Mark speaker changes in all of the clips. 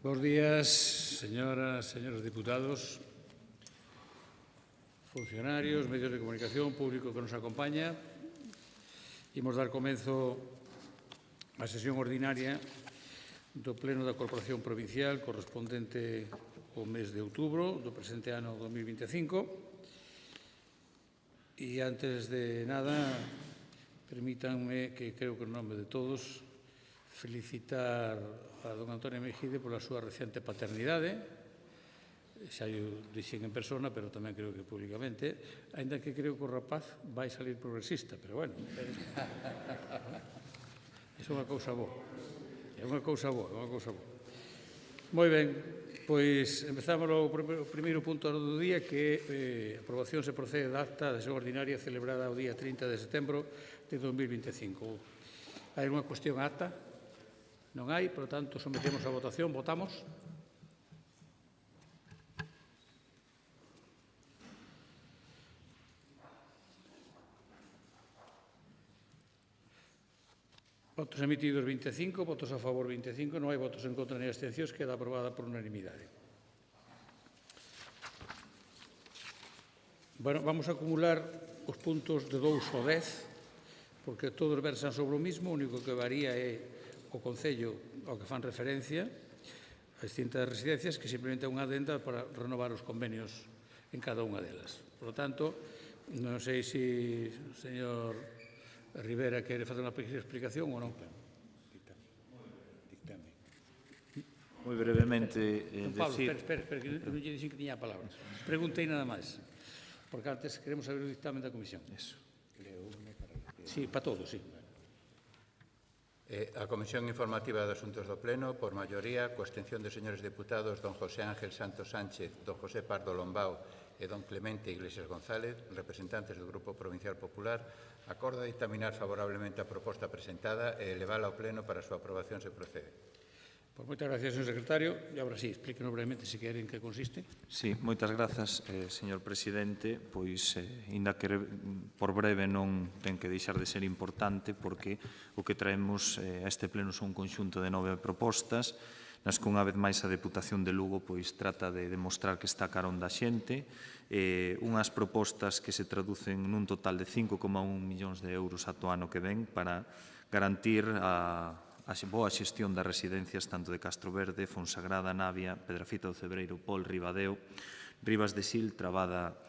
Speaker 1: Bos días, señoras, señores diputados, funcionarios, medios de comunicación, público que nos acompaña. Imos dar comenzo á sesión ordinaria do Pleno da Corporación Provincial correspondente ao mes de outubro do presente ano 2025. E antes de nada, permítanme que creo que en nome de todos felicitar a don Antonio Mejide pola súa recente paternidade. Xa o dixen en persona, pero tamén creo que públicamente, ainda que creo que o rapaz vai salir progresista, pero bueno. É unha cousa boa. É unha cousa boa, é unha cousa boa. Moi ben, pois empezamos o primeiro punto do día, que é a aprobación se procede da acta de sesión ordinaria celebrada o día 30 de setembro de 2025. Hai unha cuestión á acta? Non hai, por tanto, sometemos a votación. Votamos. Votos emitidos 25, votos a favor 25, non hai votos en contra ni abstencións, queda aprobada por unanimidade. Bueno, vamos a acumular os puntos de 2 ao 10, porque todos versan sobre o mismo, o único que varía é o Concello ao que fan referencia, as distintas residencias, que simplemente é unha adenda para renovar os convenios en cada unha delas. Por lo tanto, non sei se o señor Rivera quere facer unha explicación ou non.
Speaker 2: Moi brevemente
Speaker 1: Pablo, espera, que non lle dixen que tiña a palabra. Preguntei nada máis, porque antes queremos saber o dictamen da Comisión. Sí, para todos, sí.
Speaker 3: A Comisión Informativa de Asuntos do Pleno, por maioría, coa abstención dos señores deputados don José Ángel Santos Sánchez, don José Pardo Lombao e don Clemente Iglesias González, representantes do Grupo Provincial Popular, acorda dictaminar favorablemente a proposta presentada e elevala ao Pleno para a súa aprobación se procede.
Speaker 1: Pois moitas gracias, señor secretario. E agora sí, explíquenos brevemente se queren que consiste.
Speaker 2: Sí, moitas grazas, señor presidente. Pois, inda que por breve non ten que deixar de ser importante, porque o que traemos a este pleno son un conxunto de 9 propostas, nas que unha vez máis a Deputación de Lugo pois trata de demostrar que está carón da xente, unhas propostas que se traducen nun total de 5,1 millóns de euros ata o ano que ven para garantir a boa xestión das residencias tanto de Castroverde, Fonsagrada, Navia, Pedrafita do Cebreiro, Pol, Ribadeo, Rivas de Sil, Trabada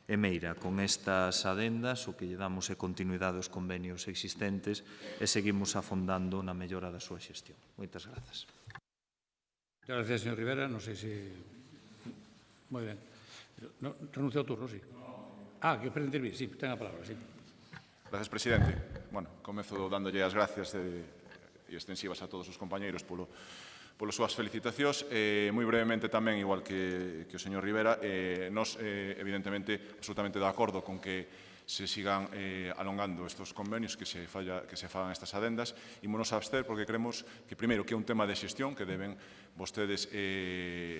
Speaker 2: e Meira. Con estas adendas, o que lle damos é continuidade aos convenios existentes e seguimos afondando na mellora da súa xestión. Moitas grazas.
Speaker 1: Muchas gracias, señor Rivera. Non sei se... Moi ben. No, renuncia ao turno, sí. Que quere intervir, sí, ten a palabra, sí.
Speaker 4: Gracias, presidente. Bueno, comezo dándolle as gracias e extensivas a todos os compañeiros polo súas felicitacións. Moi brevemente tamén, igual que o señor Rivera, nos, evidentemente, absolutamente de acordo con que se sigan alongando estes convenios, que se fagan estas adendas. Ímonos a abster porque creemos que, primeiro, que é un tema de xestión que deben vostedes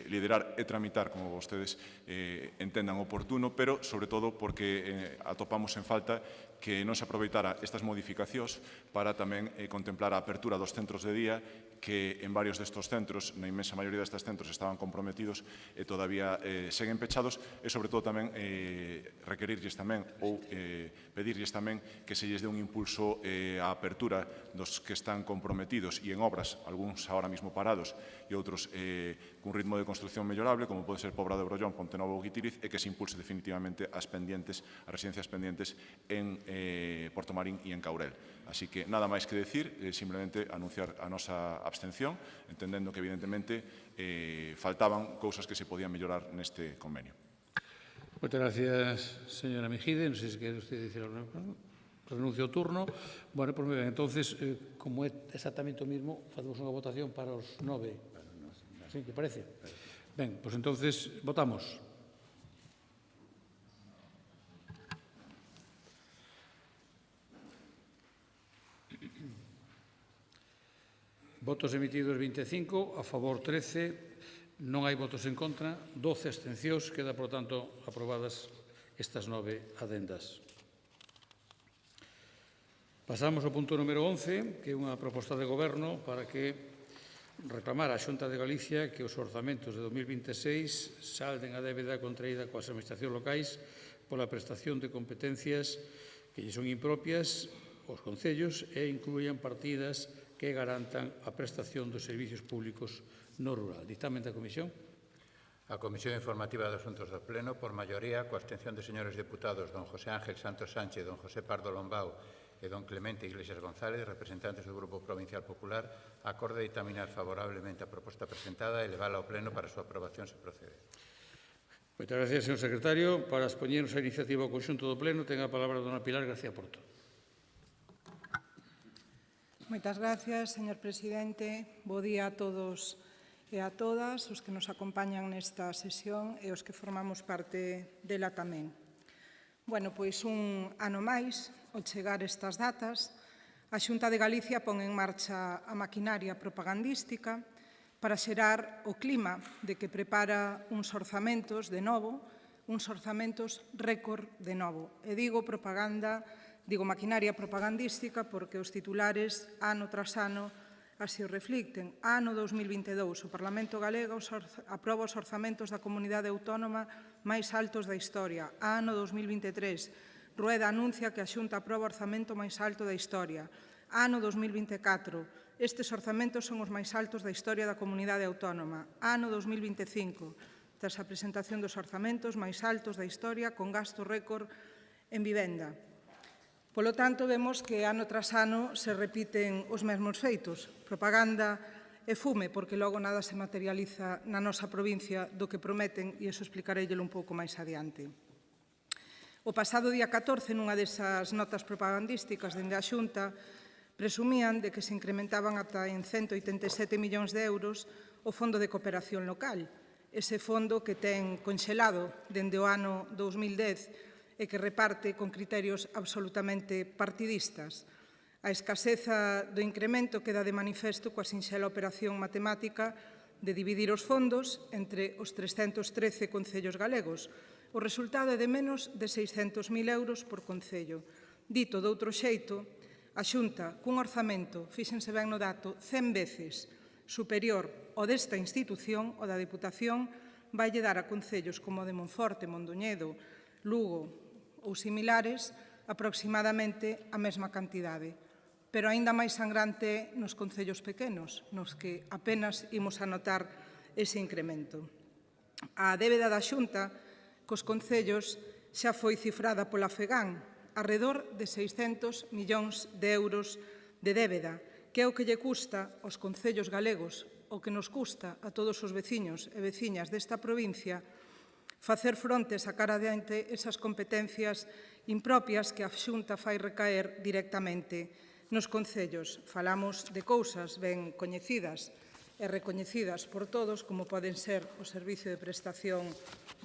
Speaker 4: liderar e tramitar como vostedes entendan oportuno, pero, sobre todo, porque atopamos en falta que non se aproveitara estas modificacións para tamén contemplar a apertura dos centros de día, que en varios destes centros, na inmensa maioría destes centros, estaban comprometidos e todavía seguen pechados, e, sobre todo, tamén requerirlles tamén ou pedirlles tamén que se lles dé un impulso á apertura dos que están comprometidos e en obras, algúns ahora mismo parados e outros cun ritmo de construcción mellorable, como pode ser Pobra de Brollón, Pontenovo ou Guitiriz, e que se impulse definitivamente as residencias pendientes en Porto Marín e en Caurel. Así que nada máis que decir, simplemente anunciar a nosa abstención, entendendo que evidentemente faltaban cousas que se podían mellorar neste convenio.
Speaker 1: Moitas gracias, señora Mejide. Non sei se quere usted dicir algo. Renuncio ao turno. Bueno, pues moi ben. Entonces, como é exactamente o mismo, facemos unha votación para os 9. ¿Sí? ¿Te parece? Ben, pues entonces votamos. Votos emitidos 25, a favor 13, non hai votos en contra, 12 abstencións. Queda, por tanto, aprobadas estas 9 adendas. Pasamos ao punto número 11, que é unha proposta de goberno para que reclamar á Xunta de Galicia que os orzamentos de 2026 salden a débeda contraída coas administracións locais pola prestación de competencias que lle son impropias aos concellos e incluían partidas que garantan a prestación dos servicios públicos no rural. Dictamen da Comisión.
Speaker 3: A Comisión Informativa de Asuntos do Pleno, por maioría, coa abstención dos señores deputados don José Ángel Santos Sánchez, don José Pardo Lombao e don Clemente Iglesias González, representantes do Grupo Provincial Popular, acorde ditaminar favorablemente a proposta presentada e levala ao Pleno para a súa aprobación se procede.
Speaker 1: Moitas gracias, señor secretario. Para expoñernos a iniciativa ao conxunto do Pleno, ten a palabra dona Pilar García Porto.
Speaker 5: Moitas gracias, señor presidente. Bo día a todos e a todas os que nos acompañan nesta sesión e os que formamos parte dela tamén. Bueno, pois un ano máis, ao chegar estas datas, a Xunta de Galicia pon en marcha a maquinaria propagandística para xerar o clima de que prepara uns orzamentos de novo, uns orzamentos récord de novo. E digo maquinaria propagandística porque os titulares ano tras ano así o reflicten. Ano 2022, o Parlamento Galego aproba os orzamentos da comunidade autónoma máis altos da historia. Ano 2023, Rueda anuncia que a Xunta aproba o orzamento máis alto da historia. Ano 2024, estes orzamentos son os máis altos da historia da comunidade autónoma. Ano 2025, tras a presentación dos orzamentos máis altos da historia con gasto récord en vivenda. Polo tanto, vemos que ano tras ano se repiten os mesmos feitos, propaganda e fume, porque logo nada se materializa na nosa provincia do que prometen, e iso explicareillelo un pouco máis adiante. O pasado día 14, nunha desas notas propagandísticas dende a Xunta, presumían de que se incrementaban ata en 187 millóns de euros o Fondo de Cooperación Local, ese fondo que ten conxelado dende o ano 2010 e que reparte con criterios absolutamente partidistas. A escaseza do incremento queda de manifesto coa sinxela operación matemática de dividir os fondos entre os 313 concellos galegos. O resultado é de menos de 600.000 euros por concello. Dito de outro xeito, a Xunta, cun orzamento, fíxense ben no dato, 100 veces superior ao desta institución, o da Deputación, vai dar a concellos como de Monforte, Mondoñedo, Lugo ou similares, aproximadamente a mesma cantidade. Pero aínda máis sangrante nos concellos pequenos, nos que apenas imos a notar ese incremento. A débeda da Xunta cos concellos xa foi cifrada pola FEGAN, arredor de 600 millóns de euros de débeda, que é o que lle custa aos concellos galegos, o que nos custa a todos os veciños e veciñas desta provincia, facer fronte, sacar adiante esas competencias impropias que a Xunta fai recaer directamente nos concellos. Falamos de cousas ben coñecidas e recoñecidas por todos, como poden ser o servicio de prestación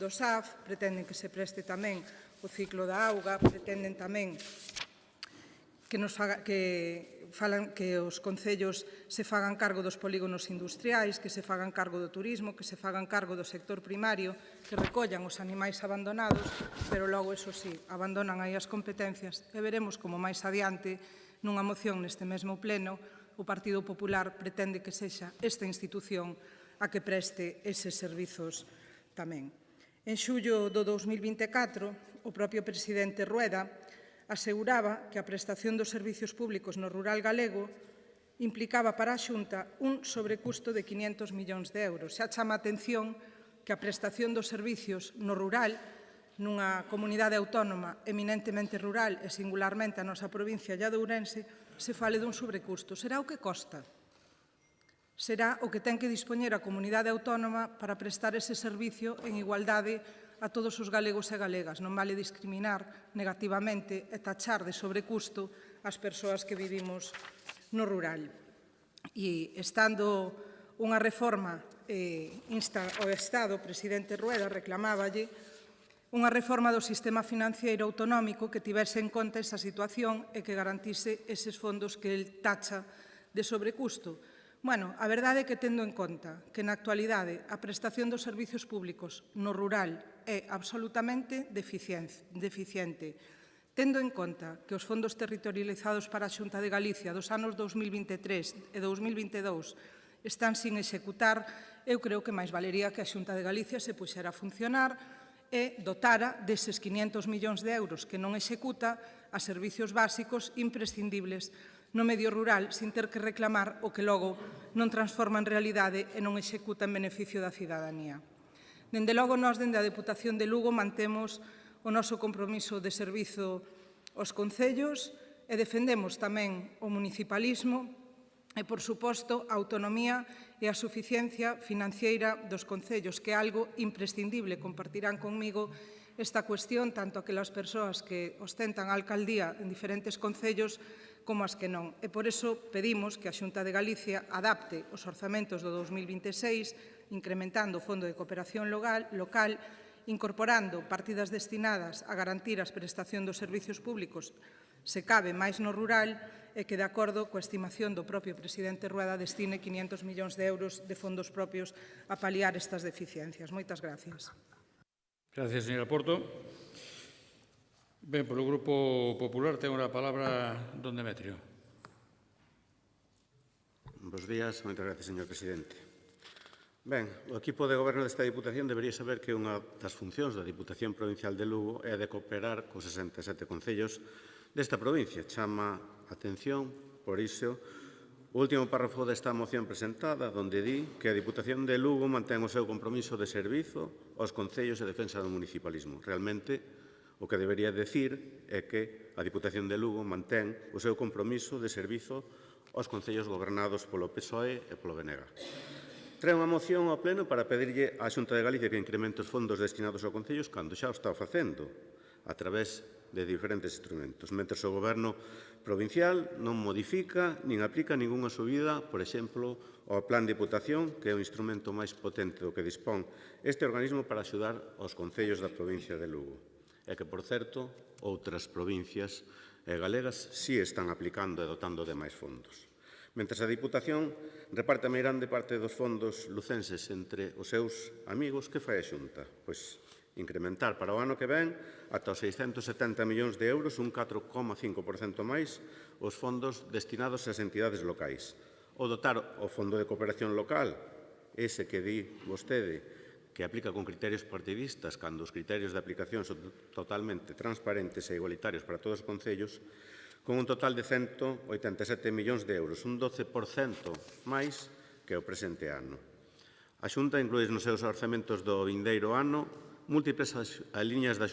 Speaker 5: do SAF, pretenden que se preste tamén o ciclo da auga, pretenden tamén que os concellos se fagan cargo dos polígonos industriais, que se fagan cargo do turismo, que se fagan cargo do sector primario, que recollan os animais abandonados, pero logo, eso sí, abandonan aí as competencias e veremos como máis adiante, nunha moción neste mesmo pleno, o Partido Popular pretende que sexa esta institución a que preste eses servizos tamén. En xullo do 2024, o propio presidente Rueda aseguraba que a prestación dos servicios públicos no rural galego implicaba para a Xunta un sobrecusto de 500 millóns de euros. Xa chama a atención que a prestación dos servicios no rural, nunha comunidade autónoma eminentemente rural e singularmente a nosa provincia de Ourense, se fale dun sobrecusto. Será o que costa? Será o que ten que dispoñer a comunidade autónoma para prestar ese servicio en igualdade a todos os galegos e galegas. Non vale discriminar negativamente e tachar de sobrecusto as persoas que vivimos no rural. E estando unha reforma, insta o Estado, o presidente Rueda reclamáballe unha reforma do sistema financiero autonómico que tivese en conta esa situación e que garantise eses fondos que el tacha de sobrecusto. Bueno, a verdade é que tendo en conta que na actualidade a prestación dos servicios públicos no rural é absolutamente deficiente, tendo en conta que os fondos territorializados para a Xunta de Galicia dos anos 2023 e 2022 están sin executar. Eu creo que máis valería que a Xunta de Galicia se puxera a funcionar e dotara deses 500 millóns de euros que non executa a servicios básicos imprescindibles no medio rural, sin ter que reclamar o que logo non transforma en realidade e non executa en beneficio da cidadanía. Dende logo, nós, dende a Deputación de Lugo, mantemos o noso compromiso de servizo aos concellos e defendemos tamén o municipalismo e, por suposto, a autonomía e a suficiencia financiera dos concellos, que é algo imprescindible. Compartirán conmigo esta cuestión tanto aquelas persoas que ostentan a alcaldía en diferentes concellos como as que non. E por iso pedimos que a Xunta de Galicia adapte os orzamentos do 2026, incrementando o Fondo de Cooperación local, incorporando partidas destinadas a garantir a prestación dos servicios públicos, se cabe máis no rural, e que, de acordo coa estimación do propio presidente Rueda, destine 500 millóns de euros de fondos propios a paliar estas deficiencias. Moitas gracias.
Speaker 1: Gracias, señora Porto. Ben, polo Grupo Popular ten a palabra don Demetrio.
Speaker 6: Bos días, moitas gracias, señor presidente. Ben, o equipo de goberno desta Diputación debería saber que unha das funcións da Diputación Provincial de Lugo é a de cooperar cos 67 concellos desta provincia. Chama a atención, por iso, o último párrafo desta moción presentada, onde di que a Diputación de Lugo mantén o seu compromiso de servizo aos concellos e defensa do municipalismo. Realmente, o que debería decir é que a Diputación de Lugo mantén o seu compromiso de servizo aos concellos gobernados polo PSOE e polo BNG. Trae unha moción ao Pleno para pedirlle á Xunta de Galicia que incremente os fondos destinados aos concellos cando xa o está facendo, a través de diferentes instrumentos, mentre o Goberno provincial non modifica nin aplica ningunha subida, por exemplo, ao Plan de Diputación, que é o instrumento máis potente do que dispón este organismo para axudar aos concellos da provincia de Lugo. E que, por certo, outras provincias galegas si están aplicando e dotando de máis fondos. Mentre a Diputación reparte a meirande parte dos fondos lucenses entre os seus amigos, que fai a Xunta? Pois incrementar para o ano que ven ata os 670 millóns de euros, un 4,5% máis, os fondos destinados ás entidades locais. O dotar o Fondo de Cooperación Local, ese que di vostede que aplica con criterios partidistas, cando os criterios de aplicación son totalmente transparentes e igualitarios para todos os concellos, con un total de 187 millóns de euros, un 12% máis que o presente ano. A Xunta inclúe nos seus orzamentos do vindeiro ano múltiples liñas de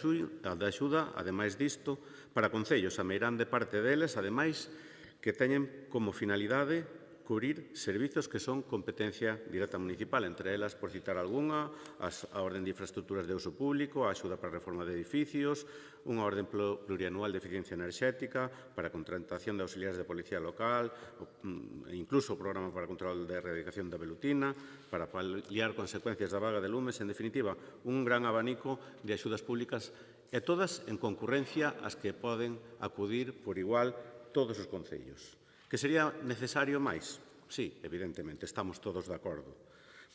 Speaker 6: axuda, ademais disto, para concellos, a meirande parte deles, ademais, que teñen como finalidade cubrir servizos que son competencia directa municipal, entre elas, por citar algunha, a orden de infraestructuras de uso público, a axuda para a reforma de edificios, unha orden plurianual de eficiencia enerxética, para a contratación de auxiliares de policía local, incluso o programa para control de erradicación da velutina, para paliar consecuencias da vaga de lumes, en definitiva, un gran abanico de axudas públicas e todas en concurrencia ás que poden acudir por igual todos os concellos. Que sería necesario máis? Sí, evidentemente, estamos todos de acordo,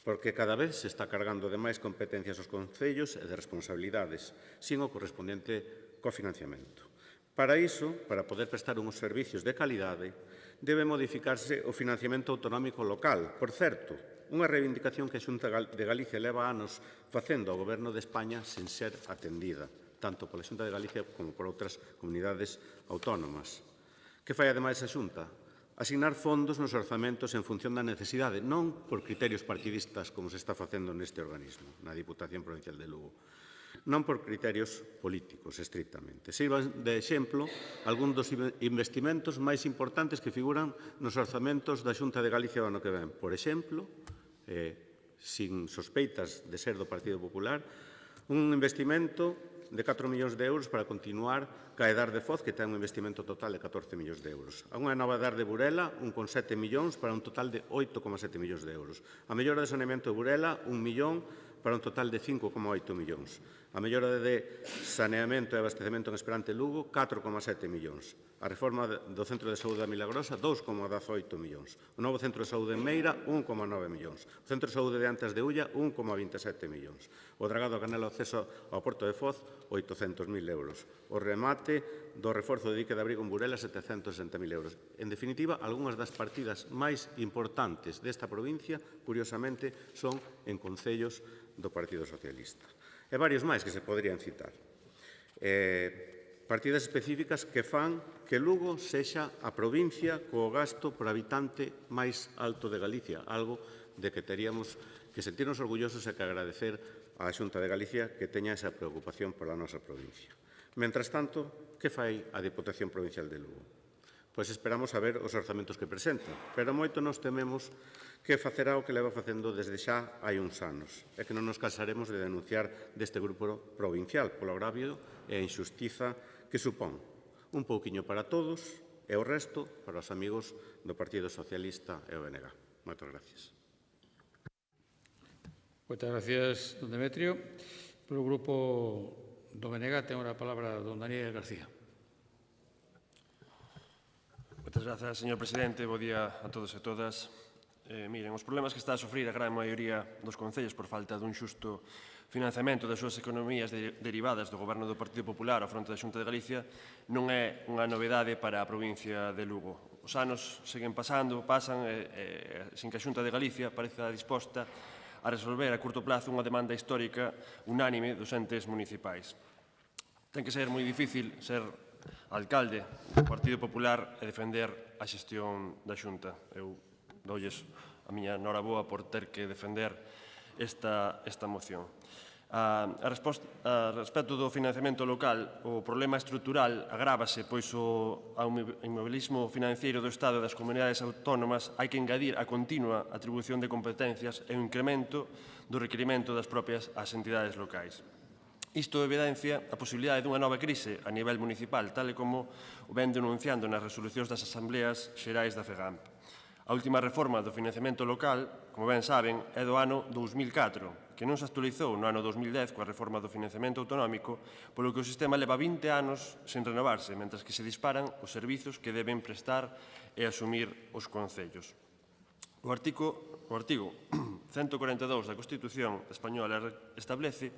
Speaker 6: porque cada vez se está cargando de máis competencias aos concellos e de responsabilidades, sin o correspondente cofinanciamento. Para iso, para poder prestar uns servicios de calidade, debe modificarse o financiamento autonómico local. Por certo, unha reivindicación que a Xunta de Galicia leva anos facendo ao Goberno de España sen ser atendida, tanto pola Xunta de Galicia como por outras comunidades autónomas. Que fai ademais a Xunta? Asignar fondos nos orzamentos en función da necesidade, non por criterios partidistas como se está facendo neste organismo, na Diputación Provincial de Lugo, non por criterios políticos, estrictamente. Sirvan de exemplo algún dos investimentos máis importantes que figuran nos orzamentos da Xunta de Galicia o ano que ven. Por exemplo, sin sospeitas de ser do Partido Popular, un investimento de 4 millóns de euros para continuar ca Edar de Foz, que ten un investimento total de 14 millóns de euros. A unha nova Edar de Burela, 1,7 millóns para un total de 8,7 millóns de euros. A mellora de saneamento de Burela, 1 millón para un total de 5,8 millóns. A mellora de saneamento e abastecemento en Esperante Lugo, 4,7 millóns. A reforma do Centro de Saúde da Milagrosa, 2,18 millóns. O novo Centro de Saúde en Meira, 1,9 millóns. O Centro de Saúde de Antas de Ulla, 1,27 millóns. O dragado a Canela ao acceso ao Porto de Foz, 800.000 euros. O remate do reforzo de dique de abrigo en Burela 760.000 euros. En definitiva, algunhas das partidas máis importantes desta provincia, curiosamente, son en concellos do Partido Socialista. E varios máis que se poderían citar. Partidas específicas que fan que Lugo sexa a provincia co gasto por habitante máis alto de Galicia, algo de que teríamos que sentirnos orgullosos e que agradecer á Xunta de Galicia que teña esa preocupación pola nosa provincia. Mentras tanto, que fai a Diputación Provincial de Lugo? Pois esperamos a ver os orzamentos que presenta, pero moito nos tememos que facerá o que leva facendo desde xa hai uns anos, e que non nos cansaremos de denunciar deste grupo provincial polo agravio e a injustiza que supón. Un pouquiño para todos e o resto para os amigos do Partido Socialista e o BNG. Moitas gracias.
Speaker 1: Moitas gracias, don Demetrio. Polo grupo do BNG ten a palabra don Daniel García.
Speaker 7: Moitas grazas, señor presidente. Bo día a todos e todas. Miren, os problemas que está a sofrir a gran maioría dos concellos por falta dun xusto financiamento das súas economías derivadas do goberno do Partido Popular ao fronte da Xunta de Galicia non é unha novedade para a provincia de Lugo. Os anos seguen pasan, sin que a Xunta de Galicia pareza disposta a resolver a curto plazo unha demanda histórica unánime dos entes municipais. Ten que ser moi difícil ser alcalde do Partido Popular e defender a xestión da Xunta. Eu doulles a miña noraboa por ter que defender esta moción. A respecto do financiamento local, o problema estrutural agrávase pois ao inmobilismo financiero do Estado e das comunidades autónomas hai que engadir a continua atribución de competencias e o incremento do requirimento das propias as entidades locais. Isto evidencia a posibilidade dunha nova crise a nivel municipal, tal e como o ven denunciando nas resolucións das Asambleas Xerais da FEGAMP. A última reforma do financiamento local, como ben saben, é do ano 2004, que non se actualizou no ano 2010 coa reforma do financiamento autonómico, polo que o sistema leva 20 anos sen renovarse, mentres que se disparan os servizos que deben prestar e asumir os concellos. O artigo 142 da Constitución española establece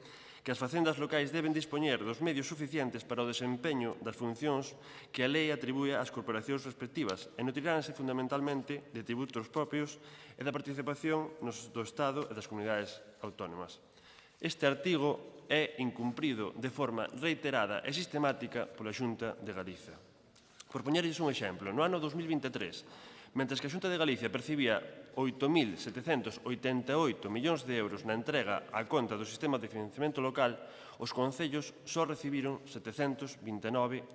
Speaker 7: que as facendas locais deben dispoñer dos medios suficientes para o desempeño das funcións que a lei atribúe ás corporacións respectivas e nutriránse fundamentalmente de tributos propios e da participación do Estado e das comunidades autónomas. Este artigo é incumprido de forma reiterada e sistemática pola Xunta de Galicia. Por poñerlles un exemplo, no ano 2023, mentres que a Xunta de Galicia percibía 8.788 millóns de euros na entrega á conta do sistema de financiamento local, os concellos só recibiron 729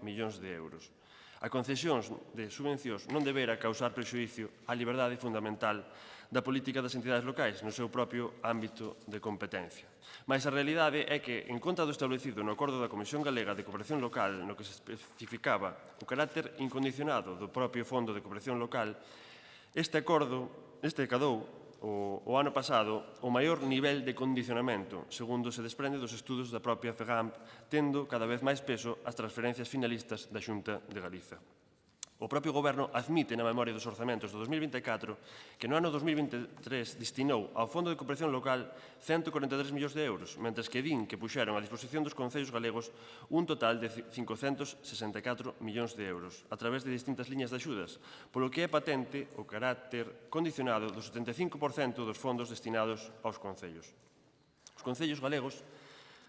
Speaker 7: millóns de euros. A concesións de subvencións non debera causar prexuízo á liberdade fundamental da política das entidades locais no seu propio ámbito de competencia. Mais a realidade é que, en conta do establecido no acordo da Comisión Galega de Cooperación Local, no que se especificaba o carácter incondicionado do propio Fondo de Cooperación Local, este acadou o ano pasado o maior nivel de condicionamento, segundo se desprende dos estudos da propia FEGAMP, tendo cada vez máis peso as transferencias finalistas da Xunta de Galiza. O propio Goberno admite na memoria dos orzamentos do 2024 que no ano 2023 destinou ao Fondo de Cooperación Local 143 millóns de euros, mentres que din que puxeron a disposición dos concellos galegos un total de 564 millóns de euros a través de distintas liñas de axudas, polo que é patente o carácter condicionado do 75% dos fondos destinados aos concellos. Os concellos galegos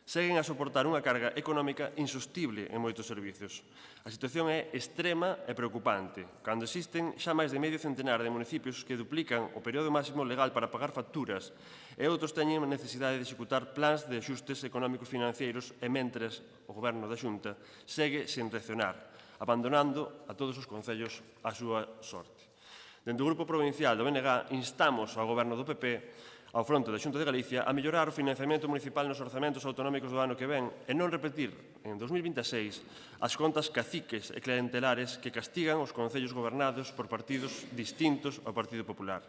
Speaker 7: seguen a soportar unha carga económica insostible en moitos servizos. A situación é extrema e preocupante, cando existen xa máis de medio centenar de municipios que duplican o período máximo legal para pagar facturas e outros teñen a necesidade de executar plans de axustes económicos financeiros e mentres o Goberno da Xunta segue sen reaccionar, abandonando a todos os concellos a súa sorte. Dende o Grupo Provincial do BNG instamos ao Goberno do PP ao fronte da Xunta de Galicia a mellorar o financiamento municipal nos orzamentos autonómicos do ano que ven e non repetir en 2026 as contas caciques e clientelares que castigan os concellos gobernados por partidos distintos ao Partido Popular.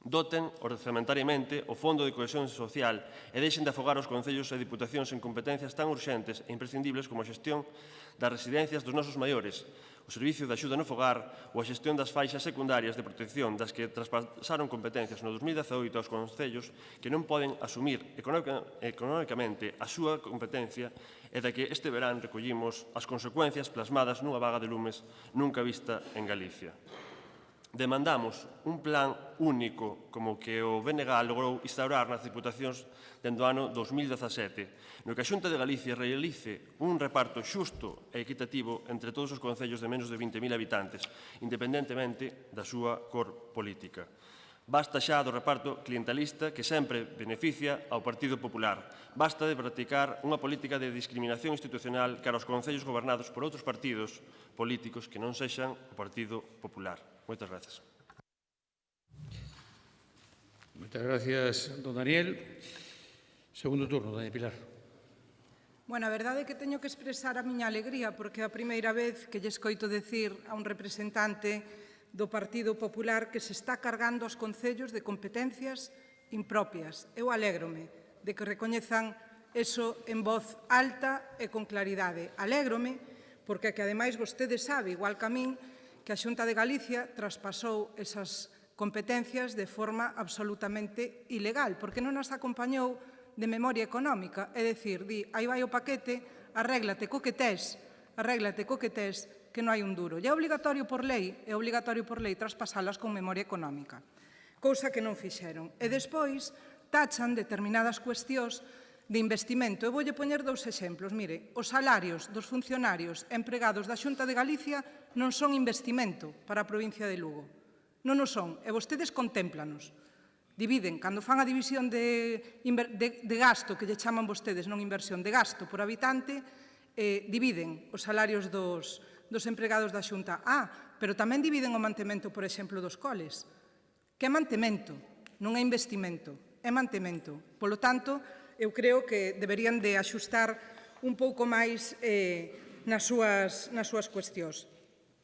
Speaker 7: Doten orzamentariamente o Fondo de Cohesión Social e deixen de afogar os concellos e diputacións en competencias tan urxentes e imprescindibles como a xestión das residencias dos nosos maiores, o Servicio de Axuda no Fogar ou a xestión das faixas secundarias de protección das que traspasaron competencias no 2018 aos concellos que non poden asumir económicamente a súa competencia e da que este verán recollimos as consecuencias plasmadas nunha vaga de lumes nunca vista en Galicia. Demandamos un plan único como que o BNG logrou instaurar nas diputacións dende o ano 2017, no que a Xunta de Galicia realice un reparto xusto e equitativo entre todos os concellos de menos de 20.000 habitantes, independentemente da súa cor política. Basta xa do reparto clientelista que sempre beneficia ao Partido Popular. Basta de practicar unha política de discriminación institucional cara aos concellos gobernados por outros partidos políticos que non sexan o Partido Popular. Moitas grazas.
Speaker 1: Moitas gracias, don Daniel. Segundo turno, doña Pilar.
Speaker 5: Bueno, a verdade é que teño que expresar a miña alegría porque é a primeira vez que lle escoito decir a un representante do Partido Popular que se está cargando os concellos de competencias impropias. Eu alégrome de que recoñezan eso en voz alta e con claridade. Alégrome porque que ademais vostede sabe, igual que a min, que a Xunta de Galicia traspasou esas competencias de forma absolutamente ilegal, porque non as acompañou de memoria económica, é dicir, di, aí vai o paquete, arréglate co que tes, que non hai un duro. E é obligatorio por lei traspasalas con memoria económica, cousa que non fixeron. E despois tachan determinadas cuestións de investimento. Eu voulle poñer dous exemplos. Mire, os salarios dos funcionarios empregados da Xunta de Galicia non son investimento para a provincia de Lugo. Non o son, e vostedes contémplanos. Dividen, cando fan a división de gasto, que lle chaman vostedes, non inversión, de gasto por habitante, dividen os salarios dos empregados da Xunta. Pero tamén dividen o mantemento, por exemplo, dos coles. Que é mantemento, non é investimento, é mantemento. Polo tanto, eu creo que deberían de axustar un pouco máis nas súas cuestións.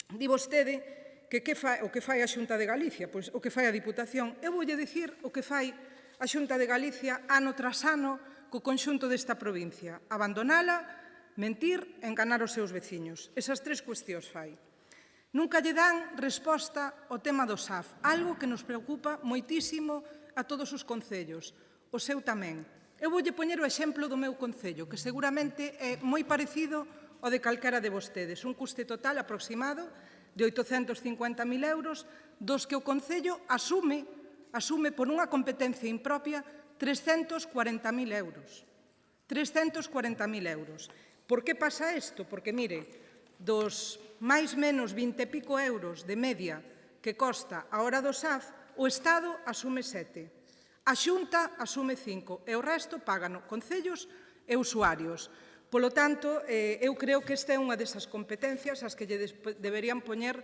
Speaker 5: Di vostede que o que fai a Xunta de Galicia, pois o que fai a Diputación. Eu voulle dicir o que fai a Xunta de Galicia ano tras ano co conxunto desta provincia. Abandonala, mentir e enganar os seus veciños. Esas tres cuestións fai. Nunca lle dan resposta ao tema do SAF, algo que nos preocupa moitísimo a todos os concellos. O seu tamén. Eu voulle poñer o exemplo do meu concello, que seguramente é moi parecido ao de calquera de vostedes. Un custe total aproximado de 850.000 euros, dos que o concello asume por unha competencia impropia 340.000 euros. 340.000 euros. Por que pasa isto? Porque, mire, dos máis menos 20 e pico euros de media que costa a hora do SAF, o Estado asume 7. A Xunta asume 5 e o resto pagan concellos e usuarios. Polo tanto, eu creo que esta é unha desas competencias ás que lle deberían poñer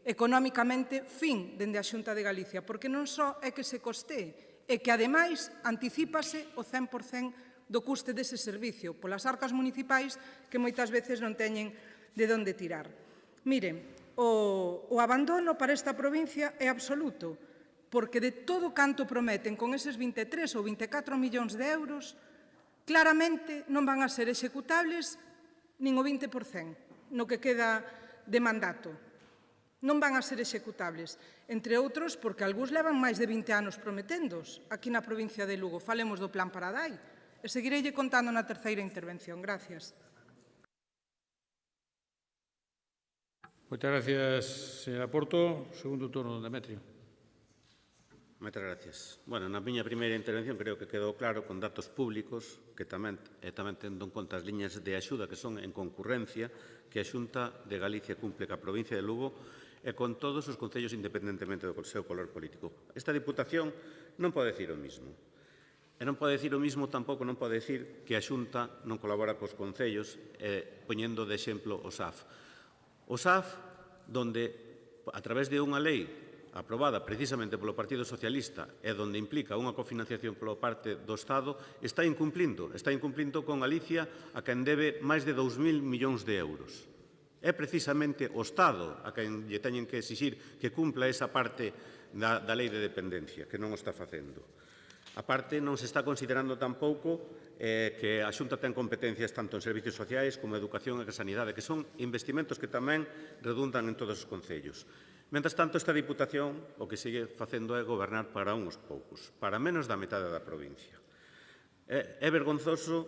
Speaker 5: económicamente fin dende a Xunta de Galicia, porque non só é que se costee, é que, ademais, anticípase o 100% do custe dese servicio polas arcas municipais que moitas veces non teñen de onde tirar. Miren, o abandono para esta provincia é absoluto, porque de todo canto prometen con eses 23 ou 24 millóns de euros, claramente non van a ser executables nin o 20% no que queda de mandato. Non van a ser executables, entre outros porque algúns levan máis de 20 anos prometendos aquí na provincia de Lugo. Falemos do Plan Paradai. E seguireille contando na terceira intervención. Gracias.
Speaker 1: Moitas gracias, señora Porto. Segundo turno, don Demetrio.
Speaker 6: Moitas gracias. Bueno, na miña primeira intervención creo que quedou claro con datos públicos que tamén tendo en conta as liñas de axuda que son en concurrencia que a Xunta de Galicia cumple ca provincia de Lugo e con todos os concellos independentemente do seu color político. Esta Diputación non pode decir o mismo. E non pode decir o mismo, tampouco non pode decir que a Xunta non colabora cos concellos poñendo de exemplo o SAF. O SAF, donde a través de unha lei aprobada precisamente polo Partido Socialista e donde implica unha cofinanciación pola parte do Estado, está incumplindo con Galicia a quen debe máis de 2.000 millóns de euros. É precisamente o Estado a quen lle teñen que exixir que cumpla esa parte da lei de dependencia, que non o está facendo. A parte, non se está considerando tampouco que a Xunta ten competencias tanto en servicios sociais como educación e sanidade, que son investimentos que tamén redundan en todos os concellos. Mentres tanto, esta Diputación o que sigue facendo é gobernar para uns poucos, para menos da metade da provincia. É vergonzoso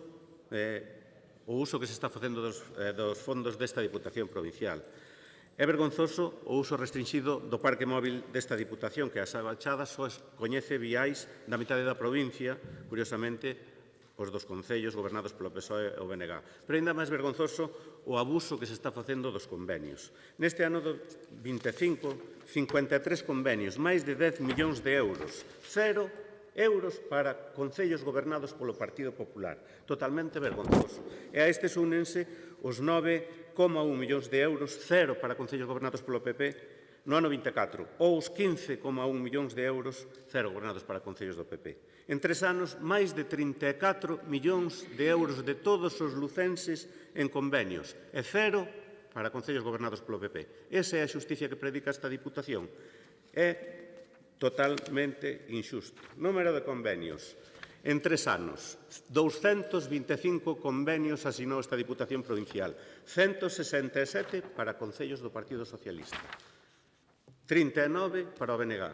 Speaker 6: o uso que se está facendo dos fondos desta Diputación provincial. É vergonzoso o uso restringido do parque móvil desta Diputación, que as abachadas só coñece viais da metade da provincia, curiosamente, os dos concellos gobernados polo PSOE e o BNG. Pero ainda máis vergonzoso o abuso que se está facendo dos convenios. Neste ano 25, 53 convenios, máis de 10 millóns de euros, 0 euros para concellos gobernados polo Partido Popular. Totalmente vergonzoso. E a estes únense os 9,1 millóns de euros, 0 para concellos gobernados polo PP, no ano 24, ou os 15,1 millóns de euros, 0 gobernados para concellos do PP. En 3 anos, máis de 34 millóns de euros de todos os lucenses en convenios, e 0 para concellos gobernados polo PP. Esa é a xusticia que predica esta Diputación. É totalmente injusto. Número de convenios. En 3 anos, 225 convenios asinou esta Diputación Provincial, 167 para concellos do Partido Socialista, 39 para o BNG,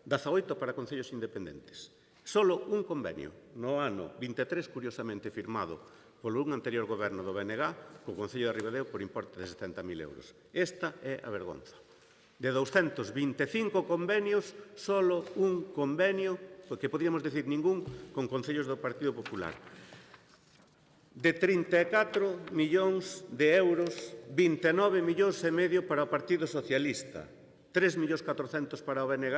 Speaker 6: 18 para concellos independentes. Solo un convenio no ano 23, curiosamente firmado polo un anterior goberno do BNG co Concello de Ribadeo por importe de 70.000 euros. Esta é a vergonza. De 225 convenios, solo un convenio, que podíamos decir ningún, con concellos do Partido Popular. De 34 millóns de euros, 29 millóns e medio para o Partido Socialista, 3.400.000 para o BNG,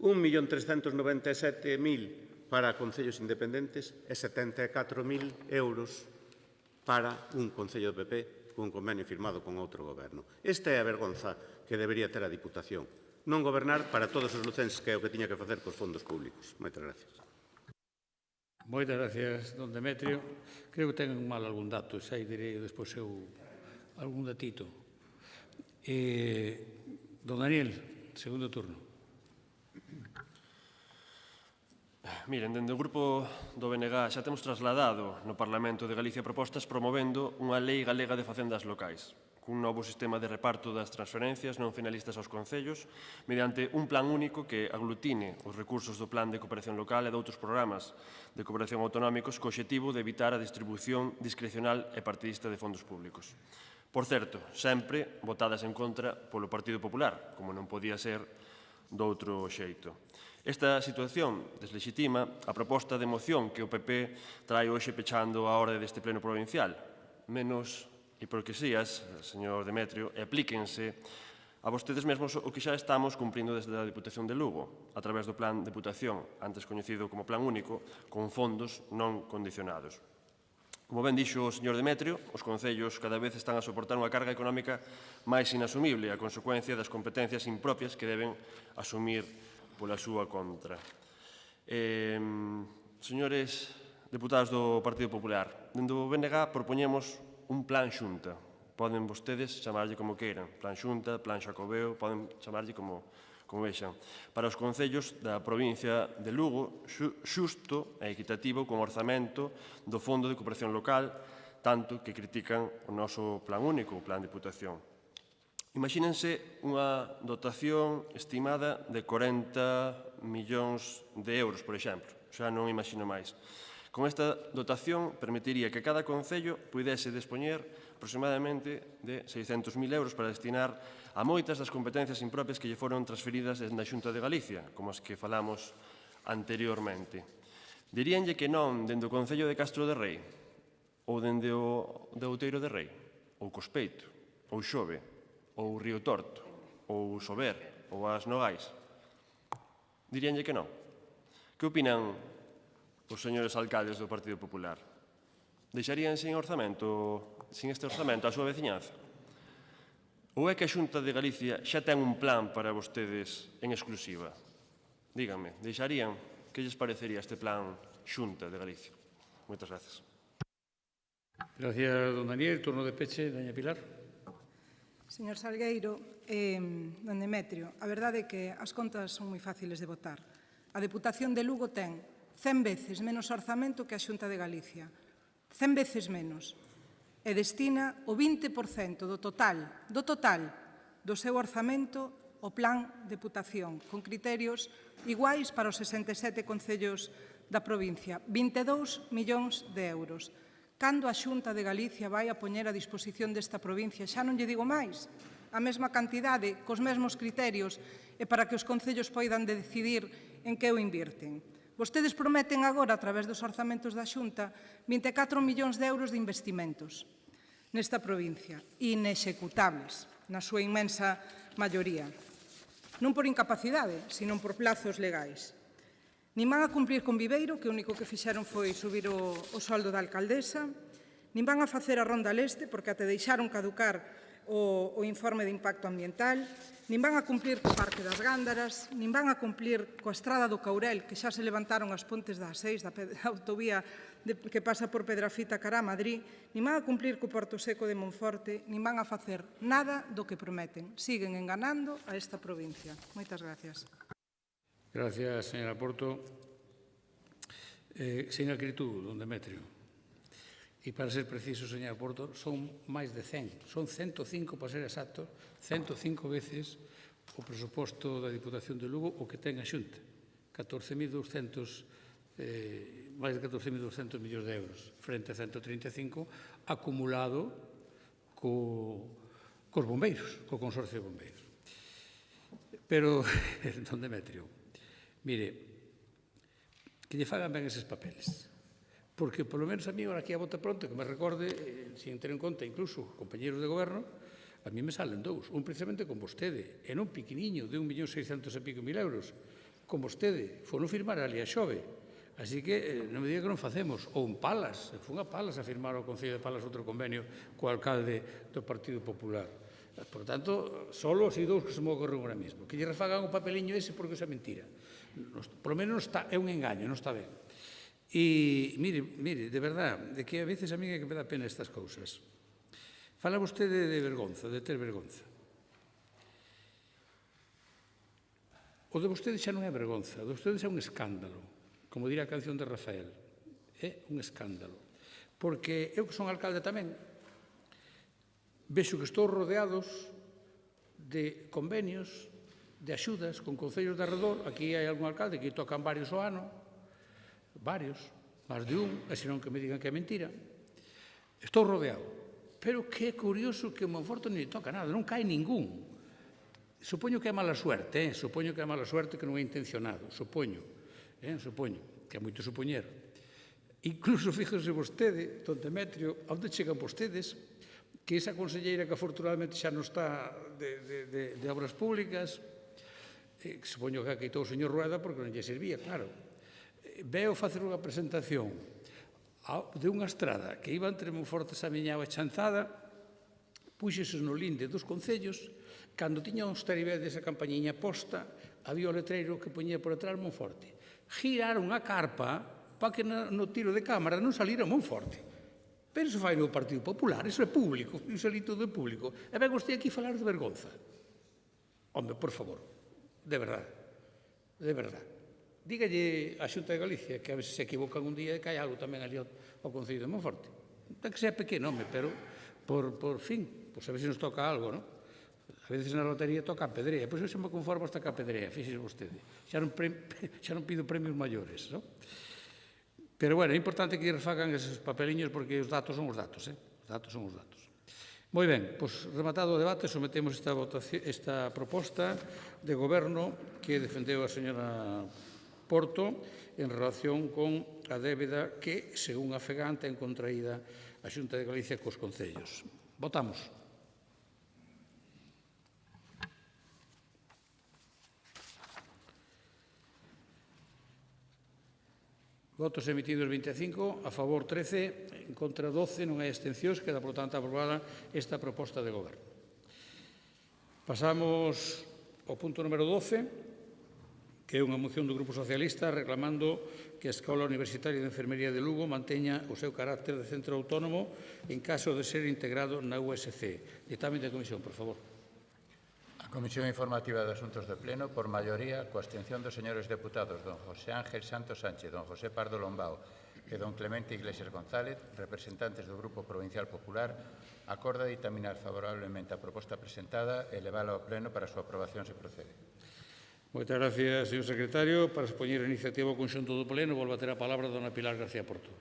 Speaker 6: 1.397.000 para concellos independentes e 74.000 euros para un concello do PP cun convenio firmado con outro goberno. Esta é a vergonza que debería ter a Diputación. Non gobernar para todos os lucenses, que é o que tiña que facer cos fondos públicos. Moitas gracias.
Speaker 1: Moitas gracias, don Demetrio. Creo que ten mal algún dato, xa direi despois eu algún datito. Don Daniel, segundo turno.
Speaker 7: Miren, dende o grupo do BNG xa temos trasladado no Parlamento de Galicia propostas promovendo unha lei galega de facendas locais, cun novo sistema de reparto das transferencias non finalistas aos concellos, mediante un plan único que aglutine os recursos do Plan de Cooperación Local e de outros programas de cooperación autonómicos co obxectivo de evitar a distribución discrecional e partidista de fondos públicos. Por certo, sempre votadas en contra polo Partido Popular, como non podía ser doutro xeito. Esta situación deslegitima a proposta de moción que o PP trae hoxe pechando a orde deste pleno provincial. Menos hipocresías, señor Demetrio, e aplíquense a vostedes mesmos o que xa estamos cumprindo desde a Diputación de Lugo, a través do Plan de Deputación, antes coñecido como Plan Único, con fondos non condicionados. Como ben dixo o señor Demetrio, os concellos cada vez están a soportar unha carga económica máis inasumible a consecuencia das competencias impropias que deben asumir pola súa contra. Señores deputados do Partido Popular, dende o BNG propoñemos un plan xunta. Poden vostedes chamarlle como queiran, plan xunta, plan xacobeo, poden chamarlle como vexan. Para os concellos da provincia de Lugo, xusto e equitativo con orzamento do Fondo de Cooperación Local, tanto que critican o noso plan único, o plan de Diputación. Imagínense unha dotación estimada de 40 millóns de euros, por exemplo. Xa non imagino máis. Con esta dotación permitiría que cada concello pudese dispoñer aproximadamente de 600.000 euros para destinar a moitas das competencias impropias que lle foron transferidas desde a Xunta de Galicia, como as que falamos anteriormente. Diríanlle que non dende o Concello de Castro de Rei, ou dende o de Outeiro de Rei, ou Cospeito, ou Xove, ou Río Torto, ou Sober, ou as Nogais. Diríanlle que non. Que opinan os señores alcaldes do Partido Popular? Deixarían sin este orzamento a súa veciñanza? Ou é que a Xunta de Galicia xa ten un plan para vostedes en exclusiva? Díganme, deixarían? Que lles parecería este plan Xunta de Galicia? Moitas gracias.
Speaker 1: Gracias, don Daniel. Turno de peche, doña Pilar.
Speaker 5: Señor Salgueiro, don Demetrio, a verdade é que as contas son moi fáciles de votar. A Deputación de Lugo ten 100 veces menos orzamento que a Xunta de Galicia. 100 veces menos. E destina o 20% do total do seu orzamento ao plan de Deputación, con criterios iguais para os 67 concellos da provincia. 22 millóns de euros. Cando a Xunta de Galicia vai a poñer a disposición desta provincia, xa non lle digo máis, a mesma cantidade, cos mesmos criterios, e para que os concellos poidan decidir en que o invirten. Vostedes prometen agora, a través dos orzamentos da Xunta, 24 millóns de euros de investimentos nesta provincia, inexecutables, na súa inmensa maioría. Non por incapacidade, sino por plazos legais. Nin van a cumprir con Viveiro, que o único que fixeron foi subir o soldo da alcaldesa, nin van a facer a Ronda Leste, porque até deixaron caducar o informe de impacto ambiental, nin van a cumplir co Parque das Gándaras, nin van a cumplir coa Estrada do Caurel, que xa se levantaron as pontes da A6, da autovía que pasa por Pedrafita cara a Madrid, nin van a cumplir co Porto Seco de Monforte, nin van a facer nada do que prometen. Siguen enganando a esta provincia. Moitas gracias.
Speaker 1: Gracias, señora Porto. Sin acritud, don Demetrio. E para ser preciso, señora Porto, son máis de 100. Son 105, para ser exacto, 105 veces o presuposto da Diputación de Lugo o que ten a Xunta. Máis de 14.200 millóns de euros, frente a 135 acumulado cos bombeiros, co consorcio de bombeiros. Pero, don Demetrio, mire, que lle fagan ben eses papeles. Porque, polo menos a mí, ahora aquí a bote pronto, que me recorde, sin ter en conta incluso compañeros de goberno, a mí me salen dous. Un precisamente con vostede, e non piquiniño, de 1.600.000 e pico euros. Con vostede, foi non firmar ali a Xove. Así que non me diga que non facemos. Ou en Palas, foi a Palas a firmar ao Concello de Palas outro convenio co alcalde do Partido Popular. Por tanto, solo así dous que se me ocorren ahora mismo. Que lle refagan o papeliño ese porque esa mentira. Por lo menos é un engaño, non está ben. E, mire, de verdad, de que a veces a mí é que me dá pena estas cousas. Fala vostede de vergonza, de ter vergonza. O de vostede xa non é vergonza, o de vostede xa é un escándalo, como dirá a canción de Rafael. É un escándalo. Porque eu que son alcalde tamén, vexo que estou rodeados de convenios, de axudas con concellos de arredor. Aquí hai algún alcalde que tocan varios ao ano, varios, máis de un, e senón que me digan que é mentira. Estou rodeado. Pero que é curioso que o Monforte non lle toca nada, non cae ningún. Supoño que é mala suerte, supoño que é mala suerte que non é intencionado, supoño que é moito supoñer. Incluso, fíjese vostede, don Demetrio, onde chegan vostedes, que esa conselleira que afortunadamente xa non está de obras públicas, supoño que a quitou o señor Rueda porque non lle servía, claro. Veo facer unha presentación de unha estrada que iba entre Monforte, Samiñao e Chanzada, puxeses no linde dos concellos, cando tiña uns taribedes a campañiña posta, había o letreiro que poñía por atrás Monforte. Giraron a carpa para que no tiro de cámara non salira Monforte. Pero iso fai no Partido Popular, iso é público, iso ali todo é público. E ven vostede aquí falar de vergonza. Home, por favor, de verdade, de verdade. Dígalle á Xunta de Galicia que a veces se equivocan un día e que hai algo tamén ali ao Concello de Monforte. Non que sea pequeno, home, pero por fin, a ver se nos toca algo, non? A veces na lotería toca a pedrea, pois eu se me conformo hasta que a pedrea, fíxese vostede. Xa non pido premios maiores, non? Pero, bueno, é importante que refagan esos papeliños porque os datos son os datos, os datos son os datos. Moi ben, pois rematado o debate, sometemos esta proposta de goberno que defendeu a señora Porto en relación con a débeda que, según a FEGAN, ten contraída a Xunta de Galicia cos concellos. Votamos. Votos emitidos 25, a favor 13, en contra 12, non hai abstencións, queda, por tanto, aprobada esta proposta de goberno. Pasamos ao punto número 12, que é unha moción do Grupo Socialista reclamando que a Escola Universitaria de Enfermería de Lugo manteña o seu carácter de centro autónomo en caso de ser integrado na USC. Ditame da Comisión, por favor.
Speaker 8: A
Speaker 3: Comisión Informativa de Asuntos do Pleno, por maioría, coa abstención dos señores deputados don José Ángel Santos Sánchez, don José Pardo Lombao e don Clemente Iglesias González, representantes do Grupo Provincial Popular, acorda ditaminar favorablemente a proposta presentada e levala ao Pleno para a súa aprobación se procede.
Speaker 1: Moitas gracias, señor secretario. Para expoñer a iniciativa ao conxunto do Pleno, volve a ter a palabra dona Pilar García Porto.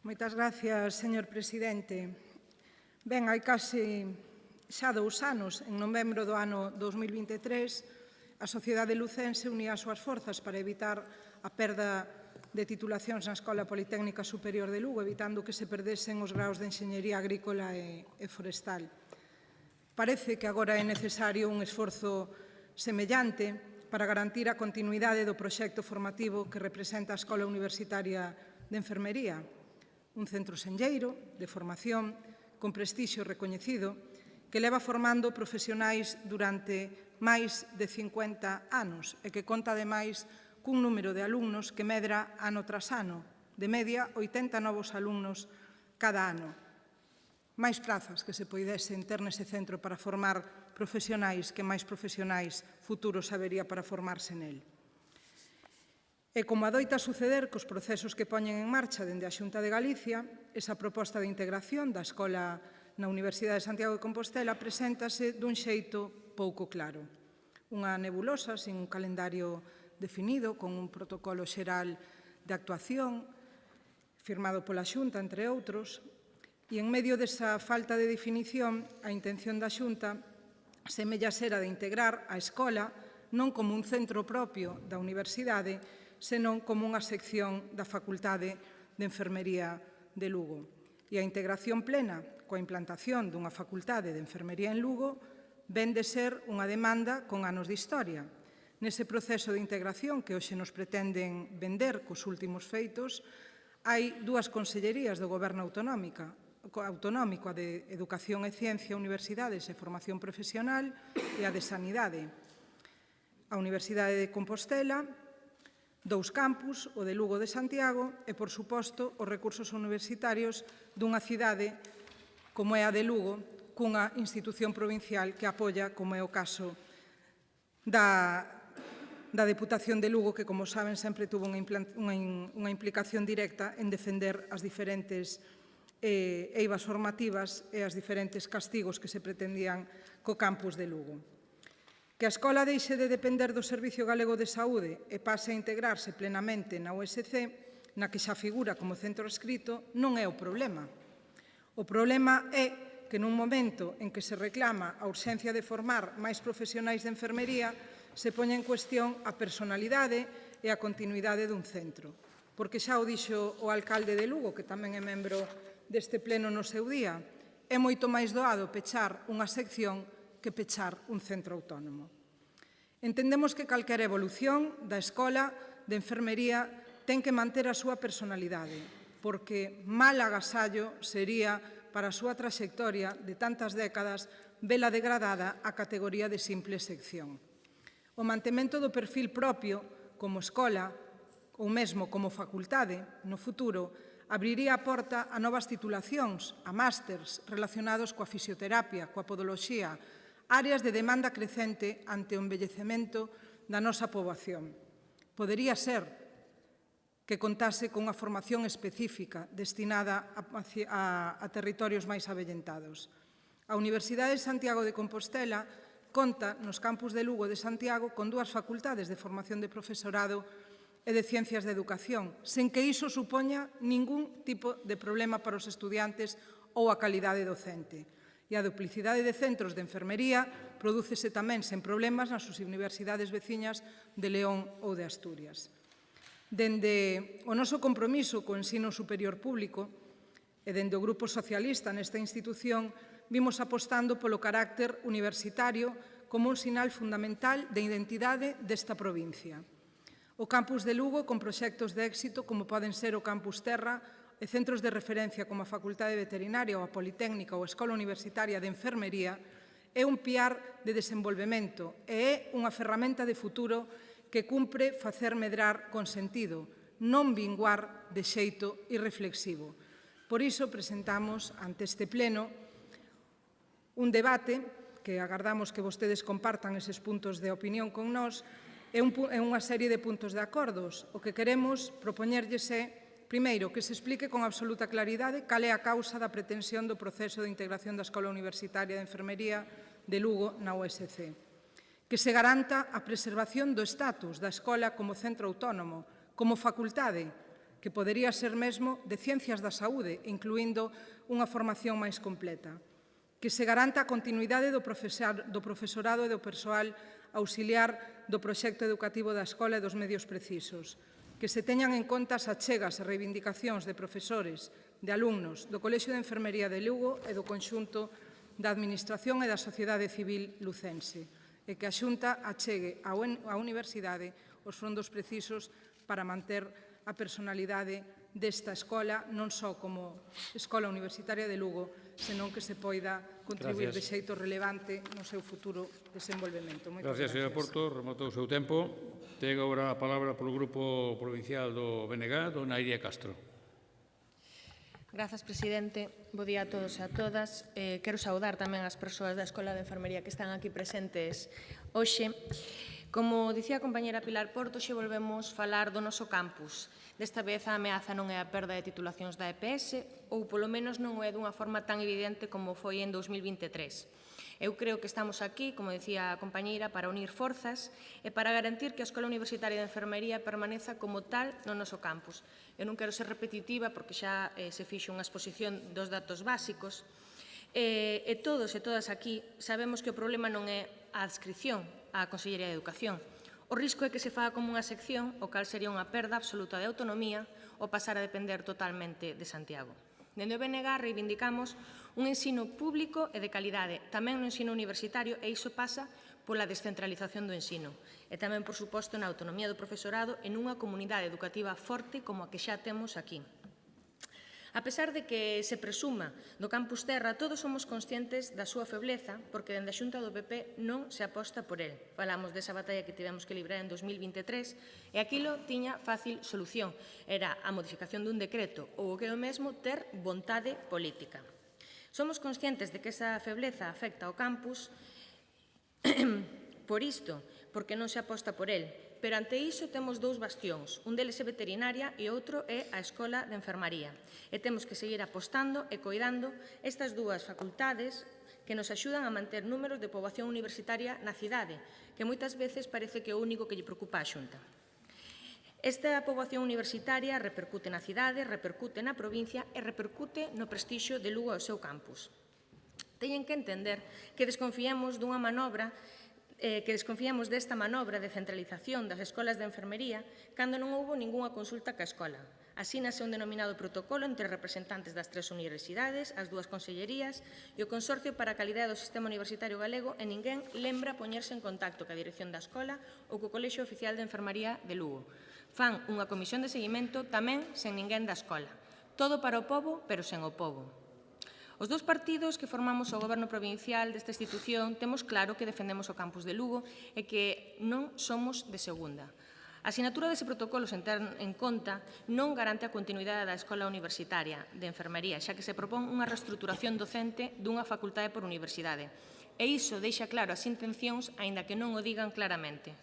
Speaker 5: Moitas gracias, señor presidente. Ben, hai case xa 2 anos, en novembro do ano 2023, a sociedade lucense unía as súas forzas para evitar a perda de titulacións na Escola Politécnica Superior de Lugo, evitando que se perdesen os graos de Enxeñería Agrícola e Forestal. Parece que agora é necesario un esforzo semellante para garantir a continuidade do proxecto formativo que representa a Escola Universitaria de Enfermería, un centro senlleiro de formación con prestixio recoñecido que leva formando profesionais durante máis de 50 anos e que conta, ademais, cun número de alumnos que medra ano tras ano, de media 80 novos alumnos cada ano. Máis prazas que se poidesen ter nese centro para formar profesionais que máis profesionais futuros habería para formarse nel. E como adoita suceder cos procesos que poñen en marcha dende a Xunta de Galicia, esa proposta de integración da Escola na Universidade de Santiago de Compostela preséntase dun xeito pouco claro. Unha nebulosa, sin un calendario definido, con un protocolo xeral de actuación, firmado pola Xunta, entre outros, e en medio desa falta de definición, a intención da Xunta semella ser a de integrar a escola non como un centro propio da universidade, senón como unha sección da Facultade de Enfermería de Lugo. E a integración plena coa implantación dunha facultade de enfermería en Lugo ven de ser unha demanda con anos de historia. Nese proceso de integración que hoxe nos pretenden vender cos últimos feitos, hai 2 consellerías do Goberno autonómico, a de Educación e Ciencia, Universidades e Formación Profesional e a de Sanidade. A Universidade de Compostela, 2 campus, o de Lugo de Santiago e, por suposto, os recursos universitarios dunha cidade como é a de Lugo, cunha institución provincial que apoia, como é o caso da Deputación de Lugo, que, como saben, sempre tuvo unha implicación directa en defender as diferentes eivas formativas e as diferentes castigos que se pretendían co campus de Lugo. Que a escola deixe de depender do Servicio Galego de Saúde e pase a integrarse plenamente na USC, na que xa figura como centro adscrito, non é o problema. O problema é que nun momento en que se reclama a urxencia de formar máis profesionais de enfermería, se poña en cuestión a personalidade e a continuidade dun centro. Porque xa o dixo o alcalde de Lugo, que tamén é membro deste pleno no seu día, é moito máis doado pechar unha sección que pechar un centro autónomo. Entendemos que calquera evolución da escola de enfermería ten que manter a súa personalidade, porque mal agasallo sería para a súa traxectoria de tantas décadas vela degradada a categoría de simple sección. O mantemento do perfil propio como escola ou mesmo como facultade no futuro abriría a porta a novas titulacións, a másters relacionados coa fisioterapia, coa podoloxía, áreas de demanda crecente ante o envellecemento da nosa poboación. Podería ser que contase con unha formación específica destinada a territorios máis avellentados. A Universidade de Santiago de Compostela conta nos campus de Lugo de Santiago con 2 facultades de formación de profesorado e de Ciencias de Educación, sen que iso supoña ningún tipo de problema para os estudiantes ou a calidade docente. E a duplicidade de centros de enfermería prodúcese tamén sen problemas nas universidades veciñas de León ou de Asturias. Dende o noso compromiso co ensino superior público e dende o Grupo Socialista nesta institución, vimos apostando polo carácter universitario como un sinal fundamental de identidade desta provincia. O campus de Lugo, con proxectos de éxito como poden ser o Campus Terra e centros de referencia como a Facultade Veterinaria ou a Politécnica ou a Escola Universitaria de Enfermería, é un piar de desenvolvemento e é unha ferramenta de futuro que cumpre facer medrar con sentido, non vinguar de xeito irreflexivo. Por iso presentamos ante este pleno un debate que agardamos que vostedes compartan eses puntos de opinión con nós, é unha serie de puntos de acordos. O que queremos propoñerlles é, primeiro, que se explique con absoluta claridade cal é a causa da pretensión do proceso de integración da Escola Universitaria de Enfermería de Lugo na USC. Que se garanta a preservación do estatus da escola como centro autónomo, como facultade, que podería ser mesmo de Ciencias da Saúde, incluindo unha formación máis completa. Que se garanta a continuidade do profesorado e do persoal auxiliar do proxecto educativo da escola e dos medios precisos. Que se teñan en conta as achegas e reivindicacións de profesores, de alumnos, do Colexio de Enfermería de Lugo e do conxunto da Administración e da sociedade civil lucense, e que a Xunta achegue á Universidade os fondos precisos para manter a personalidade desta escola, non só como Escola Universitaria de Lugo, senón que se poida contribuir de xeito relevante no seu futuro desenvolvemento.
Speaker 1: Gracias, señora Porto. Rematou o seu tempo. Ten agora a palabra polo Grupo Provincial do BNG, dona Iria Castro.
Speaker 8: Grazas, presidente. Bo día a todos e a todas. Quero saudar tamén as persoas da Escola de Enfermería que están aquí presentes hoxe. Como dicía a compañera Pilar Porto, xe volvemos falar do noso campus. Desta vez a ameaza non é a perda de titulacións da EPS, ou polo menos non é dunha forma tan evidente como foi en 2023. Eu creo que estamos aquí, como dicía a compañeira, para unir forzas e para garantir que a Escola Universitaria de Enfermería permaneza como tal no noso campus. Eu non quero ser repetitiva porque xa se fixo unha exposición dos datos básicos, e todos e todas aquí sabemos que o problema non é a adscripción á Consellería de Educación. O risco é que se faga como unha sección, o cal sería unha perda absoluta de autonomía ou pasar a depender totalmente de Santiago. Dende o BNG reivindicamos un ensino público e de calidade, tamén no ensino universitario, e iso pasa pola descentralización do ensino. E tamén, por suposto, na autonomía do profesorado e nunha comunidade educativa forte como a que xa temos aquí. A pesar de que se presuma do Campus Terra, todos somos conscientes da súa febleza, porque dende a Xunta do PP non se aposta por el. Falamos desa batalla que tivemos que librar en 2023 e aquilo tiña fácil solución. Era a modificación dun decreto ou o que é o mesmo ter vontade política. Somos conscientes de que esa febleza afecta ao campus por isto, porque non se aposta por el. Pero ante iso temos dous bastións, un deles é veterinaria e outro é a Escola de Enfermaría. E temos que seguir apostando e coidando estas dúas facultades que nos axudan a manter números de poboación universitaria na cidade, que moitas veces parece que é o único que lle preocupa á Xunta. Esta poboación universitaria repercute na cidade, repercute na provincia e repercute no prestixio de Lugo ao seu campus. Teñen que entender que desconfiamos dunha manobra desta manobra de centralización das escolas de enfermería cando non houbo ningunha consulta ca escola. Asínase un denominado protocolo entre representantes das tres universidades, as dúas consellerías e o Consorcio para a Calidade do Sistema Universitario Galego, e ninguén lembra poñerse en contacto ca dirección da escola ou co Colexio Oficial de Enfermaría de Lugo. Fan unha comisión de seguimento tamén sen ninguén da escola. Todo para o pobo, pero sen o pobo. Os dous partidos que formamos o Goberno provincial desta institución temos claro que defendemos o campus de Lugo e que non somos de segunda. A asinatura dese protocolo sen ter en conta non garante a continuidade da Escola Universitaria de Enfermería, xa que se propón unha reestruturación docente dunha facultade por universidade. E iso deixa claro as intencións, aínda que non o digan claramente.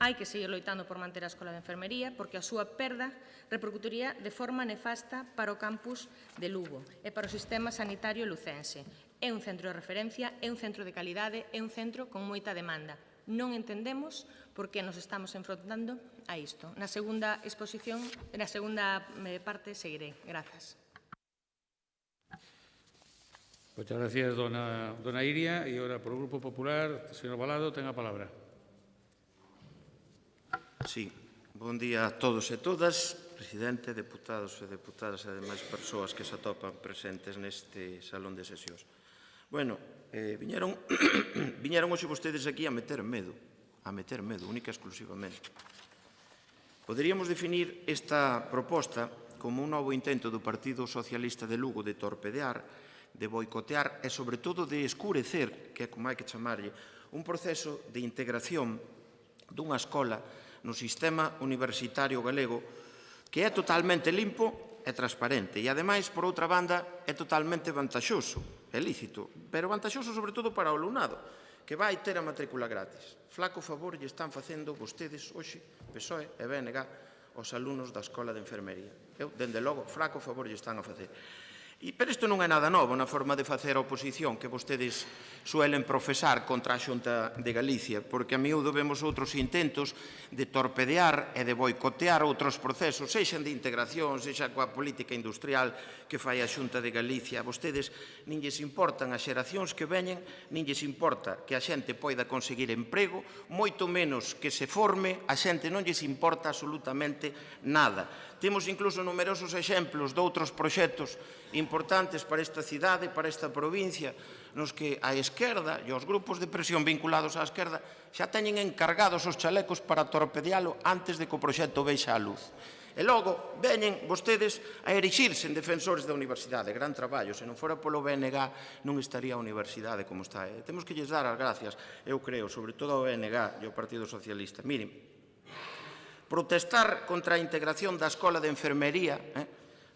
Speaker 8: Hai que seguir loitando por manter a Escola de Enfermería porque a súa perda repercutiría de forma nefasta para o campus de Lugo e para o sistema sanitario lucense. É un centro de referencia, é un centro de calidade, é un centro con moita demanda. Non entendemos por que nos estamos enfrontando a isto. Na segunda exposición, na segunda parte, seguirei. Grazas.
Speaker 1: Moitas gracias, dona Iria. E agora, por o Grupo Popular, señor Balado, ten a palabra.
Speaker 9: Sí, bon día a todos e todas, presidente, deputados e deputadas e demais persoas que se atopan presentes neste salón de sesións. Bueno, viñeron hoxe vostedes aquí a meter medo, única e exclusivamente. Poderíamos definir esta proposta como un novo intento do Partido Socialista de Lugo de torpedear, de boicotear e, sobre todo, de escurecer, que é como hai que chamarlle, un proceso de integración dunha escola no sistema universitario galego que é totalmente limpo e transparente e, ademais, por outra banda, é totalmente vantaxoso é lícito, pero vantaxoso sobre todo para o alumnado, que vai ter a matrícula gratis. Flaco favor lle están facendo vostedes hoxe, PSOE e BNG, aos alumnos da Escola de Enfermería. Eu, dende logo, flaco favor lle están a facer. Pero isto non é nada novo na forma de facer a oposición que vostedes suelen profesar contra a Xunta de Galicia, porque a miúdo vemos outros intentos de torpedear e de boicotear outros procesos, sexan de integración, sexa coa política industrial que fai a Xunta de Galicia. A vostedes nin lles importan as xeracións que veñen, nin lles importa que a xente poida conseguir emprego, moito menos que se forme, a xente non lles importa absolutamente nada. Temos incluso numerosos exemplos de outros proxectos importantes para esta cidade, para esta provincia, nos que a esquerda e os grupos de presión vinculados á esquerda xa teñen encargados os chalecos para torpedealo antes de que o proxecto vexa a luz. E logo veñen vostedes a erixirse en defensores da universidade. Gran traballo. Se non fora polo BNG non estaría a universidade como está. Temos que lles dar as gracias, eu creo, sobre todo ao BNG e ao Partido Socialista. Miren, protestar contra a integración da Escola de Enfermería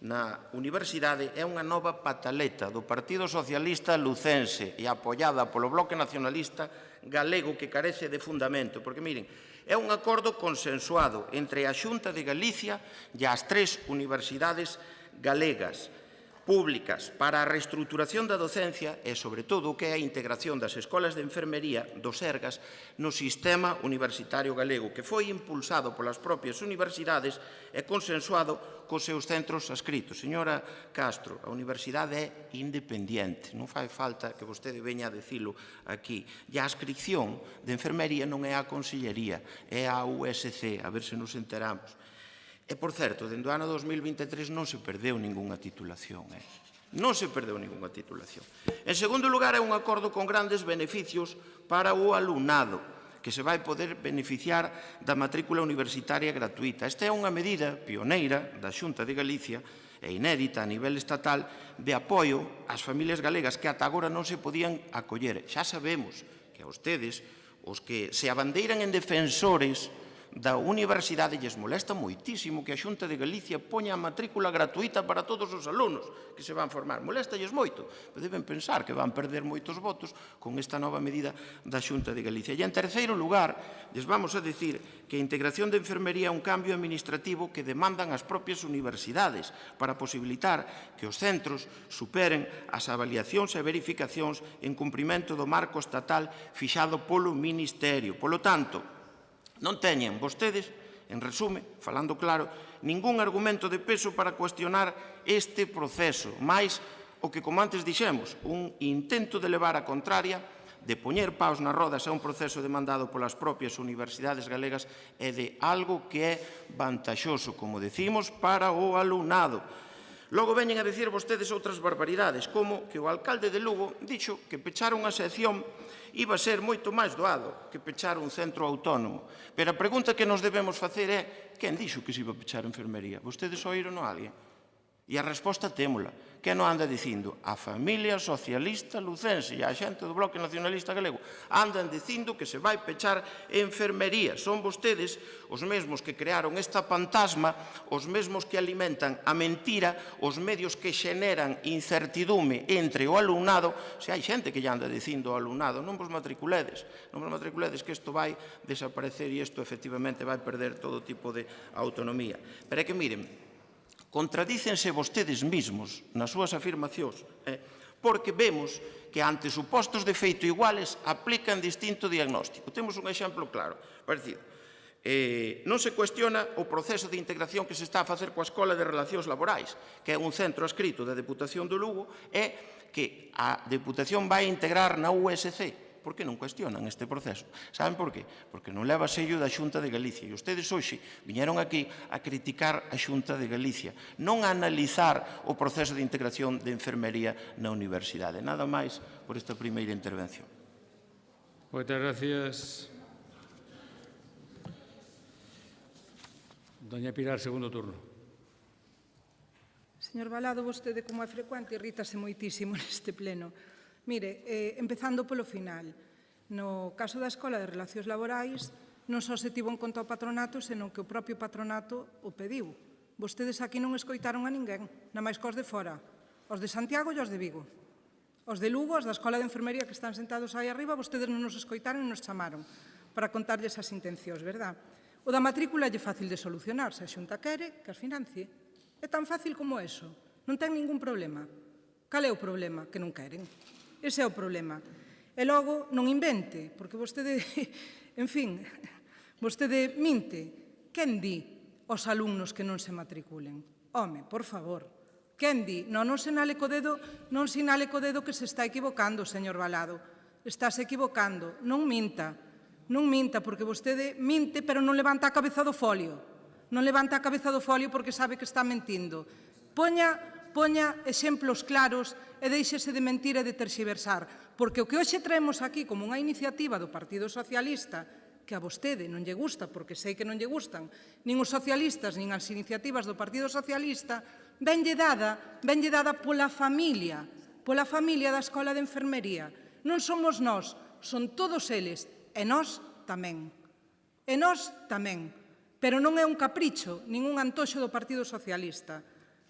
Speaker 9: na universidade é unha nova pataleta do Partido Socialista lucense e apoiada polo Bloque Nacionalista galego que carece de fundamento. Porque, miren, é un acordo consensuado entre a Xunta de Galicia e as 3 universidades galegas públicas para a reestruturación da docencia e, sobre todo, o que é a integración das escolas de enfermería dos Sergas no sistema universitario galego, que foi impulsado polas propias universidades e consensuado cos seus centros adscritos. Señora Castro, a universidade é independente, non fai falta que vostede veña a dicilo aquí. E a adscripción de enfermería non é a Consellería, é a USC, a ver se nos enteramos. E, por certo, dende o ano 2023 non se perdeu ningunha titulación. Non se perdeu ningunha titulación. En segundo lugar, é un acordo con grandes beneficios para o alumnado, que se vai poder beneficiar da matrícula universitaria gratuita. Esta é unha medida pioneira da Xunta de Galicia e inédita a nivel estatal de apoio ás familias galegas que ata agora non se podían acoller. Xa sabemos que a ustedes, os que se abandeiran en defensores da universidade, lles molesta moitísimo que a Xunta de Galicia poña a matrícula gratuita para todos os alumnos que se van formar. Molestalles moito, pero deben pensar que van perder moitos votos con esta nova medida da Xunta de Galicia. E, en terceiro lugar, lles vamos a decir que a integración de enfermería é un cambio administrativo que demandan as propias universidades para posibilitar que os centros superen as avaliacións e verificacións en cumprimento do marco estatal fixado polo Ministerio. Polo tanto, non teñen vostedes, en resume, falando claro, ningún argumento de peso para cuestionar este proceso, máis o que, como antes dixemos, un intento de levar a contraria, de poñer paus nas rodas a un proceso demandado polas propias universidades galegas e de algo que é vantaxoso, como decimos, para o alumnado. Logo veñen a dicir vostedes outras barbaridades, como que o alcalde de Lugo dixo que pechar unha sección iba a ser moito máis doado que pechar un centro autónomo. Pero a pregunta que nos debemos facer é quen dixo que se iba a pechar a enfermería? Vostedes oíron a alguén? E a resposta témola. Que non anda dicindo? A familia socialista lucense e a xente do Bloque Nacionalista Galego andan dicindo que se vai pechar enfermería. Son vostedes os mesmos que crearon esta fantasma, os mesmos que alimentan a mentira, os medios que xeneran incertidume entre o alumnado. Se hai xente que lle anda dicindo ao alumnado non vos matriculedes, que isto vai desaparecer e isto efectivamente vai perder todo tipo de autonomía. Pero é que miren, contradícense vostedes mesmos nas súas afirmacións, porque vemos que ante supostos de feito iguales aplican distinto diagnóstico. Temos un exemplo claro. Parecido. Non se cuestiona o proceso de integración que se está a facer coa Escola de Relacións Laborais, que é un centro adscrito da Deputación do Lugo, e que a Deputación vai integrar na USC. Por que non cuestionan este proceso? Saben por qué? Porque non leva sello da Xunta de Galicia. E ustedes hoxe viñeron aquí a criticar a Xunta de Galicia, non a analizar o proceso de integración de enfermería na universidade. Nada máis por esta primeira intervención.
Speaker 1: Moitas gracias. Doña Pilar, segundo turno.
Speaker 5: Señor Valado, vostede, como é frecuente, irrítase moitísimo neste pleno. Mire, empezando polo final, no caso da Escola de Relacións Laborais non só se tivo en conta o patronato, senón que o propio patronato o pediu. Vostedes aquí non escoitaron a ninguén, na máis cos de fora, os de Santiago e os de Vigo. Os de Lugo, os da Escola de Enfermería que están sentados aí arriba, vostedes non nos escoitaron e nos chamaron para contarlles as intencións, verdad? O da matrícula é fácil de solucionar, se a Xunta quere, que as financie. É tan fácil como eso. Non ten ningún problema. Cal é o problema? Que non queren. Ese é o problema. E logo, non invente, porque vostede, en fin, vostede minte. Quen di aos alumnos que non se matriculen? Home, por favor. Quen di? Non sinale co dedo que se está equivocando, señor Valado. Estáse equivocando. Non minta. Non minta, porque vostede minte, pero non levanta a cabeza do folio. Non levanta a cabeza do folio porque sabe que está mentindo. Poña exemplos claros e deixese de mentir e de terxiversar, porque o que hoxe traemos aquí como unha iniciativa do Partido Socialista, que a vostede non lle gusta, porque sei que non lle gustan, nin os socialistas, nin as iniciativas do Partido Socialista, venlle dada pola familia da Escola de Enfermería. Non somos nós, son todos eles, e nós tamén. E nós tamén. Pero non é un capricho, nin un antoxo do Partido Socialista.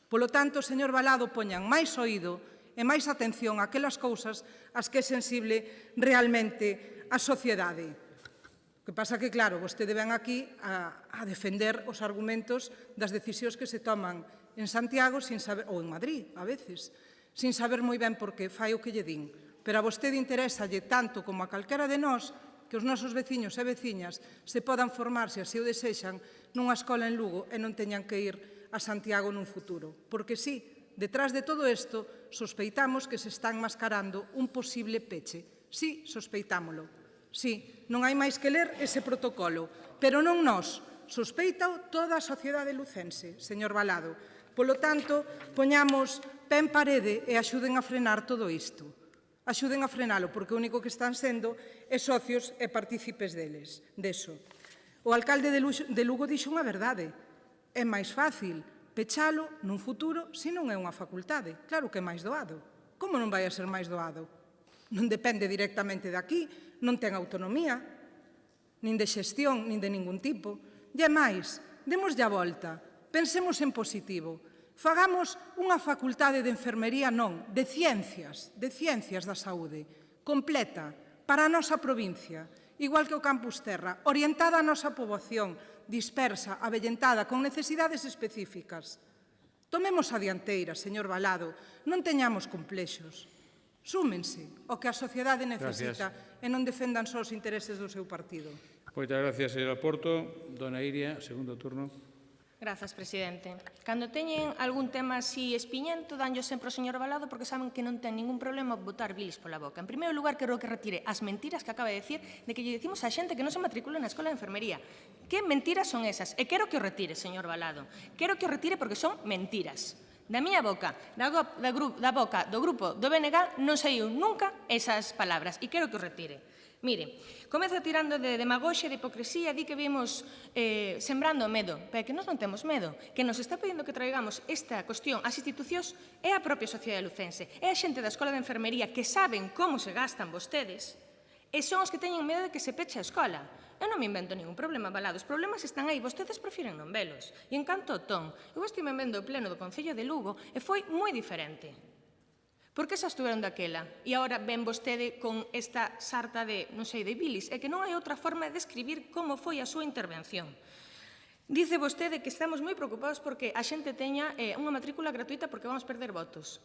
Speaker 5: Polo tanto, señor Valado, poñan máis oído e máis atención a aquelas cousas ás que é sensible realmente a sociedade. O que pasa que, claro, vostede ven aquí a defender os argumentos das decisións que se toman en Santiago ou en Madrid, a veces, sin saber moi ben por que fai o que lle din. Pero a vostede interésalle tanto como a calquera de nós que os nosos veciños e veciñas se podan formar, se así o desexan, nunha escola en Lugo e non teñan que ir a Santiago nun futuro. Porque sí, detrás de todo isto, sospeitamos que se está enmascarando un posible peche. Sí, sospeitámolo. Sí, non hai máis que ler ese protocolo. Pero non nós, sospeitao toda a sociedade lucense, señor Valado. Polo tanto, poñamos pé en parede e axuden a frenar todo isto. Axuden a frenalo, porque o único que están sendo é socios e partícipes deso. O alcalde de Lugo dixo unha verdade. É máis fácil pechalo nun futuro se non é unha facultade. Claro que é máis doado. Como non vai a ser máis doado? Non depende directamente de aquí, non ten autonomía, nin de xestión, nin de ningún tipo. E máis, démoslle a volta, pensemos en positivo. Fagamos unha facultade de enfermería, non, de ciencias da saúde, completa, para a nosa provincia, igual que o Campus Terra, orientada á nosa poboación, dispersa, avellentada, con necesidades específicas. Tomemos a dianteira, señor Valado, non teñamos complexos. Súmense ao que a sociedade necesita e non defendan só os intereses do seu partido.
Speaker 1: Moitas gracias, señora Porto. Dona Iria, segundo turno.
Speaker 8: Grazas, presidente. Cando teñen algún tema así espiñento, danllo sempre ao señor Valado porque saben que non ten ningún problema botar bilis pola boca. En primeiro lugar, quero que retire as mentiras que acaba de decir de que lle dicimos a xente que non se matricula na Escola de Enfermería. Que mentiras son esas? E quero que o retire, señor Valado. Quero que o retire porque son mentiras. Da miña boca, da boca do grupo do BNG, non saiu nunca esas palabras e quero que o retire. Mire, comeza tirando de demagoxia, de hipocresía, di que vimos sembrando medo, pero que nós non temos medo, que nos está pedindo que traigamos esta cuestión ás institucións é a propia sociedade lucense, é a xente da Escola de Enfermería que saben como se gastan vostedes e son os que teñen medo de que se peche a escola. Eu non me invento ningún problema, Valado, os problemas están aí, vostedes prefiren non velos. E en canto ao ton, eu estive vendo o pleno do Concello de Lugo e foi moi diferente. Por que xa estuveron daquela? E agora ven vostede con esta sarta de, non sei, de bilis. É que non hai outra forma de describir como foi a súa intervención. Dice vostede que estamos moi preocupados porque a xente teña unha matrícula gratuita porque vamos perder votos.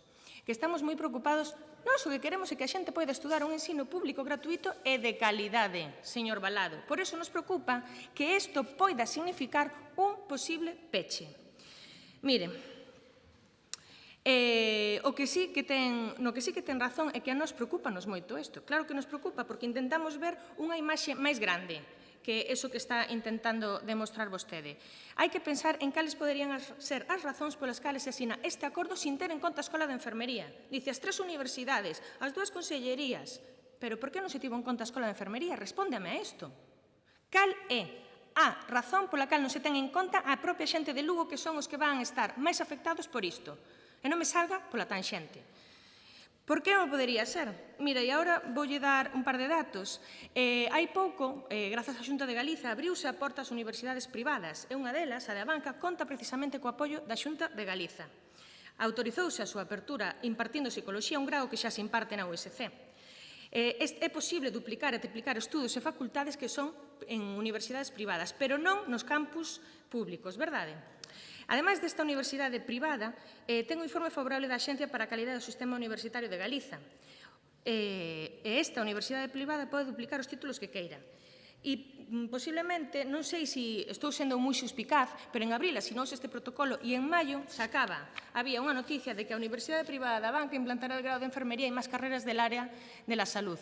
Speaker 8: Que estamos moi preocupados, nós o que queremos é que a xente poida estudar un ensino público gratuito e de calidade, señor Valado. Por iso nos preocupa que isto poida significar un posible peche. Mire, no que sí que ten razón é que a nos preocupanos moito isto. Claro que nos preocupa porque intentamos ver unha imaxe máis grande que eso que está intentando demostrar vostede. Hai que pensar en cales poderían ser as razóns polas cales se asina este acordo sin ter en conta a Escola de Enfermería. Dice as 3 universidades, as 2 consellerías. Pero por que non se tivo en conta a Escola de Enfermería? Respóndeme a isto. Cal é a razón pola cal non se ten en conta a propia xente de Lugo que son os que van estar máis afectados por isto? E non me salga pola tanxente. Por que non podería ser? Mira, e agora voulle dar un par de datos. Hai pouco, grazas á Xunta de Galiza, abriuse a porta ás universidades privadas. E unha delas, a de Abanca, conta precisamente co apoio da Xunta de Galiza. Autorizouse a súa apertura impartindo psicoloxía, un grao que xa se imparte na USC. É posible duplicar e triplicar estudos e facultades que son en universidades privadas, pero non nos campus públicos, verdade? Ademais desta universidade privada, ten o informe favorable da Axencia para a Calidade do Sistema Universitario de Galiza. E esta universidade privada pode duplicar os títulos que queira. E posiblemente, non sei se estou sendo moi suspicaz, pero en abril asinouse este protocolo e en maio había unha noticia de que a Universidade Privada da Banca implantará el grado de enfermería e máis carreras del área de la salud.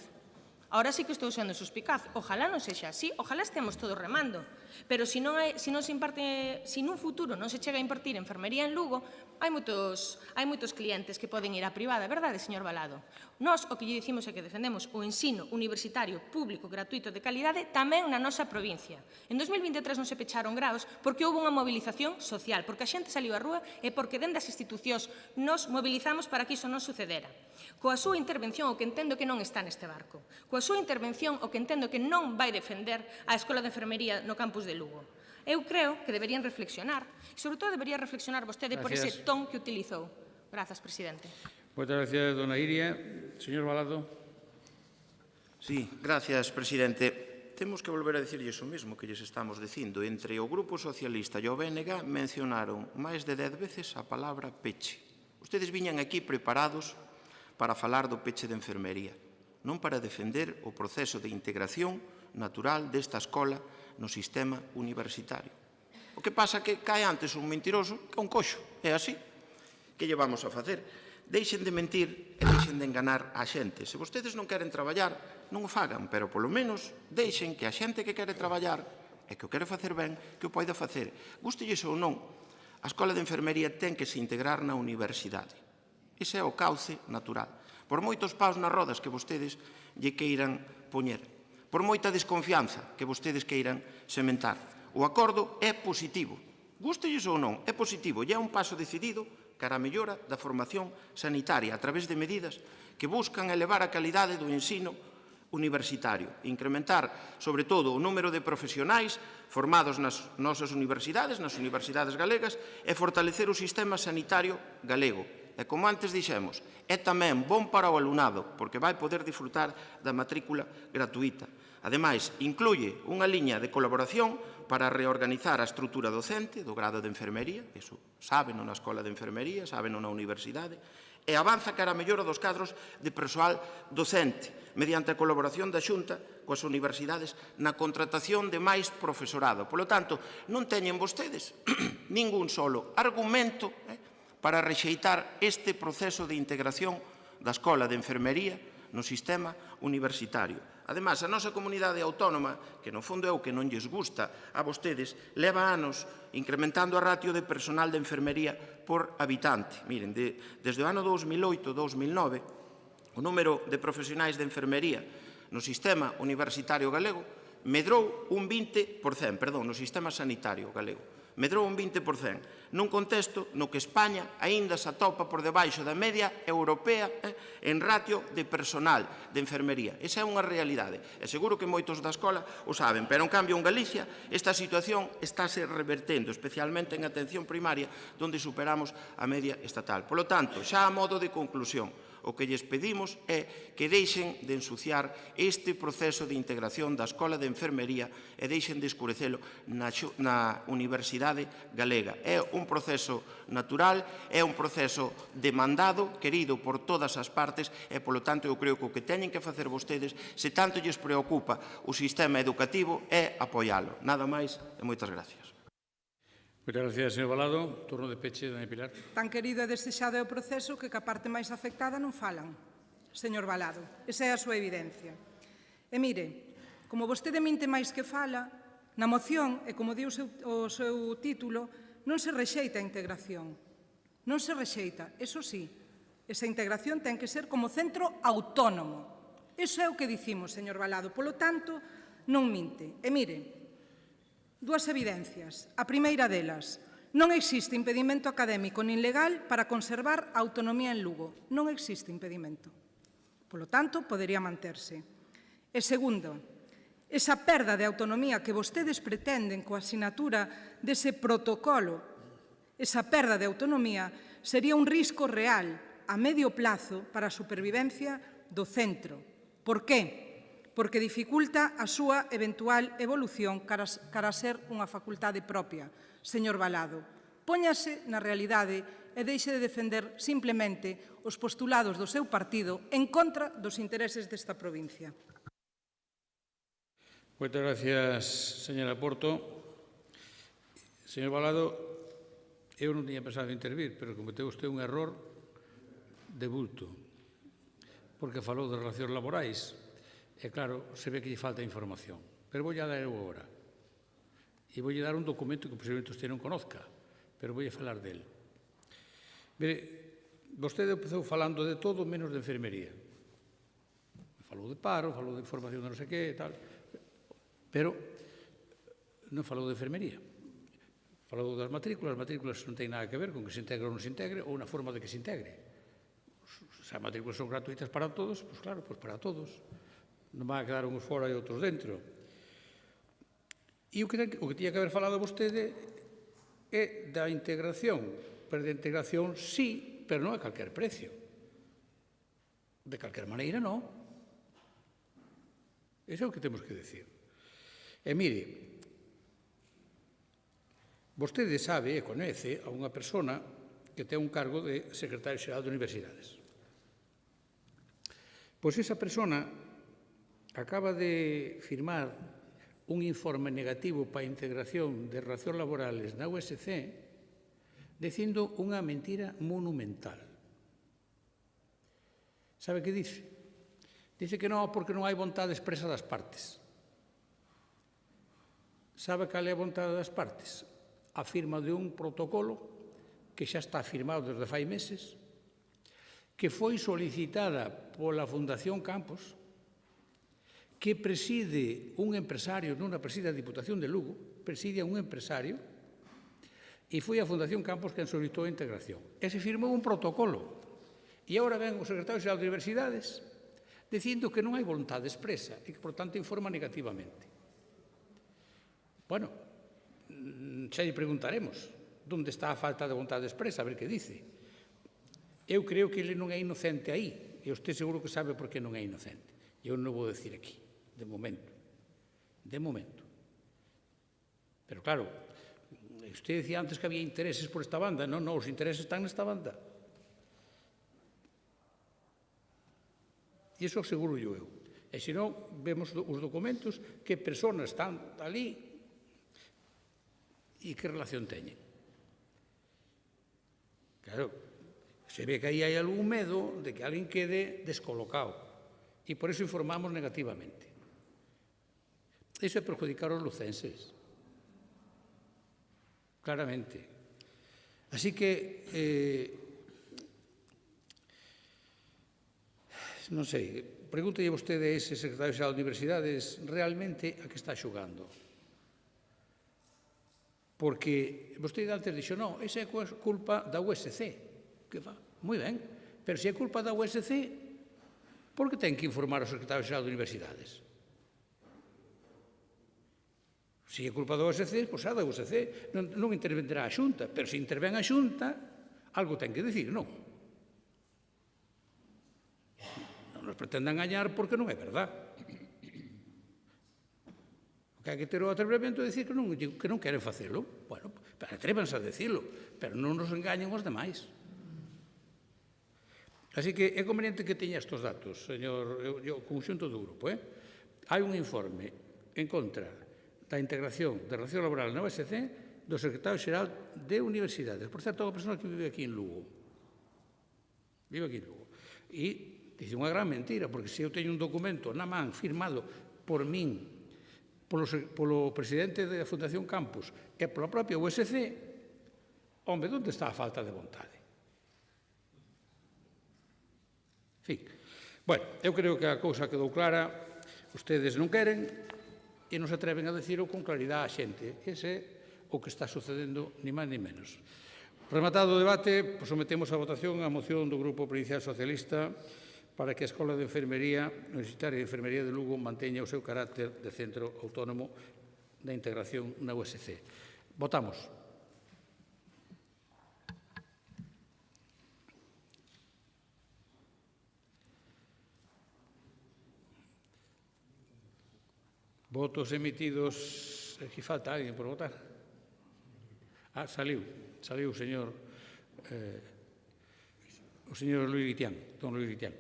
Speaker 8: Ahora sí que estou sendo suspicaz. Ojalá non sexa así, ojalá estemos todos remando. Pero se nun futuro non se chega a impartir enfermería en Lugo, hai moitos clientes que poden ir á privada, verdade, señor Valado? Nós o que lle dicimos é que defendemos o ensino universitario público gratuito de calidade tamén na nosa provincia. En 2023 non se pecharon graos porque houve unha movilización social, porque a xente saliu á rúa e porque dende as institucións nos mobilizamos para que iso non sucedera. Coa súa intervención, o que entendo que non está neste barco. Coa súa intervención, o que entendo que non vai defender a Escola de Enfermería no campus de Lugo. Eu creo que deberían reflexionar, e sobre todo debería reflexionar vostede por ese ton que utilizou. Grazas, presidente.
Speaker 1: Moitas gracias, dona Iria. Señor Valado.
Speaker 9: Sí, gracias, presidente. Temos que volver a dicirlle iso mesmo que lles estamos dicindo. Entre o Grupo Socialista e o BNG mencionaron máis de 10 veces a palabra peche. Ustedes viñan aquí preparados para falar do peche de enfermería, non para defender o proceso de integración natural desta escola no sistema universitario. O que pasa que cae antes un mentiroso que un coxo. É así. Que lle vamos a facer? Deixen de mentir e deixen de enganar a xente. Se vostedes non queren traballar, non o fagan, pero polo menos deixen que a xente que quere traballar e que o quere facer ben, que o poida facer. Gústelles ou non, a Escola de Enfermería ten que se integrar na universidade. Ese é o cauce natural. Por moitos paus nas rodas que vostedes lle queiran poñer, por moita desconfianza que vostedes queiran sementar. O acordo é positivo. Gústelles ou non, é positivo e é un paso decidido cara a mellora da formación sanitaria a través de medidas que buscan elevar a calidade do ensino universitario, incrementar, sobre todo, o número de profesionais formados nas nosas universidades galegas, e fortalecer o sistema sanitario galego. E como antes dixemos, é tamén bon para o alumnado, porque vai poder disfrutar da matrícula gratuita. Ademais, incluye unha liña de colaboración para reorganizar a estrutura docente do grado de enfermería, iso sábeno na Escola de Enfermería, sábeno na universidade, e avanza cara a mellora dos cadros de persoal docente, mediante a colaboración da Xunta coas universidades na contratación de máis profesorado. Por lo tanto, non teñen vostedes ningún solo argumento para rexeitar este proceso de integración da Escola de Enfermería no sistema universitario. Ademais, a nosa comunidade autónoma, que no fondo é o que non lles gusta a vostedes, leva anos incrementando a ratio de personal de enfermería por habitante. Miren, desde o ano 2008-2009, o número de profesionais de enfermería no sistema universitario galego medrou un 20%, no sistema sanitario galego, medrou un 20%, nun contexto no que España aínda se atopa por debaixo da media europea en ratio de personal de enfermería. Esa é unha realidade, e seguro que moitos da escola o saben, pero en cambio en Galicia esta situación estáse revertendo, especialmente en atención primaria, onde superamos a media estatal. Por lo tanto, xa a modo de conclusión, o que lles pedimos é que deixen de ensuciar este proceso de integración da Escola de Enfermería e deixen de escurecelo na Universidade Galega. É un proceso natural, é un proceso demandado, querido por todas as partes e, polo tanto, eu creo que o que teñen que facer vostedes, se tanto lles preocupa o sistema educativo, é apoialo. Nada máis e moitas gracias.
Speaker 1: Moitas gracias, señor Valado. Turno de peche, doña Pilar.
Speaker 5: Tan querido e desexado é o proceso que a parte máis afectada non falan, señor Valado. Esa é a súa evidencia. E mire, como vostede mente máis que fala, na moción, e como di o seu título, non se rexeita a integración. Non se rexeita. Eso sí, esa integración ten que ser como centro autónomo. Eso é o que dicimos, señor Valado. Polo tanto, non minte. E mire, dúas evidencias. A primeira delas, non existe impedimento académico nin legal para conservar a autonomía en Lugo. Non existe impedimento. Polo tanto, podería manterse. E segundo, esa perda de autonomía que vostedes pretenden coa asinatura dese protocolo Esa perda de autonomía sería un risco real a medio plazo para a supervivencia do centro. Por qué? Porque dificulta a súa eventual evolución cara a ser unha facultade propia. Señor Valado, póñase na realidade e deixe de defender simplemente os postulados do seu partido en contra dos intereses desta provincia.
Speaker 1: Moitas gracias, señora Porto. Señor Valado, eu non tiña pensado intervir, pero cometeu usted un error de bulto, porque falou de relacións laborais, e claro, se ve que lle falta información. Pero vou a dar eu agora. E vou dar un documento que posiblemente usted non conozca, pero vou a falar del. Mire, vostede empezou falando de todo menos de enfermería. Falou de paro, falou de información de non sei que e tal, pero non falou de enfermería. Falou das matrículas non ten nada que ver con que se integre ou non se integre ou na forma de que se integre. Se as matrículas son gratuitas para todos, pois claro, pois para todos. Non van a quedar uns fora e outros dentro. E o que tiña que haber falado vostede é da integración. Pero de integración sí, pero non a calquer precio. De calquer maneira non. Eso é o que temos que decir. E mire, vostede sabe e coñece a unha persona que ten un cargo de secretario xeral de universidades. Pois esa persona acaba de firmar un informe negativo para a integración de relacións laborales na USC dicindo unha mentira monumental. Sabe que dice? Dice que non, porque non hai vontade expresa das partes. Sabe cal é a vontade das partes? A firma de un protocolo que xa está firmado desde fai meses, que foi solicitada pola Fundación Campos, que preside un empresario, non a preside a Diputación de Lugo, preside a un empresario, e foi a Fundación Campos quen solicitou a integración. E se firmou un protocolo. E agora ven o secretario xeral de Universidades dicindo que non hai vontade expresa e que, por tanto, informa negativamente. Bueno, xa lle preguntaremos onde está a falta de vontade expresa, a ver que dice. Eu creo que ele non é inocente aí, e usted seguro que sabe por que non é inocente. Eu non vou decir aquí, de momento. De momento. Pero claro, usted decía antes que había intereses por esta banda. Non, os intereses están nesta banda. E iso seguro eu. E se non, vemos os documentos, que persoas están ali e que relación teñen. Claro, se ve que aí hai algún medo de que alguén quede descolocado. E por iso informamos negativamente. Iso é perjudicar os lucenses. Claramente. Así que, non sei, pregúntelle vostede a ese secretario xeral de Universidades realmente a que está xogando. Porque vostede antes dixo, non, esa é culpa da USC. Que va, moi ben, pero se é culpa da USC, por que ten que informar o secretario xeral de Universidades? Se é culpa da USC, pois a da USC non intervendrá a Xunta, pero se intervén a Xunta, algo ten que dicir, non? Non nos pretendan engañar porque non é verdad. O que hai que ter o atrevimento de dicir que non queren facelo. Bueno, atrévanse a decirlo, pero non nos engañen os demais. Así que é conveniente que teña estes datos, señor, o conxunto do grupo. Hai un informe en contra da integración de relación laboral na USC do secretario xeral de Universidades. Por certo, unha persona que vive aquí en Lugo. Vive aquí en Lugo. E dice unha gran mentira, porque se eu teño un documento na man firmado por min, polo presidente da Fundación Campos e pola propia USC, home, onde está a falta de vontade? En fin. Bueno, eu creo que a cousa quedou clara. Ustedes non queren e non se atreven a decirlo con claridade a xente. Ese é o que está sucedendo, ni máis ni menos. Rematado o debate, sometemos a votación a moción do Grupo Provincial Socialista para que a Escola de Enfermería Universitaria de Enfermería de Lugo manteña o seu carácter de centro autónomo da integración na USC. Votamos. Votos emitidos... Aquí falta alguén por votar. Saliu o señor Luis Guitián, don Luis Guitián.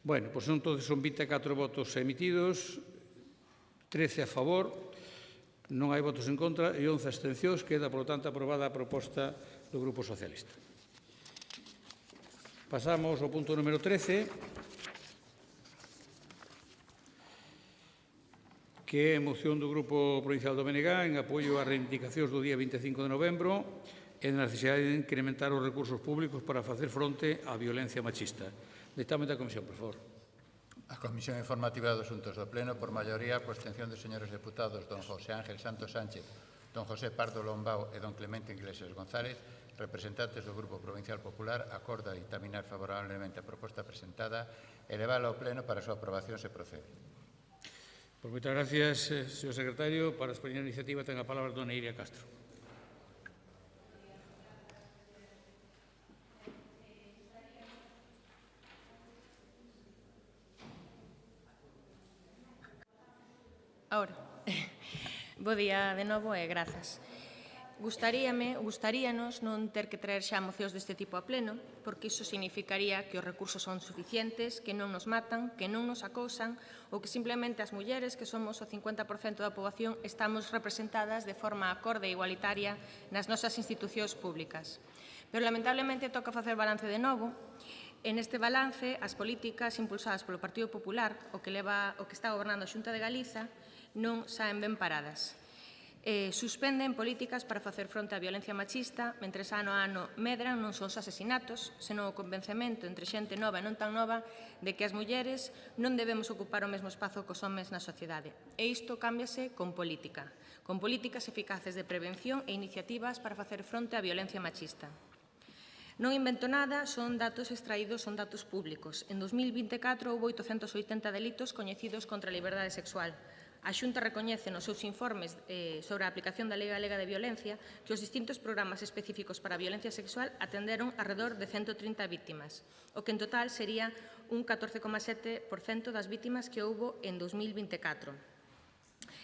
Speaker 1: Bueno, pois entón son 24 votos emitidos, 13 a favor, non hai votos en contra e 11 abstencións. Queda, por lo tanto, aprobada a proposta do Grupo Socialista. Pasamos ao punto número 13, que é a moción do Grupo Provincial do BNG en apoio ás reivindicacións do día 25 de novembro e na necesidade de incrementar os recursos públicos para facer fronte á violencia machista. Dictamen da Comisión, por favor.
Speaker 3: A Comisión Informativa dos Asuntos do Pleno, por maioría, coa abstención dos señores deputados don José Ángel Santos Sánchez, don José Pardo Lombao e don Clemente Iglesias González, representantes do Grupo Provincial Popular, acorda dictaminar favorablemente a proposta presentada e levala ao Pleno para a súa aprobación se procede.
Speaker 1: Pues moitas gracias, señor secretario. Para expoñer a iniciativa ten a palabra dona Iria Castro.
Speaker 8: Ahora, bo día de novo e grazas. Gustaríanos non ter que traer xa mocións deste tipo a pleno, porque iso significaría que os recursos son suficientes, que non nos matan, que non nos acosan, ou que simplemente as mulleres, que somos o 50% da poboación, estamos representadas de forma acorde e igualitaria nas nosas institucións públicas. Pero, lamentablemente, toca facer balance de novo. En este balance, as políticas impulsadas polo Partido Popular, o que está gobernando a Xunta de Galiza, non saen ben paradas. Suspenden políticas para facer fronte á violencia machista, mentres ano a ano medran non só os asesinatos, senón o convencemento entre xente nova e non tan nova de que as mulleres non debemos ocupar o mesmo espazo cos homes na sociedade. E isto cámbiase con políticas eficaces de prevención e iniciativas para facer fronte á violencia machista. Non invento nada, son datos extraídos, son datos públicos. En 2024 houve 880 delitos coñecidos contra a liberdade sexual. A Xunta recoñece nos seus informes sobre a aplicación da Lei Galega de Violencia que os distintos programas específicos para a violencia sexual atenderon alrededor de 130 vítimas, o que en total sería un 14,7% das vítimas que houbo en 2024.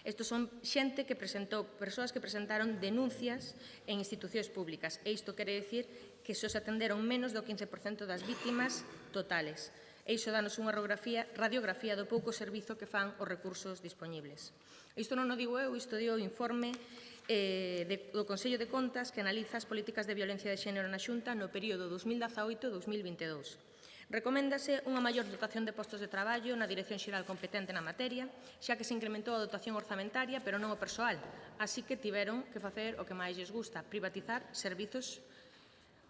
Speaker 8: Estos son xente que presentou, persoas que presentaron denuncias en institucións públicas, e isto quere dicir que só se atenderon menos do 15% das vítimas totales. E iso danos unha radiografía do pouco servizo que fan os recursos dispoñibles. Isto non o digo eu, isto digo o informe do Consello de Contas que analiza as políticas de violencia de xénero na Xunta no período 2018-2022. Recoméndase unha maior dotación de postos de traballo na Dirección Xeral competente na materia, xa que se incrementou a dotación orzamentaria, pero non o persoal, así que tiveron que facer o que máis lles gusta, privatizar servizos.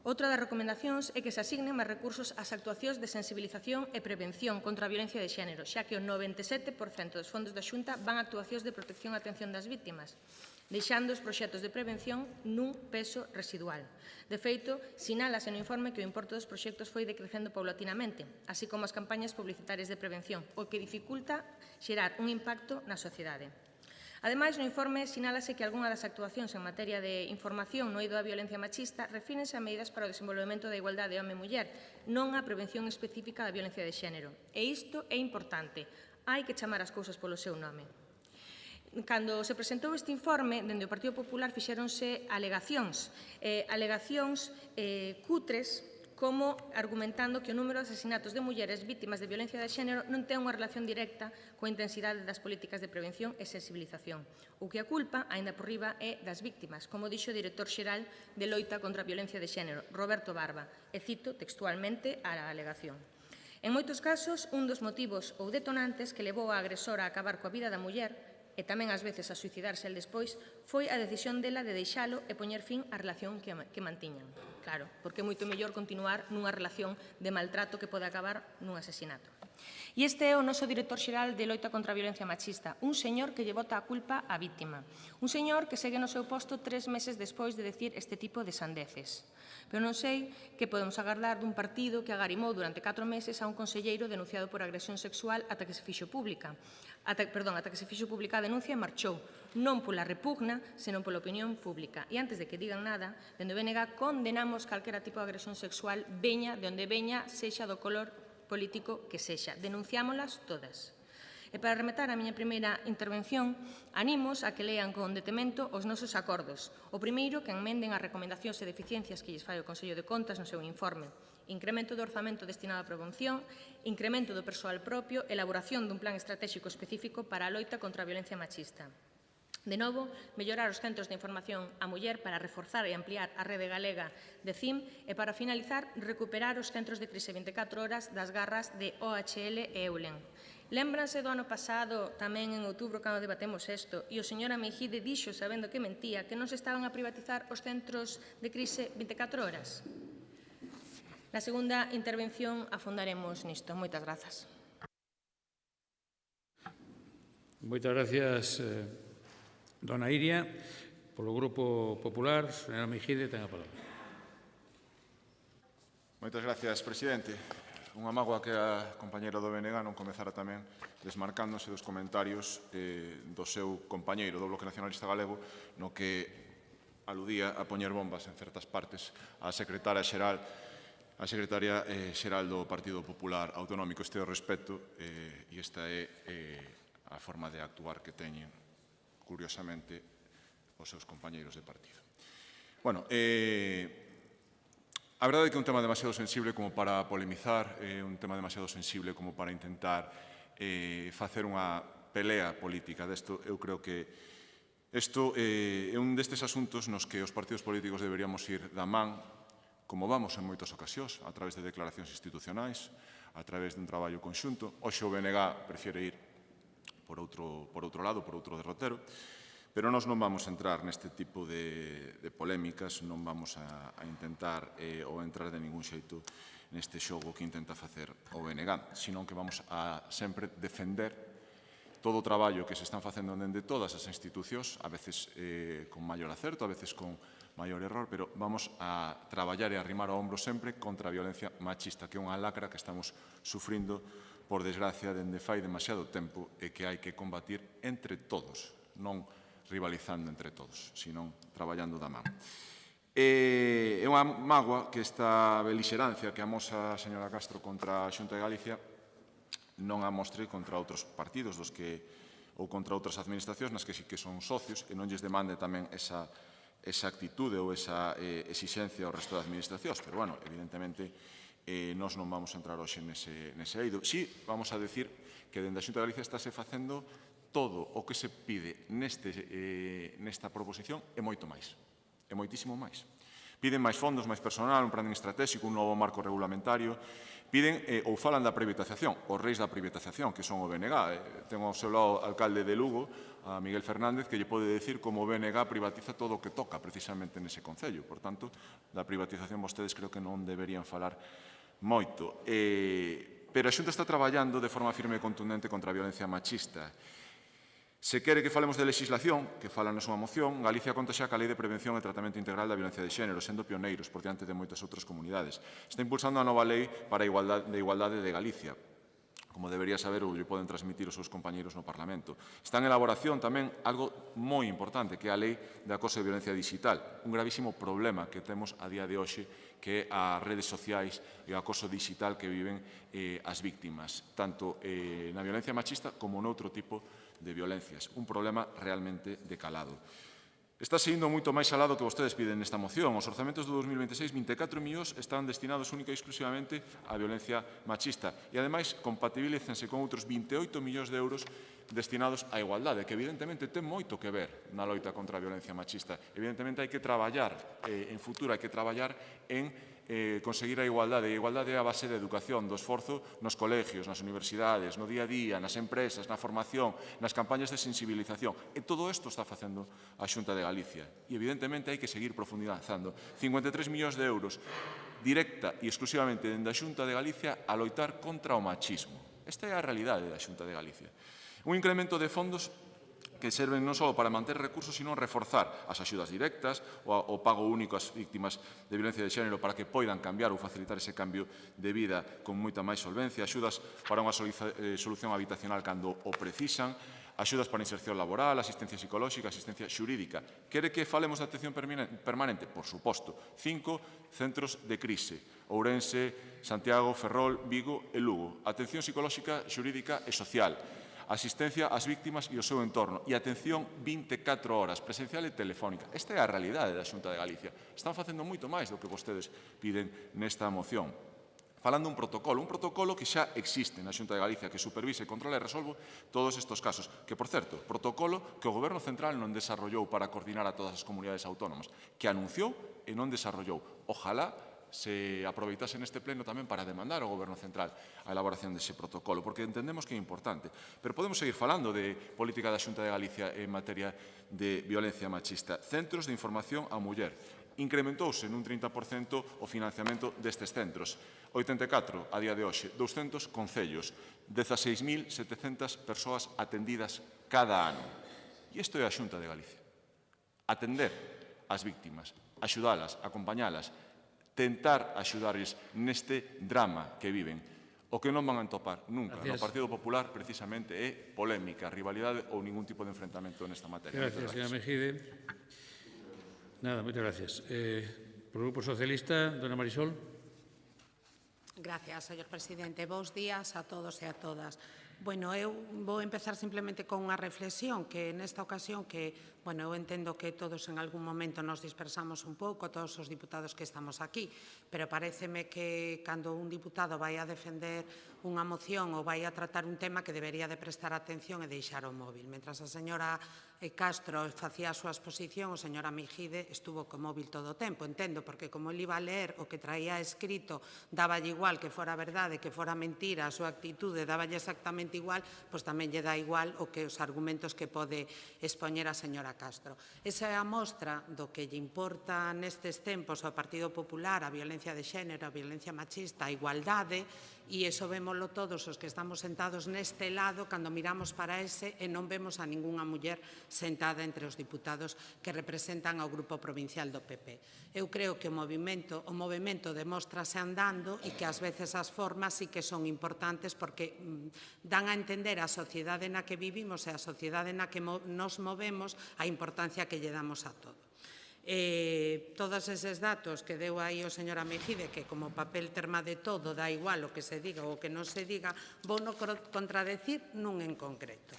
Speaker 8: Outra das recomendacións é que se asignen máis recursos ás actuacións de sensibilización e prevención contra a violencia de xénero, xa que o 97% dos fondos da Xunta van a actuacións de protección e atención das vítimas, deixando os proxectos de prevención nun peso residual. De feito, sinálase no informe que o importe dos proxectos foi decrecendo paulatinamente, así como as campañas publicitarias de prevención, o que dificulta xerar un impacto na sociedade. Ademais, no informe sinálase que algunhas das actuacións en materia de información no eido da violencia machista refírense a medidas para o desenvolvemento da igualdade home-muller, non a prevención específica da violencia de xénero. E isto é importante. Hai que chamar as cousas polo seu nome. Cando se presentou este informe, dende o Partido Popular fixéronse alegacións cutres, como argumentando que o número de asesinatos de mulleres vítimas de violencia de xénero non ten unha relación directa coa intensidade das políticas de prevención e sensibilización. O que a culpa, aínda por riba, é das vítimas, como dixo o director xeral de loita contra a violencia de xénero, Roberto Barba, e cito textualmente a alegación. En moitos casos, un dos motivos ou detonantes que levou a agresora a acabar coa vida da muller e tamén ás veces a suicidarse el despois, foi a decisión dela de deixalo e poñer fin á relación que mantiñan. Claro, porque é moito mellor continuar nunha relación de maltrato que pode acabar nun asesinato. E este é o noso director xeral de loita contra a violencia machista, un señor que lle bota a culpa á vítima, un señor que segue no seu posto 3 meses despois de decir este tipo de sandeces. Pero non sei que podemos agardar dun partido que agarimou durante 4 meses a un conselleiro denunciado por agresión sexual ata que se fixo pública a denuncia e marchou, non pola repugna, senón pola opinión pública. E antes de que digan nada, dende o BNG condenamos calquera tipo de agresión sexual, veña de onde veña, sexa do color político que sexa. Denunciámolas todas. E para rematar a miña primeira intervención, animos a que lean con detemento os nosos acordos. O primeiro, que enmenden as recomendacións e deficiencias que lles fai o Consello de Contas no seu informe. Incremento do orzamento destinado á prevención, incremento do persoal propio, elaboración dun plan estratégico específico para a loita contra a violencia machista. De novo, mellorar os centros de información á muller para reforzar e ampliar a rede galega de CIM e, para finalizar, recuperar os centros de crise 24 horas das garras de OHL e Eulen. Lémbranse do ano pasado, tamén en outubro, cando debatemos isto, e o señor Amejide dixo, sabendo que mentía, que non se estaban a privatizar os centros de crise 24 horas? Na segunda intervención afondaremos nisto. Moitas grazas.
Speaker 1: Moitas gracias, dona Iria. Polo Grupo Popular, señora Mejide, ten a palabra.
Speaker 4: Moitas gracias, presidente. Unha mágoa que a compañera do BNG non comezara tamén desmarcándose dos comentarios do seu compañeiro do Bloque Nacionalista Galego, no que aludía a poñer bombas en certas partes a secretaria xeral do Partido Popular Autonómico. Este é o respecto e esta é a forma de actuar que teñen, curiosamente, os seus compañeiros de partido. Bueno, a verdade é que é un tema demasiado sensible como para polemizar, é un tema demasiado sensible como para intentar facer unha pelea política desto. Eu creo que isto é un destes asuntos nos que os partidos políticos deberíamos ir da man, como vamos en moitas ocasións, a través de declaracións institucionais, a través dun traballo conxunto. Hoxe o BNG prefiere ir por outro lado, por outro derrotero, pero nós non vamos a entrar neste tipo de polémicas, non vamos a intentar ou entrar de ningún xeito neste xogo que intenta facer o BNG, senón que vamos a sempre defender todo o traballo que se están facendo dende todas as institucións, a veces con maior acerto, a veces con maior error, pero vamos a traballar e a arrimar o ombro sempre contra a violencia machista, que é unha lacra que estamos sufrindo, por desgracia, dende fai demasiado tempo e que hai que combatir entre todos, non rivalizando entre todos, senón traballando da man. É unha mágoa que esta belixerancia que amosa a señora Castro contra a Xunta de Galicia non a mostre contra outros partidos ou contra outras administracións nas que sí que son socios e non lles demande tamén esa actitude ou esa exixencia ao resto das administracións. Pero, bueno, evidentemente, nós non vamos a entrar hoxe nese eido. Si, vamos a decir que dende a Xunta de Galicia estáse facendo todo o que se pide nesta proposición e moito máis. E moitísimo máis. Piden máis fondos, máis personal, un plan estratégico, un novo marco regulamentario. Piden ou falan da privatización, os reis da privatización, que son o BNG. Ten ao seu lado o alcalde de Lugo, a Miguel Fernández, que lle pode decir como o BNG privatiza todo o que toca precisamente nese concello. Por tanto, da privatización vostedes creo que non deberían falar moito. Pero a Xunta está traballando de forma firme e contundente contra a violencia machista. Se quere que falemos de legislación, que fala na súa moción, Galicia conta xa ca Lei de Prevención e Tratamento Integral da Violencia de Xénero, sendo pioneiros por diante de moitas outras comunidades. Está impulsando a nova Lei para a Igualdade de Galicia, como debería saber ou lle poden transmitir os seus compañeiros no Parlamento. Está en elaboración tamén algo moi importante, que é a Lei de Acoso e Violencia Digital, un gravísimo problema que temos a día de hoxe, que é as redes sociais e o acoso digital que viven as víctimas, tanto na violencia machista como noutro tipo de violencias, un problema realmente de calado. Está sendo moito máis alado que vostedes piden nesta moción. Os orzamentos do 2026, 24 millóns están destinados única e exclusivamente á violencia machista e, ademais, compatibilícense con outros 28 millóns de euros destinados á igualdade, que evidentemente ten moito que ver na loita contra a violencia machista. Evidentemente hai que traballar, en futuro hai que traballar en conseguir a igualdade. E a igualdade é a base da educación, do esforzo nos colegios, nas universidades, no día a día, nas empresas, na formación, nas campañas de sensibilización. E todo isto está facendo a Xunta de Galicia. E, evidentemente, hai que seguir profundizando. 53 millóns de euros directa e exclusivamente dende a Xunta de Galicia a loitar contra o machismo. Esta é a realidade da Xunta de Galicia. Un incremento de fondos que serven non só para manter recursos, sino reforzar as axudas directas, o pago único ás víctimas de violencia de xénero para que poidan cambiar ou facilitar ese cambio de vida con moita máis solvencia, axudas para unha solución habitacional cando o precisan, axudas para a inserción laboral, asistencia psicolóxica, asistencia xurídica. Quere que falemos de atención permanente? Por suposto. 5 centros de crise: Ourense, Santiago, Ferrol, Vigo e Lugo. Atención psicolóxica, xurídica e social. asistencia ás víctimas e ao seu entorno e atención 24 horas, presencial e telefónica. Esta é a realidade da Xunta de Galicia. Están facendo moito máis do que vostedes piden nesta moción. Falando un protocolo que xa existe na Xunta de Galicia, que supervise, controla e resolve todos estes casos. Que, por certo, protocolo que o Goberno Central non desarrollou para coordinar a todas as comunidades autónomas, que anunciou e non desarrollou. Ojalá se aproveitase neste pleno tamén para demandar ao Goberno Central a elaboración dese protocolo, porque entendemos que é importante. Pero podemos seguir falando de política da Xunta de Galicia en materia de violencia machista. Centros de información á muller. Incrementouse nun 30% o financiamento destes centros. 84 a día de hoxe, 200 concellos, 16.700 persoas atendidas cada ano. E isto é a Xunta de Galicia. Atender as víctimas, axudalas, acompañalas, tentar axudarles neste drama que viven. O que non van a topar nunca no Partido Popular precisamente é polémica, rivalidade ou ningún tipo de enfrentamento nesta materia.
Speaker 1: Gracias, señora Mejide. Nada, moitas gracias. Por o Grupo Socialista, dona Marisol.
Speaker 10: Gracias, señor presidente. Bos días a todos e a todas. Bueno, eu vou empezar simplemente con unha reflexión que nesta ocasión eu entendo que todos en algún momento nos dispersamos un pouco, todos os diputados que estamos aquí, pero paréceme que cando un diputado vai a defender unha moción ou vai a tratar un tema que debería de prestar atención e deixar o móvil. Mentras a señora Castro facía a súa exposición, o señor Mejide estuvo co móvil todo o tempo. Entendo, porque como ele iba a ler o que traía escrito, dáballe igual que fora verdade, que fora mentira, a súa actitude dáballe exactamente igual, pois tamén lle dá igual o que os argumentos que pode expoñer a señora Castro. Esa é a mostra do que lle importa nestes tempos ao Partido Popular, a violencia de xénero, a violencia machista, a igualdade, e iso vémolo todos os que estamos sentados neste lado cando miramos para ese e non vemos a ningunha muller sentada entre os diputados que representan ao Grupo Provincial do PP. Eu creo que o movimento demóstrase andando e que ás veces as formas sí que son importantes porque dan a entender a sociedade na que vivimos e a sociedade na que nos movemos a importancia que lle damos a todo. Todos eses datos que deu aí o señor Mejide, que como papel terma de todo dá igual o que se diga ou o que non se diga, vou non contradecir nun en concreto.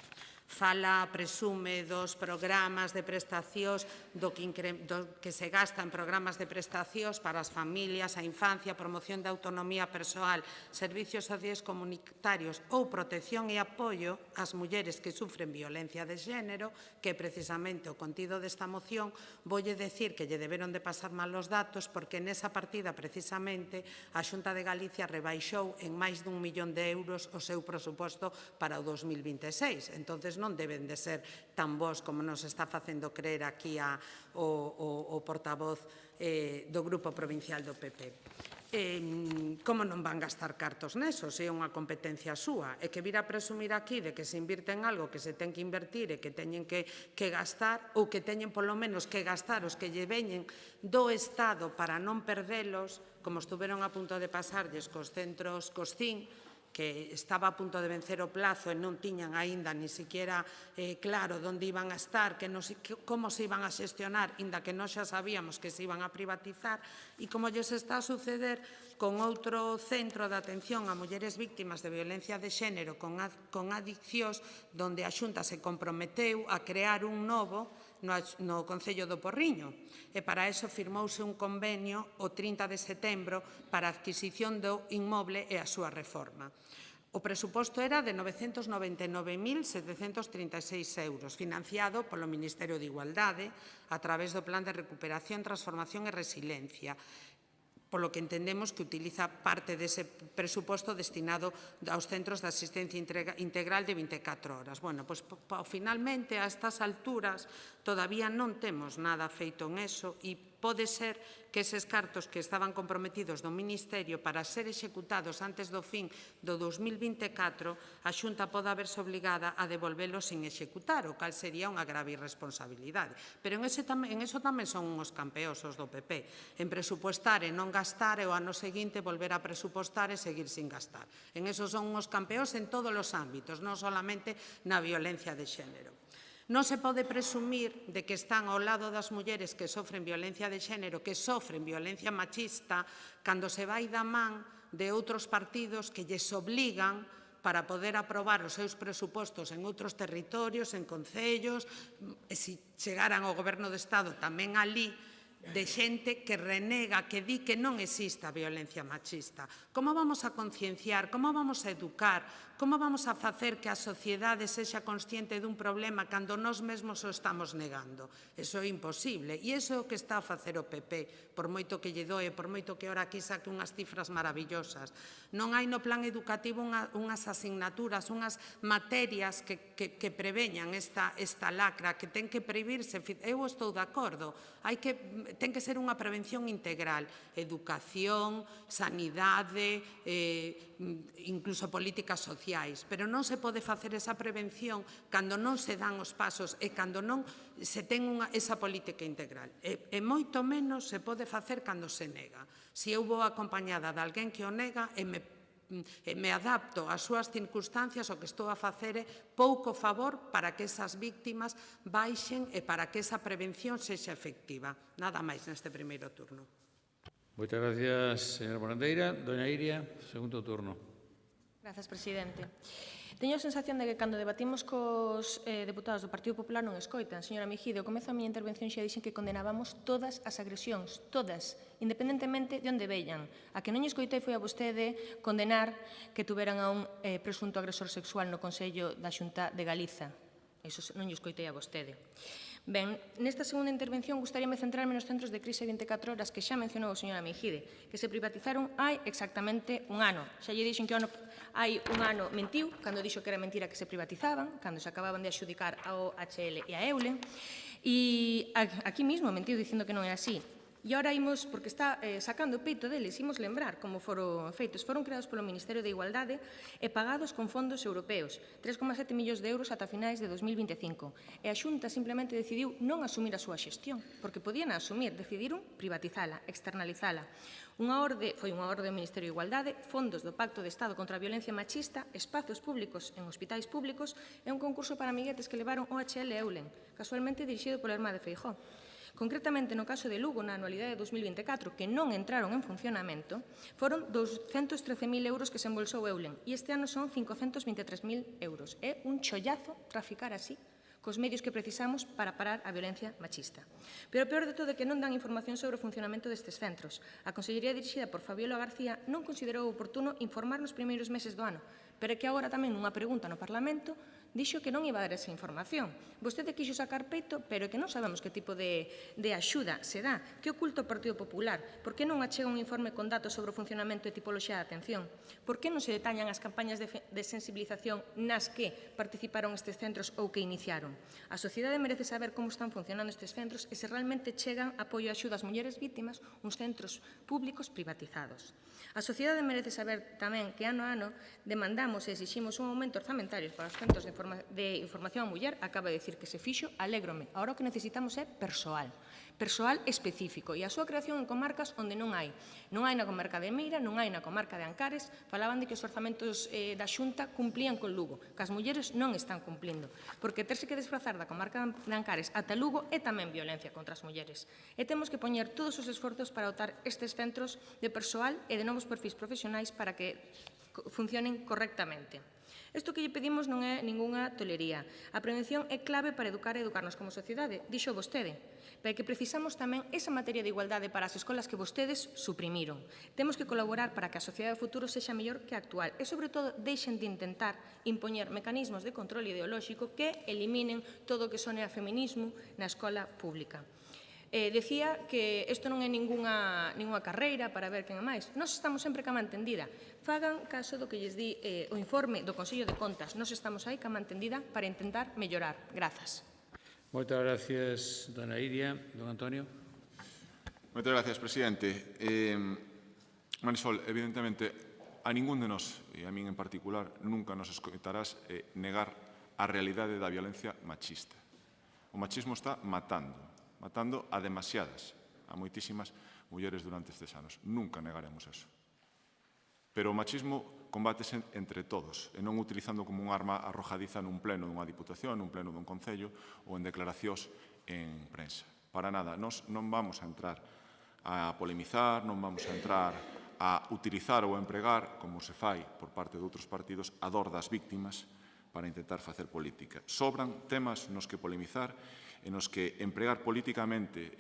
Speaker 10: Fala, presume dos programas de prestacións, do que se gasta en programas de prestacións para as familias, a infancia, promoción da autonomía persoal, servicios sociais comunitarios ou protección e apoio ás mulleres que sufren violencia de xénero, que é precisamente o contido desta moción. Voulle decir que lle deberon de pasar mal os datos porque nesa partida precisamente a Xunta de Galicia rebaixou en máis dun millón de euros o seu presuposto para o 2026. Entonces non deben de ser tan bons como nos está facendo creer aquí o portavoz do Grupo Provincial do PP. Como non van gastar cartos nesos? É unha competencia súa. E que vir a presumir aquí de que se invirte en algo que se ten que invertir e que teñen que gastar ou que teñen polo menos que gastar os que lle veñen do Estado para non perdelos, como estuveron a punto de pasarlles cos centros Costín, que estaba a punto de vencer o plazo e non tiñan aínda ni siquiera claro onde iban a estar, como se iban a xestionar, inda que nós xa sabíamos que se iban a privatizar, e como lles está a suceder con outro centro de atención a mulleres víctimas de violencia de xénero con adiccións, onde a Xunta se comprometeu a crear un novo no Concello do Porriño, e para iso firmouse un convenio o 30 de setembro para a adquisición do inmoble e a súa reforma. O presuposto era de 999.736 euros, financiado polo Ministerio de Igualdade a través do Plan de Recuperación, Transformación e Resiliencia, polo que entendemos que utiliza parte dese presuposto destinado aos centros de asistencia integral de 24 horas. Bueno, pois finalmente, a estas alturas, todavía non temos nada feito en eso e pode ser que eses cartos que estaban comprometidos do Ministerio para ser executados antes do fin do 2024, a Xunta poda verse obligada a devolvelos sin executar, o cal sería unha grave irresponsabilidade. Pero en eso tamén son uns campeosos do PP, en presupuestar e non gastar e o ano seguinte volver a presupostar e seguir sin gastar. En eso son uns campeóns en todos os ámbitos, non solamente na violencia de xénero. Non se pode presumir de que están ao lado das mulleres que sofren violencia de xénero, que sofren violencia machista, cando se vai da man de outros partidos que lles obligan para poder aprobar os seus presupostos en outros territorios, en concellos, e se chegaran ao Goberno do Estado tamén alí, de xente que renega, que di que non existe a violencia machista. Como vamos a concienciar, como vamos a educar, como vamos a facer que a sociedade sexa consciente dun problema cando nós mesmos o estamos negando? Eso é imposible. E iso é o que está a facer o PP, por moito que lle doe, por moito que ora aquí saque unhas cifras maravillosas. Non hai no plan educativo unhas asignaturas, unhas materias que preveñan esta lacra, que ten que prohibirse. Eu estou de acordo. Ten que ser unha prevención integral. Educación, sanidade, incluso políticas sociais. Pero non se pode facer esa prevención cando non se dan os pasos e cando non se ten esa política integral. E moito menos se pode facer cando se nega. Se eu vou acompañada de alguén que o nega e me adapto ás súas circunstancias, o que estou a facer é pouco favor para que esas víctimas baixen e para que esa prevención sexa efectiva. Nada máis neste primeiro turno.
Speaker 1: Moitas gracias, señora Morandeira. Doña Iria, segundo turno.
Speaker 8: Grazas, presidente. Teño a sensación de que cando debatimos cos deputados do Partido Popular non escoitan. Señora Mejide, ao comezo da miña intervención xa dixen que condenábamos todas as agresións, todas, independentemente de onde veñan. A que non escoitei foi a vostede condenar que tuveran a un presunto agresor sexual no Consello da Xunta de Galiza. Iso non lle escoitei a vostede. Ben, nesta segunda intervención gustaríame centrarme nos centros de crise 24 horas que xa mencionou a señora Mejide, que se privatizaron hai exactamente un ano. Xa lle dixen que hai un ano mentiu, cando dixo que era mentira que se privatizaban, cando se acababan de adxudicar ao HL e a Eulen, e aquí mismo mentiu dicindo que non era así. E agora imos, porque está sacando peito deles, imos lembrar como foron feitos. Foron creados polo Ministerio de Igualdade e pagados con fondos europeos, 3,7 millóns de euros ata finais de 2025. E a Xunta simplemente decidiu non asumir a súa xestión, porque podían asumir, decidiron privatizala, externalizala. Foi unha orde do Ministerio de Igualdade, fondos do Pacto de Estado contra a Violencia Machista, espazos públicos en hospitais públicos e un concurso para amiguetes que levaron o HL Eulen, casualmente dirixido polo Hermá de Feijóo. Concretamente, no caso de Lugo, na anualidade de 2024, que non entraron en funcionamento, foron 213.000 euros que se embolsou Eulen e este ano son 523.000 euros. É un chollazo traficar así cos medios que precisamos para parar a violencia machista. Pero o peor de todo é que non dan información sobre o funcionamento destes centros. A Consellería dirixida por Fabiola García non considerou oportuno informar nos primeiros meses do ano, pero é que agora tamén nunha pregunta no Parlamento dixo que non iba a dar esa información. Vostede quixo sacar peito, pero é que non sabemos que tipo de axuda se dá. Que oculta o Partido Popular? Por que non achega un informe con datos sobre o funcionamento e tipoloxía de atención? Por que non se detallan as campañas de sensibilización nas que participaron estes centros ou que iniciaron? A sociedade merece saber como están funcionando estes centros e se realmente chegan apoio e axuda ás mulleres vítimas uns centros públicos privatizados. A sociedade merece saber tamén que ano a ano demandamos e exiximos un aumento orzamentario para os centros de información á muller. Acaba de dicir que se fixo, alégrome. Agora o que necesitamos é persoal específico e a súa creación en comarcas onde non hai. Non hai na comarca de Meira, non hai na comarca de Ancares. Falaban de que os orzamentos da Xunta cumplían con Lugo, que as mulleres non están cumplindo, porque terse que desplazar da comarca de Ancares ata Lugo é tamén violencia contra as mulleres. E temos que poñer todos os esforzos para dotar estes centros de persoal e de novos perfis profesionais para que funcionen correctamente. Isto que lle pedimos non é ningunha tolería. A prevención é clave para educar e educarnos como sociedade, dixo vostede, pero que precisamos tamén esa materia de igualdade para as escolas que vostedes suprimiron. Temos que colaborar para que a sociedade do futuro sexa mellor que a actual e, sobre todo, deixen de intentar impoñer mecanismos de control ideolóxico que eliminen todo o que sone a feminismo na escola pública. Decía que isto non é ningunha carreira para ver quen é máis. Nós estamos sempre cama entendida. Fagan caso do que lles di o informe do Consello de Contas. Nós estamos aí cama entendida para intentar mellorar. Grazas.
Speaker 1: Moitas gracias, dona Iria. Don Antonio.
Speaker 4: Moitas gracias, presidente. Marisol, evidentemente, a ningún de nós, e a min en particular, nunca nos escoitarás negar a realidade da violencia machista. O machismo está matando a demasiadas, a moitísimas mulleres durante estes anos. Nunca negaremos eso. Pero o machismo combátese entre todos, e non utilizando como un arma arrojadiza nun pleno dunha diputación, nun pleno dun concello ou en declaracións en prensa. Para nada, nós non vamos a entrar a polemizar, non vamos a entrar a utilizar ou a empregar, como se fai por parte de outros partidos, a dor das víctimas para intentar facer política. Sobran temas nos que polemizar e nos que empregar políticamente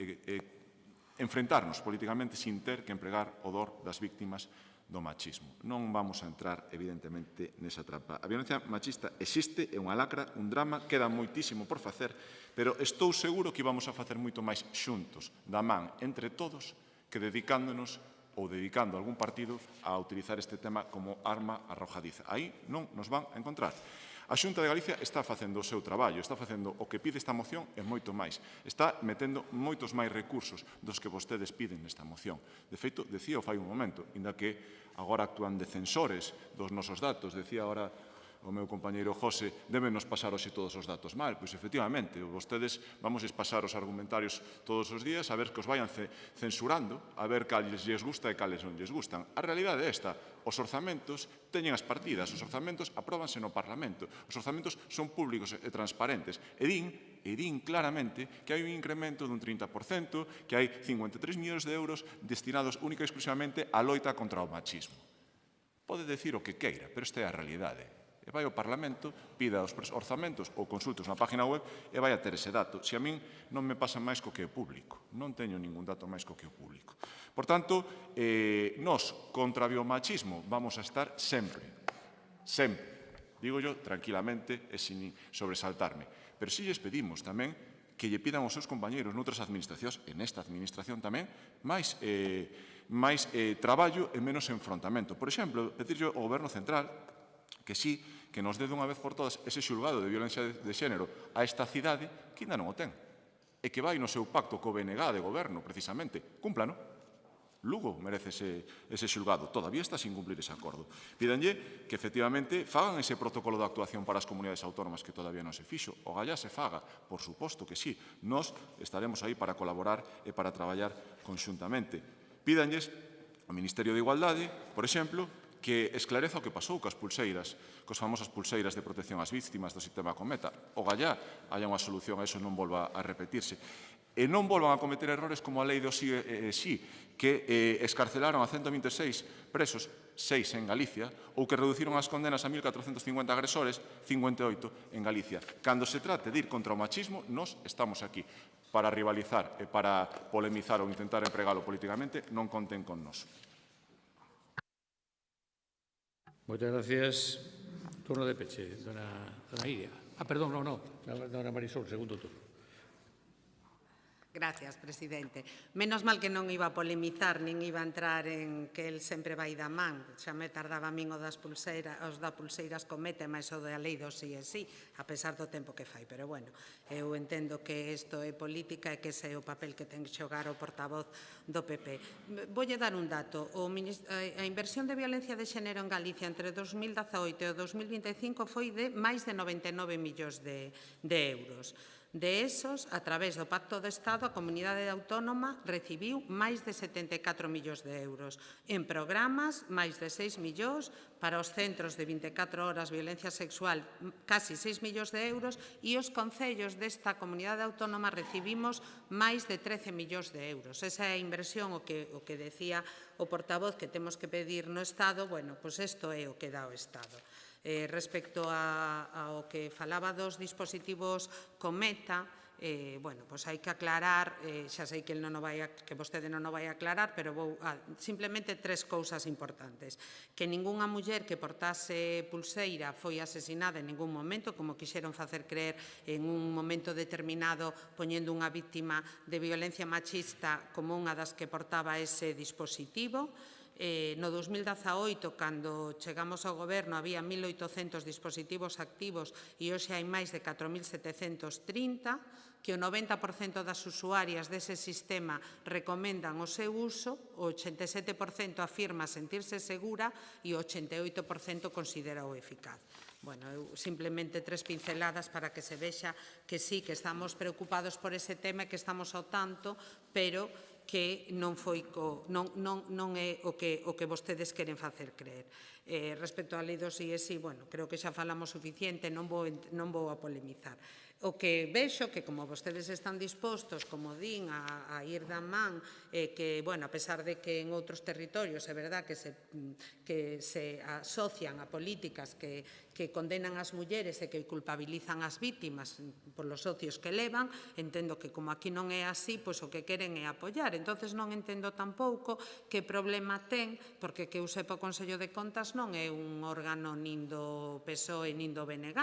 Speaker 4: enfrentarnos políticamente sin ter que empregar o dor das víctimas do machismo. Non vamos a entrar, evidentemente, nesa trampa. A violencia machista existe, é unha lacra, un drama, queda moitísimo por facer, pero estou seguro que vamos a facer moito máis xuntos, da man, entre todos, que dedicándonos ou dedicando algún partido a utilizar este tema como arma arrojadiza. Aí non nos van a encontrar. A Xunta de Galicia está facendo o seu traballo, está facendo o que pide esta moción e moito máis. Está metendo moitos máis recursos dos que vostedes piden nesta moción. De feito, decía o fai un momento, inda que agora actúan defensores dos nosos datos, decía agora o meu compañeiro José, débenos pasar hoxe todos os datos mal. Pois, efectivamente, vostedes vamos pasar os argumentarios todos os días a ver que os vayan censurando, a ver cales lles gusta e cales non lles gustan. A realidade é esta. Os orzamentos teñen as partidas, os orzamentos apróbanse no Parlamento. Os orzamentos son públicos e transparentes. E din claramente que hai un incremento dun 30%, que hai 53 millóns de euros destinados única e exclusivamente á loita contra o machismo. Pode decir o que queira, pero esta é a realidade. E vai ao Parlamento, pida os orzamentos ou consultos na página web e vai a ter ese dato. Se a min non me pasa máis co que é público. Non teño ningún dato máis co que é público. Por tanto, nós contra o biomachismo vamos a estar sempre. Sempre. Digo yo tranquilamente e sin sobresaltarme. Pero si lles pedimos tamén que lle pidan aos seus compañeiros noutras administracións, e nesta administración tamén, máis traballo e menos enfrontamento. Por exemplo, pedirlle ao Goberno Central que sí, que nos dé dunha vez por todas ese xulgado de violencia de xénero a esta cidade que ainda non o ten. E que vai no seu pacto co BNG de goberno, precisamente. Cúmplano. Lugo merece ese xulgado. Todavía está sin cumplir ese acordo. Pídanlle que, efectivamente, fagan ese protocolo de actuación para as comunidades autónomas que todavía non se fixo. O gallá se faga. Por suposto que sí. Nós estaremos aí para colaborar e para traballar conxuntamente. Pídanlles ao Ministerio de Igualdade, por exemplo, que esclareza o que pasou coas pulseiras, cos famosas pulseiras de protección ás víctimas do sistema Cometa. O gallá haya unha solución a eso non volva a repetirse. E non volvan a cometer errores como a lei do sí, que escarcelaron a 126 presos, 6 en Galicia, ou que reduciron as condenas a 1.450 agresores, 58 en Galicia. Cando se trate de ir contra o machismo, nós estamos aquí. Para rivalizar e para polemizar ou intentar empregalo políticamente, non conten con nós.
Speaker 1: Moitas gracias. Turno de peche, dona Iria. Perdón, non, dona Marisol, segundo turno.
Speaker 10: Gracias, presidente. Menos mal que non iba a polemizar, nin iba a entrar en que el sempre vai da man. Xa me tardaba a min os da pulseiras Cometa, máis o da lei do sí e sí, a pesar do tempo que fai. Pero, bueno, eu entendo que isto é política e que ese é o papel que ten que xogar o portavoz do PP. Voulle dar un dato. A inversión de violencia de xénero en Galicia entre 2018 e o 2025 foi de máis de 99 millóns de euros. De esos, a través do Pacto de Estado, a Comunidade Autónoma recibiu máis de 74 millóns de euros. En programas, máis de 6 millóns, para os centros de 24 horas violencia sexual, casi 6 millóns de euros, e os concellos desta Comunidade Autónoma recibimos máis de 13 millóns de euros. Esa é a inversión, o que decía o portavoz, que temos que pedir no Estado. Bueno, pois isto é o que dá o Estado. Respecto ao que falaba dos dispositivos Cometa, bueno, pois hai que aclarar, xa sei que vostede non o vai aclarar, pero vou simplemente 3 cousas importantes. Que ningunha muller que portase pulseira foi asesinada en ningún momento, como quixeron facer creer en un momento determinado, poñendo unha víctima de violencia machista como unha das que portaba ese dispositivo. No 2018, cando chegamos ao goberno, había 1.800 dispositivos activos e hoxe hai máis de 4.730, que o 90% das usuarias dese sistema recomendan o seu uso, o 87% afirma sentirse segura e o 88% considera o eficaz. Bueno, simplemente 3 pinceladas para que se vexa que sí, que estamos preocupados por ese tema e que estamos ao tanto, pero que non é o que vostedes queren facer creer. Respecto á lei do sí e sí, bueno, creo que xa falamos suficiente, non vou a polemizar. O que vexo que, como vostedes están dispostos, como din, a ir da man, que, bueno, a pesar de que en outros territorios é verdad que se asocian a políticas que condenan as mulleres e que culpabilizan as vítimas polos socios que levan, entendo que como aquí non é así, pois o que queren é apoiar. Entonces non entendo tampouco que problema ten, porque que eu sepa o Consello de Contas non é un órgano nin do PSOE nin do BNG.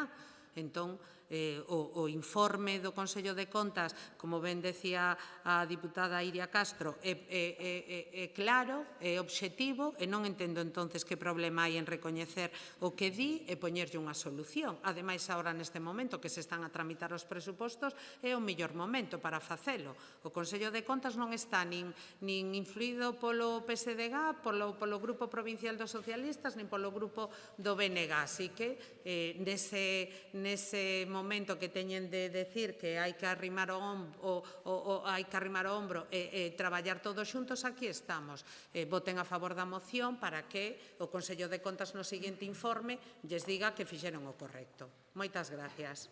Speaker 10: Entón, o informe do Consello de Contas, como ben decía a diputada Iria Castro, é claro, é obxectivo, e non entendo entonces que problema hai en recoñecer o que di e poñerlle unha solución. Ademais, agora neste momento que se están a tramitar os presupostos, é o mellor momento para facelo. O Consello de Contas non está nin influído polo PSDG, polo Grupo Provincial dos Socialistas, nin polo Grupo do BNG. Así que, nese momento que teñen de decir que hai que arrimar o ombro e traballar todos xuntos, aquí estamos. Voten a favor da moción para que o Consello de Contas no seguinte informe lles diga que fixeron o correcto. Moitas gracias.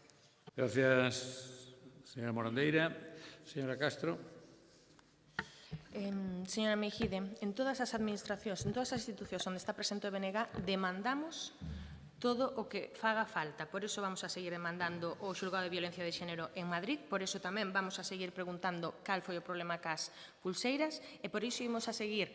Speaker 1: Gracias, señora Morandeira. Señora Castro.
Speaker 8: Señora Meijide, en todas as administracións, en todas as institucións onde está presente o BNG, demandamos todo o que faga falta. Por iso vamos a seguir demandando o xulgado de violencia de xénero en Madrid, por iso tamén vamos a seguir preguntando cal foi o problema cas pulseiras e por iso imos a seguir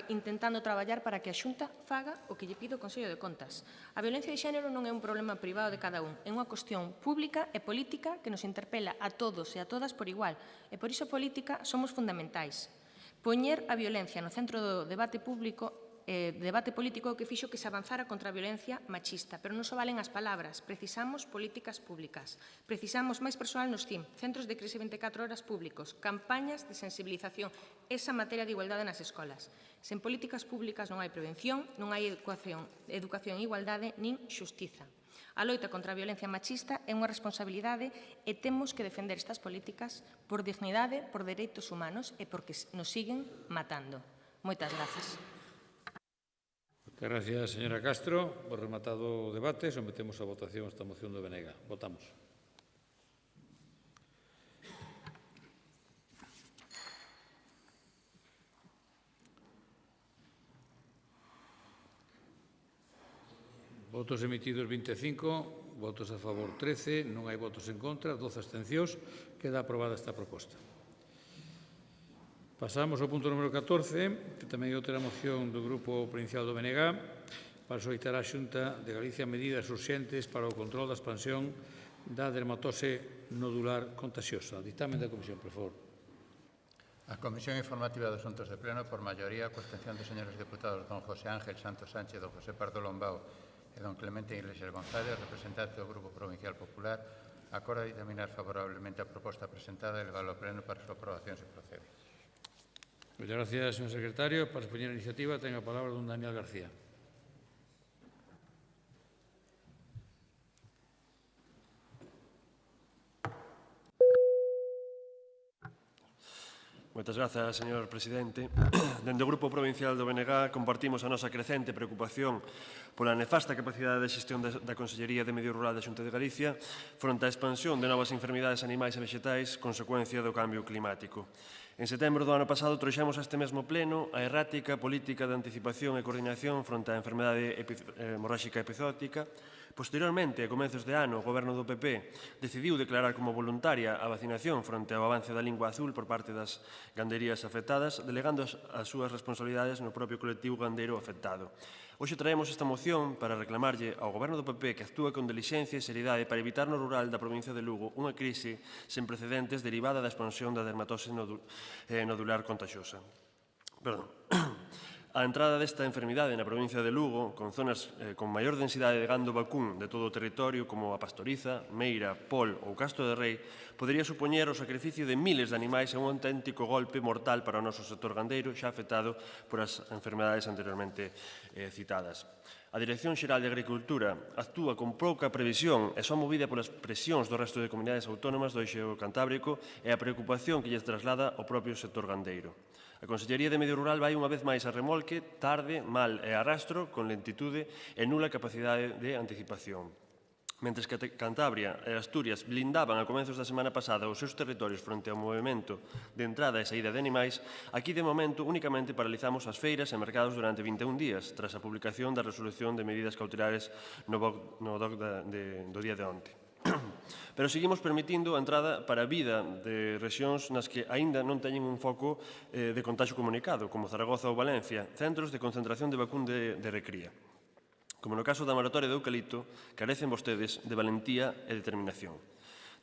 Speaker 8: intentando traballar para que a Xunta faga o que lle pide o Consello de Contas. A violencia de xénero non é un problema privado de cada un, é unha cuestión pública e política que nos interpela a todos e a todas por igual, e por iso política somos fundamentais. Poñer a violencia no centro do debate público debate político que fixo que se avanzara contra a violencia machista, pero non só valen as palabras, precisamos políticas públicas, precisamos máis persoal nos CIM, centros de crise 24 horas públicos, campañas de sensibilización, esa materia de igualdade nas escolas. Sen políticas públicas non hai prevención, non hai educación e igualdade, nin xustiza. A loita contra a violencia machista é unha responsabilidade e temos que defender estas políticas por dignidade, por dereitos humanos e porque nos siguen matando. Moitas grazas.
Speaker 1: Moitas gracias, señora Castro. Por rematado o debate, sometemos a votación esta moción do BNG. Votamos. Votos emitidos 25, votos a favor 13, non hai votos en contra, 12 abstencións. Queda aprobada esta proposta. Pasamos ao punto número 14, que tamén é outra moción do Grupo Provincial do BNG, para solicitar á Xunta de Galicia medidas urxentes para o control da expansión da dermatose nodular contagiosa. Dictamen da Comisión, por favor.
Speaker 3: A Comisión Informativa de Asuntos de Pleno, por maioría, coa abstención dos señores deputados don José Ángel Santos Sánchez, don José Pardo Lombao e don Clemente Iglesias González, representante do Grupo Provincial Popular, acorda dictaminar favorablemente a proposta presentada e levar ao Pleno para a súa aprobación se procede.
Speaker 1: Muchas gracias, señor secretario. Para expoñer a iniciativa, ten a palabra don Daniel García.
Speaker 7: Moitas grazas, señor presidente. Dende o Grupo Provincial do BNG compartimos a nosa crecente preocupación pola nefasta capacidade de xestión da Consellería de Medio Rural da Xunta de Galicia fronte á expansión de novas enfermidades animais e vexetais consecuencia do cambio climático. En setembro do ano pasado trouxemos a este mesmo pleno a errática política de anticipación e coordinación fronte á enfermedade hemorráxica epizótica. Posteriormente, a comezos de ano, o Goberno do PP decidiu declarar como voluntaria a vacinación fronte ao avance da lingua azul por parte das ganderías afectadas, delegando as súas responsabilidades no propio colectivo gandeiro afectado. Hoxe traemos esta moción para reclamarlle ao Goberno do PP que actúe con dilixencia e seriedade para evitar no rural da provincia de Lugo unha crise sen precedentes derivada da expansión da dermatose nodular contagiosa. A entrada desta enfermidade na provincia de Lugo, con zonas con maior densidade de gando vacún de todo o territorio, como a Pastoriza, Meira, Pol ou Castro de Rei, podería supoñer o sacrificio de miles de animais e un auténtico golpe mortal para o noso sector gandeiro, xa afectado por as enfermedades anteriormente citadas. A Dirección Xeral de Agricultura actúa con pouca previsión e só movida polas presións do resto de comunidades autónomas do Eixo Cantábrico e a preocupación que lles traslada o propio sector gandeiro. A Consellería de Medio Rural vai unha vez máis a remolque, tarde, mal e arrastro, con lentitude e nula capacidade de anticipación. Mentres que Cantabria e Asturias blindaban a comenzos da semana pasada os seus territorios fronte ao movimento de entrada e saída de animais, aquí de momento únicamente paralizamos as feiras e mercados durante 21 días, tras a publicación da resolución de medidas cautelares no DOC do día de onte. Pero seguimos permitindo a entrada para a vida de rexións nas que aínda non teñen un foco de contagio comunicado, como Zaragoza ou Valencia, centros de concentración de vacún de recría. Como no caso da moratoria do eucalipto, carecen vostedes de valentía e determinación.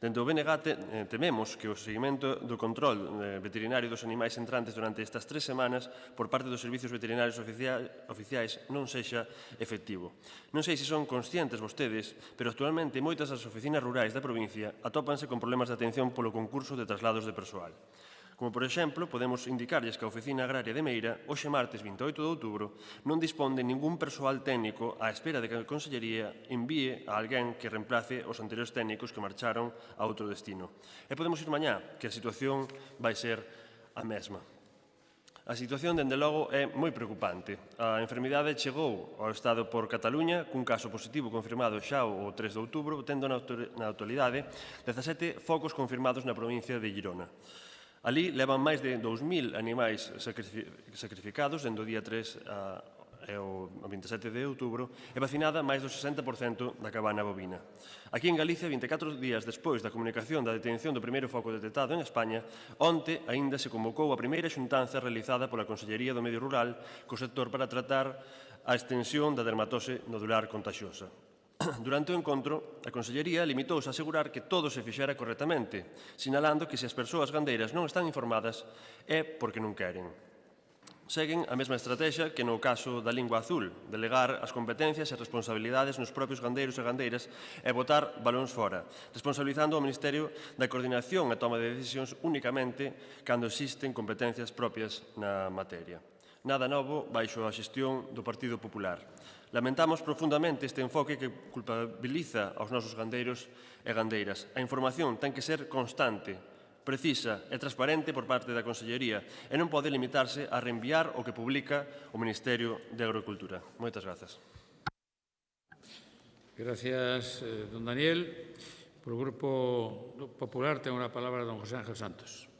Speaker 7: Dende o BNG tememos que o seguimento do control veterinario dos animais entrantes durante estas 3 semanas por parte dos servicios veterinarios oficiais non sexa efectivo. Non sei se son conscientes vostedes, pero actualmente moitas das oficinas rurais da provincia atópanse con problemas de atención polo concurso de traslados de persoal. Como, por exemplo, podemos indicarlles que a Oficina Agraria de Meira, hoxe martes 28 de outubro, non dispón de ningún persoal técnico á espera de que a Consellería envíe a alguén que reemplace os anteriores técnicos que marcharon a outro destino. E podemos ir mañá, que a situación vai ser a mesma. A situación, dende logo, é moi preocupante. A enfermidade chegou ao Estado por Cataluña cun caso positivo confirmado xa o 3 de outubro, tendo na actualidade 17 focos confirmados na provincia de Girona. Alí levan máis de 2.000 animais sacrificados dende o día 3 ao 27 de outubro e vacinada máis do 60% da cabana bovina. Aquí en Galicia, 24 días despois da comunicación da detención do primeiro foco detectado en España, onte aínda se convocou a primeira xuntanza realizada pola Consellería do Medio Rural co sector para tratar a extensión da dermatose nodular contagiosa. Durante o encontro, a Consellería limitouse a asegurar que todo se fixera correctamente, sinalando que se as persoas gandeiras non están informadas é porque non queren. Seguen a mesma estrategia que no caso da lingua azul, delegar as competencias e responsabilidades nos propios gandeiros e gandeiras e botar balóns fora, responsabilizando ao Ministerio da coordinación e toma de decisións únicamente cando existen competencias propias na materia. Nada novo baixo a xestión do Partido Popular. Lamentamos profundamente este enfoque que culpabiliza aos nosos gandeiros e gandeiras. A información ten que ser constante, precisa e transparente por parte da Consellería e non pode limitarse a reenviar o que publica o Ministerio de Agricultura. Moitas grazas.
Speaker 1: Gracias, don Daniel. Por o Grupo Popular ten unha palabra don José Ángel Santos.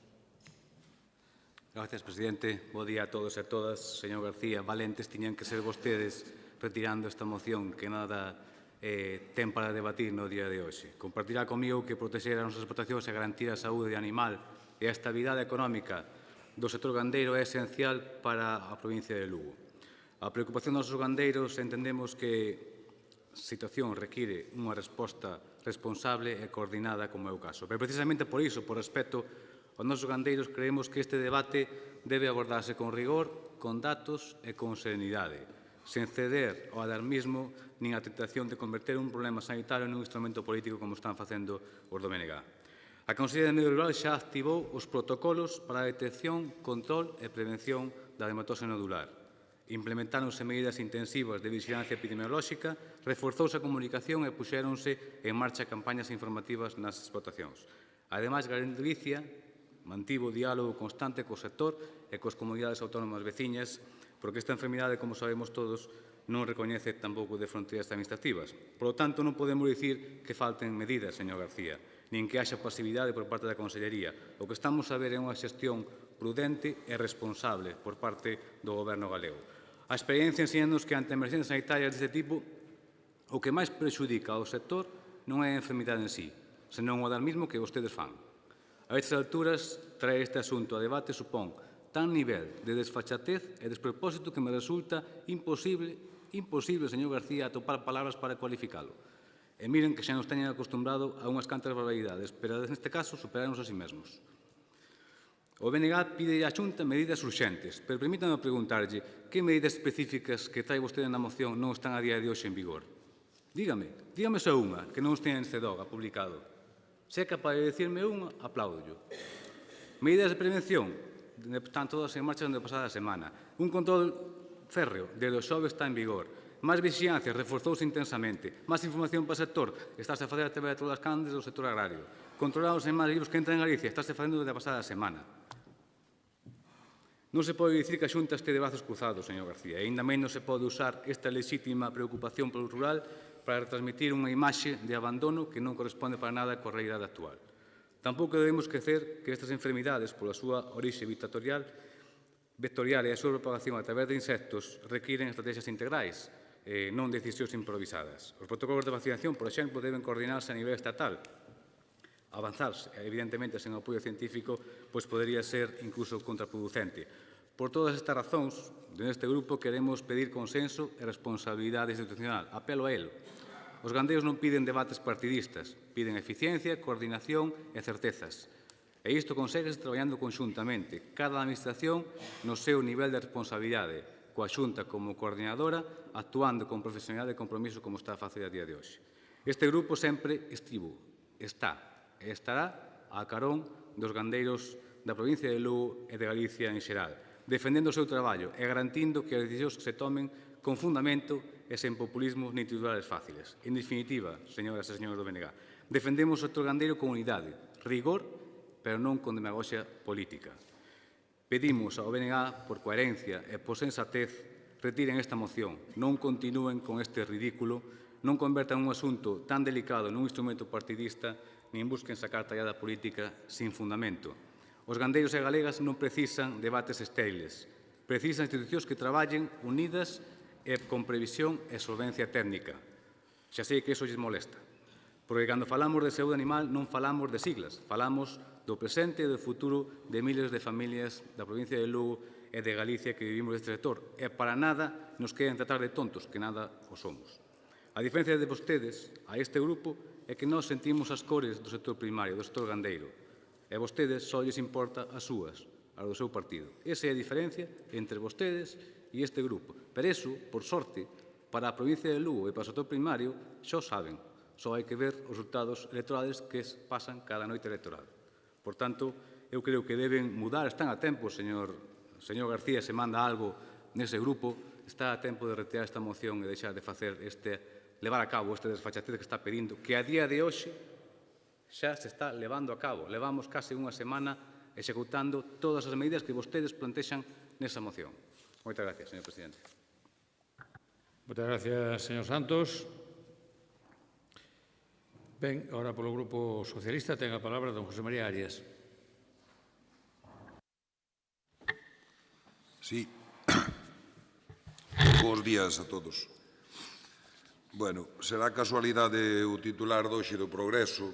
Speaker 6: Gracias, presidente. Bo día a todos e a todas. Señor García, valentes tiñan que ser vostedes retirando esta moción que nada ten para debatir no día de hoxe. Compartirá comigo que protexer as nosas explotacións e garantir a saúde animal e a estabilidade económica do sector gandeiro é esencial para a provincia de Lugo. A preocupación dos nosos gandeiros entendemos que a situación require unha resposta responsable e coordinada como é o caso. Pero precisamente por iso, por respeto aos nosos gandeiros, creemos que este debate debe abordarse con rigor, con datos e con serenidade, sen ceder ao alarmismo nin a tentación de converter un problema sanitario nun instrumento político como están facendo os do BNG. A Consellería de Medio Rural xa activou os protocolos para a detección, control e prevención da dermatose nodular. Implementáronse medidas intensivas de vigilancia epidemiolóxica, reforzouse a comunicación e puxéronse en marcha campañas informativas nas explotacións. Ademais, Galicia mantivo diálogo constante co sector e cos comunidades autónomas veciñas, porque esta enfermidade, como sabemos todos, non recoñece tampouco de fronteiras administrativas. Por lo tanto, non podemos dicir que falten medidas, señor García, nin que haxa pasividade por parte da Consellería. O que estamos a ver é unha xestión prudente e responsable por parte do Goberno galego. A experiencia enseñanos que ante emerxencias sanitarias deste tipo, o que máis prexudica ao sector non é a enfermidade en sí, senón o alarmismo que vostedes fan. A estas alturas, traer este asunto a debate supón tan nivel de desfachatez e despropósito que me resulta imposible, señor García, atopar palabras para cualificalo. E miren que xa nos teñen acostumbrado a unhas cantas barbaridades, pero neste caso superaron a si mesmos. O BNG pide á Xunta medidas urxentes, pero permítame preguntarlle que medidas específicas que trae vostede na moción non están a día de hoxe en vigor. Dígame só unha, que non os teñen en CEDOG publicado. Se é capaz de decirme unha, aplaudo-yo. Medidas de prevención, están todas en marcha desde a pasada semana. Un control férreo desde o xoves está en vigor. Máis vixilancia, reforzouse intensamente. Máis información para o sector, estáse a facer a través de todas as candes do sector agrario. Controlados en máis libros que entran en Galicia, estáse facendo desde a pasada semana. Non se pode dicir que a Xunta este de brazos cruzados, señor García, e ainda menos se pode usar esta lexítima preocupación polo rural
Speaker 11: para transmitir unha imaxe de abandono que non corresponde para nada coa realidade actual. Tampouco debemos esquecer que estas enfermidades, pola súa orixe vectorial e a súa propagación a través de insectos, requiren estrategias integrais, non decisións improvisadas. Os protocolos de vacinación, por exemplo, deben coordinarse a nivel estatal. Avanzarse, evidentemente, sen apoio científico, pois podería ser incluso contraproducente. Por todas estas razóns, neste grupo queremos pedir consenso e responsabilidade institucional. Apelo a él. Os gandeiros non piden debates partidistas, piden eficiencia, coordinación e certezas. E isto conseguese traballando conxuntamente, cada administración no seu nivel de responsabilidade, coa Xunta como coordinadora, actuando con profesionalidade e compromiso como está a facer a día de hoxe. Este grupo sempre estivo, está e estará a carón dos gandeiros da provincia de Lugo e de Galicia en xeral, defendendo o seu traballo e garantindo que as decisións se tomen con fundamento e sen populismos ni titulares fáciles. En definitiva, señoras e señores do BNG, defendemos o sector gandeiro con unidade, rigor, pero non con demagoxia política. Pedimos ao BNG, por coherencia e por sensatez, retiren esta moción, non continúen con este ridículo, non convertan un asunto tan delicado nun instrumento partidista, nin busquen sacar tallada política sin fundamento. Os gandeiros e galegas non precisan debates estériles, precisan institucións que traballen unidas e con previsión e solvencia técnica. Xa sei que iso lles molesta, porque cando falamos de saúde animal non falamos de siglas, falamos do presente e do futuro de miles de familias da provincia de Lugo e de Galicia que vivimos deste sector, e para nada nos queren tratar de tontos, que nada o somos. A diferencia de vostedes, a este grupo, é que nós sentimos as cores do sector primario, do sector gandeiro, e vostedes só lles importa as súas, as do seu partido. Esa é a diferencia entre vostedes e este grupo. Pero iso, por sorte, para a provincia de Lugo e para o sector primario, xa o saben. Só hai que ver os resultados electorales que pasan cada noite electoral. Por tanto, eu creo que deben mudar, están a tempo, señor García, se manda algo nese grupo, está a tempo de retirar esta moción e deixar de facer levar a cabo este desfachatez que está pedindo, que a día de hoxe xa se está levando a cabo. Levamos case unha semana executando todas as medidas que vostedes plantexan nesa moción. Moitas gracias, señor presidente.
Speaker 1: Moitas gracias, señor Santos. Ben, agora polo Grupo Socialista ten a palabra don José María Arias.
Speaker 12: Sí. Bos días a todos. Bueno, será casualidade o titular doxe do Progreso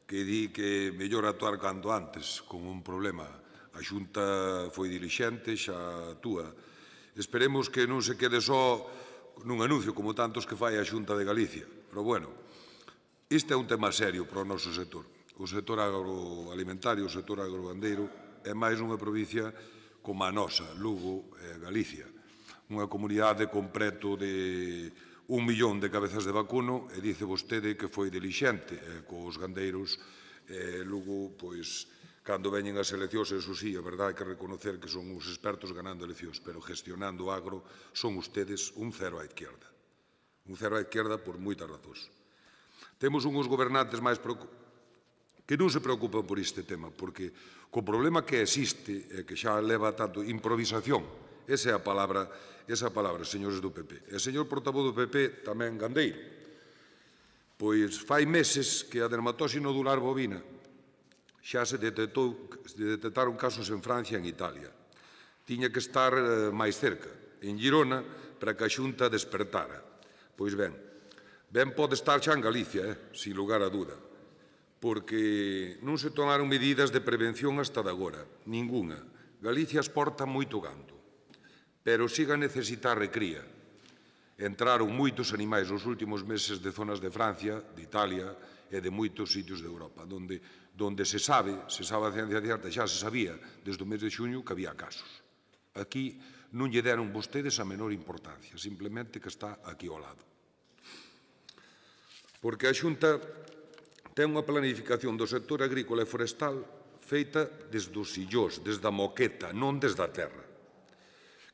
Speaker 12: que di que mellor actuar canto antes, con un problema. A Xunta foi dilixente, xa actúa. Esperemos que non se quede só nun anuncio como tantos que fai a Xunta de Galicia. Pero, bueno, este é un tema serio para o noso sector. O sector agroalimentario, o sector agrogandeiro, é máis unha provincia como a nosa, Lugo e Galicia. Unha comunidade con preto de 1 millón de cabezas de vacuno e dice vostede que foi dilixente cos gandeiros. Lugo, pois, cando veñen as eleccións, eso sí, a verdade hai que reconocer que son uns expertos ganando eleccións, pero gestionando o agro son ustedes un cero á izquierda. Un cero á izquierda por moitas razóns. Temos uns gobernantes máis que non se preocupan por este tema, porque co problema que existe, que xa leva tanto improvisación, esa é a palabra, señores do PP. E, señor portavoz do PP, tamén gandeiro. Pois fai meses que a dermatose nodular bovina xa se detectaron casos en Francia e en Italia. Tiña que estar máis cerca, en Girona, para que a Xunta despertara. Pois ben pode estar xa en Galicia, sin lugar a dúda, porque non se tomaron medidas de prevención hasta de agora, ninguna. Galicia exporta moito gando, pero siga a necesitar recría. Entraron moitos animais nos últimos meses de zonas de Francia, de Italia e de moitos sitios de Europa, donde se sabe a ciencia cierta, xa se sabía desde o mes de xuño que había casos. Aquí non lle deron vostedes a menor importancia, simplemente que está aquí ao lado. Porque a Xunta ten unha planificación do sector agrícola e forestal feita desde os sillós, desde a moqueta, non desde a terra.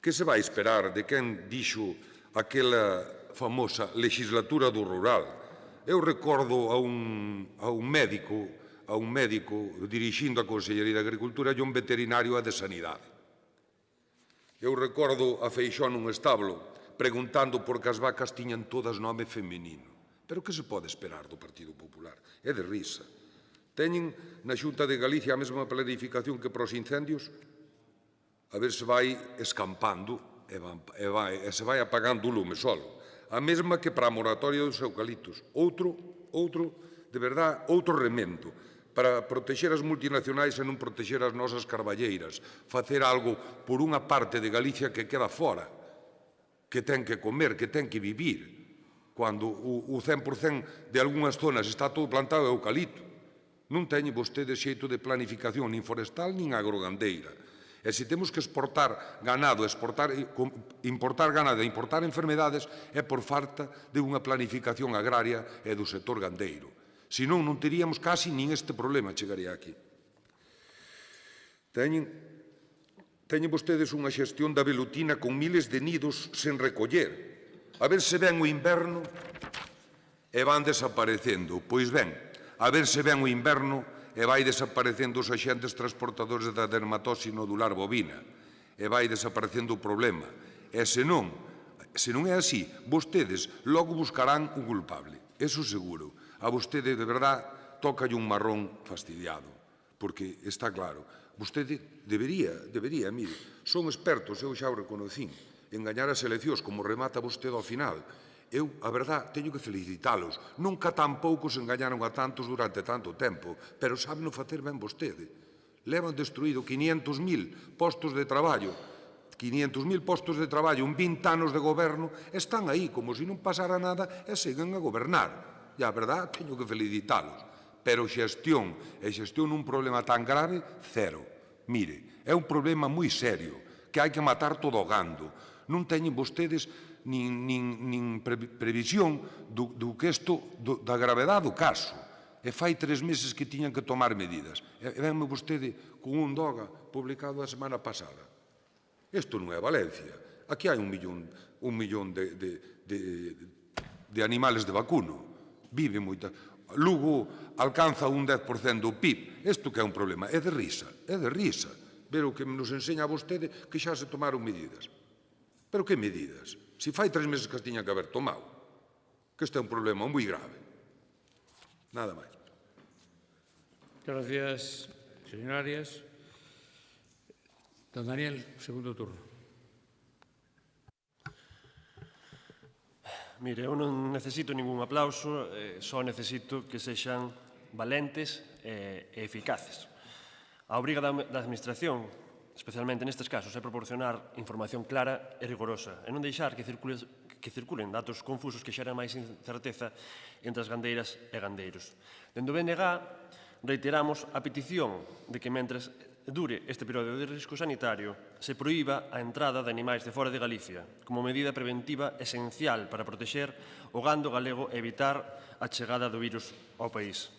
Speaker 12: Que se vai esperar de quen dixo aquela famosa legislatura do rural? Eu recordo a un médico dirixindo a Consellería de Agricultura e un veterinario a de Sanidade. Eu recordo a Feixóo nun establo preguntando por que as vacas tiñan todas nome feminino. Pero que se pode esperar do Partido Popular? É de risa. Teñen na Xunta de Galicia a mesma planificación que para os incendios? A ver se vai escampando e se vai apagando o lume solo. A mesma que para a moratoria dos eucaliptos. Outro, de verdad, outro remendo para protexer as multinacionais e non protexer as nosas carballeiras. Facer algo por unha parte de Galicia que queda fora, que ten que comer, que ten que vivir. Cando o 100% de algunhas zonas está todo plantado de eucalipto. Non teñen vostedes xeito de planificación nin forestal nin agrogandeira. E se temos que exportar ganado, importar ganado e importar enfermedades é por falta de unha planificación agraria e do sector gandeiro. Senón non teríamos casi nin este problema chegaría aquí. Teñen vostedes unha xestión da velutina con miles de nidos sen recoller. A ver se ven o inverno e van desaparecendo. Pois ben, a ver se ven o inverno e vai desaparecendo os axentes transportadores da dermatose nodular bovina, e vai desaparecendo o problema. E se non é así, vostedes logo buscarán un culpable, eso seguro. A vostede, de verdad, tócalle un marrón fastidiado, porque está claro, vostede debería, mire, son expertos, eu xa o reconocín, en gañar as eleccións, como remata vostede ao final. Eu, a verdad, teño que felicitalos. Nunca tan poucos engañaron a tantos durante tanto tempo, pero saben facer ben vostede. Levan destruído 500.000 postos de traballo, 500.000 postos de traballo en 20 anos de goberno, están aí como se non pasara nada e seguen a gobernar. E a verdad, teño que felicitalos. Pero xestión nun problema tan grave, cero. Mire, é un problema moi serio, que hai que matar todo o gando. Non teñen vostedes nin previsión da gravedade do caso. E fai 3 meses que tiñan que tomar medidas. E venme vostede con un DOGA publicado a semana pasada. Isto non é Valencia. Aquí hai un millón de animales de vacuno. Vive moita. Lugo alcanza un 10% do PIB. Isto que é un problema. É de risa. Ver o que nos enseña a vostede que xa se tomaron medidas. Pero que medidas? Se fai 3 meses que as tiñan que haber tomado. Que este é un problema moi grave. Nada máis.
Speaker 1: Gracias, señor Arias. Don Daniel, segundo turno.
Speaker 7: Mire, eu non necesito ningún aplauso, só necesito que sexan valentes e eficaces. A obriga da Administración, especialmente nestes casos, é proporcionar información clara e rigorosa e non deixar que circulen datos confusos que xeran máis incerteza entre as gandeiras e gandeiros. Dende o BNG reiteramos a petición de que mentres dure este período de risco sanitario se proíba a entrada de animais de fora de Galicia como medida preventiva esencial para protexer o gando galego e evitar a chegada do virus ao país.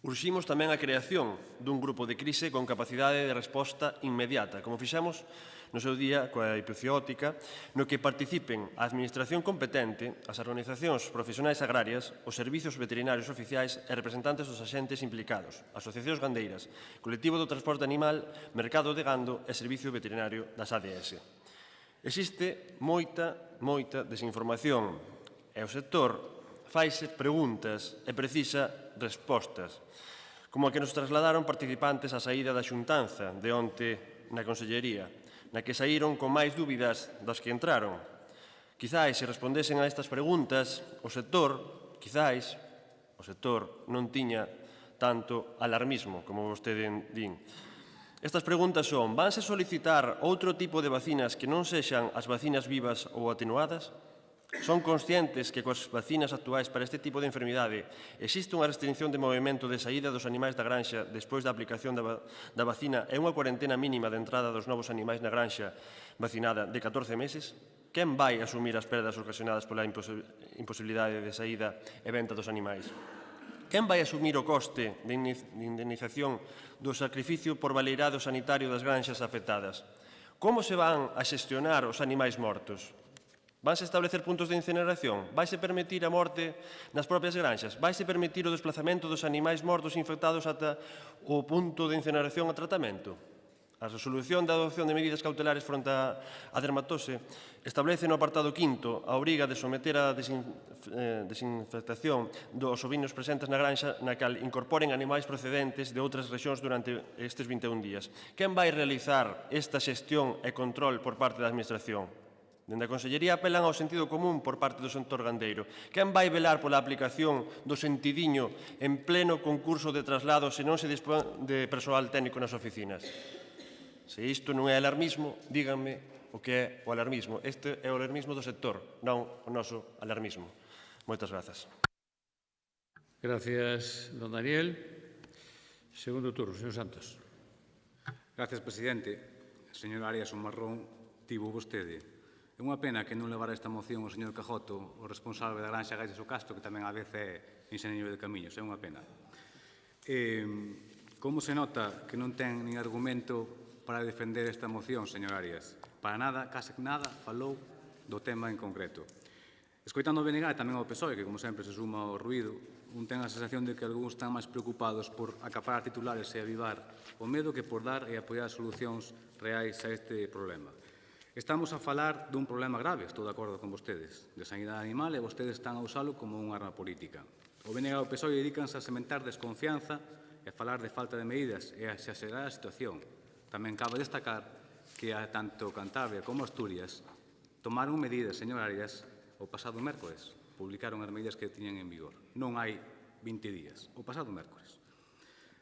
Speaker 7: Urximos tamén a creación dun grupo de crise con capacidade de resposta inmediata, como fixemos no seu día coa epizootica, no que participen a Administración competente, as organizacións profesionais agrarias, os servizos veterinarios oficiais e representantes dos axentes implicados, asociacións gandeiras, colectivo do transporte animal, mercado de gando e servicio veterinario das ADS. Existe moita desinformación e o sector faise preguntas e precisa respostas, como a que nos trasladaron participantes á saída da xuntanza de onte na Consellería, na que saíron con máis dúbidas das que entraron. Quizais, se respondesen a estas preguntas, o sector non tiña tanto alarmismo, como vostede din. Estas preguntas son: vanse solicitar outro tipo de vacinas que non sexan as vacinas vivas ou atenuadas? Son conscientes que coas vacinas actuais para este tipo de enfermidade existe unha restricción de movimento de saída dos animais da granxa despois da aplicación da vacina e unha cuarentena mínima de entrada dos novos animais na granxa vacinada de 14 meses? Quen vai asumir as perdas ocasionadas pola imposibilidade de saída e venta dos animais? Quen vai asumir o coste de indemnización do sacrificio por baleirado sanitario das granxas afectadas? Como se van a xestionar os animais mortos? Vanse establecer puntos de incineración? Vaise permitir a morte nas propias granxas? Vaise permitir o desplazamento dos animais mortos infectados ata o punto de incineración a tratamento? A resolución da adopción de medidas cautelares fronte á dermatose establece no apartado 5º a obriga de someter a desinfectación dos ovinos presentes na granxa na cal incorporen animais procedentes de outras rexións durante estes 21 días. Quen vai realizar esta xestión e control por parte da Administración? Dende a Consellería apelan ao sentido común por parte do sector gandeiro. Quen vai velar pola aplicación do sentidiño en pleno concurso de traslado se non se dispón de persoal técnico nas oficinas? Se isto non é alarmismo, díganme o que é o alarmismo. Este é o alarmismo do sector, non o noso alarmismo. Moitas grazas.
Speaker 1: Gracias, don Daniel. Segundo turno, señor Santos.
Speaker 11: Gracias, presidente. Señor Arias, o marrón tivo vostede. É unha pena que non levara esta moción o señor Cajoto, o responsable da Granxa Gaites o Castro, que tamén a veces é ingeniero de camiños. É unha pena. Como se nota que non ten nin argumento para defender esta moción, señor Arias? Para nada, case nada, falou do tema en concreto. Escoitando o BNG e tamén ao PSOE, que como sempre se suma ao ruído, un ten a sensación de que algúns están máis preocupados por acaparar titulares e avivar o medo que por dar e apoiar solucións reais a este problema. Estamos a falar dun problema grave, estou de acordo con vostedes, de sanidade animal, e vostedes están a usalo como unha arma política. O BNG e o PSOE dedícanse a sementar desconfianza e a falar de falta de medidas e a exagerar a situación. Tamén cabe destacar que tanto Cantabria como Asturias tomaron medidas, señor Arias, o pasado mércores. Publicaron as medidas que tiñan en vigor. Non hai 20 días, o pasado mércores.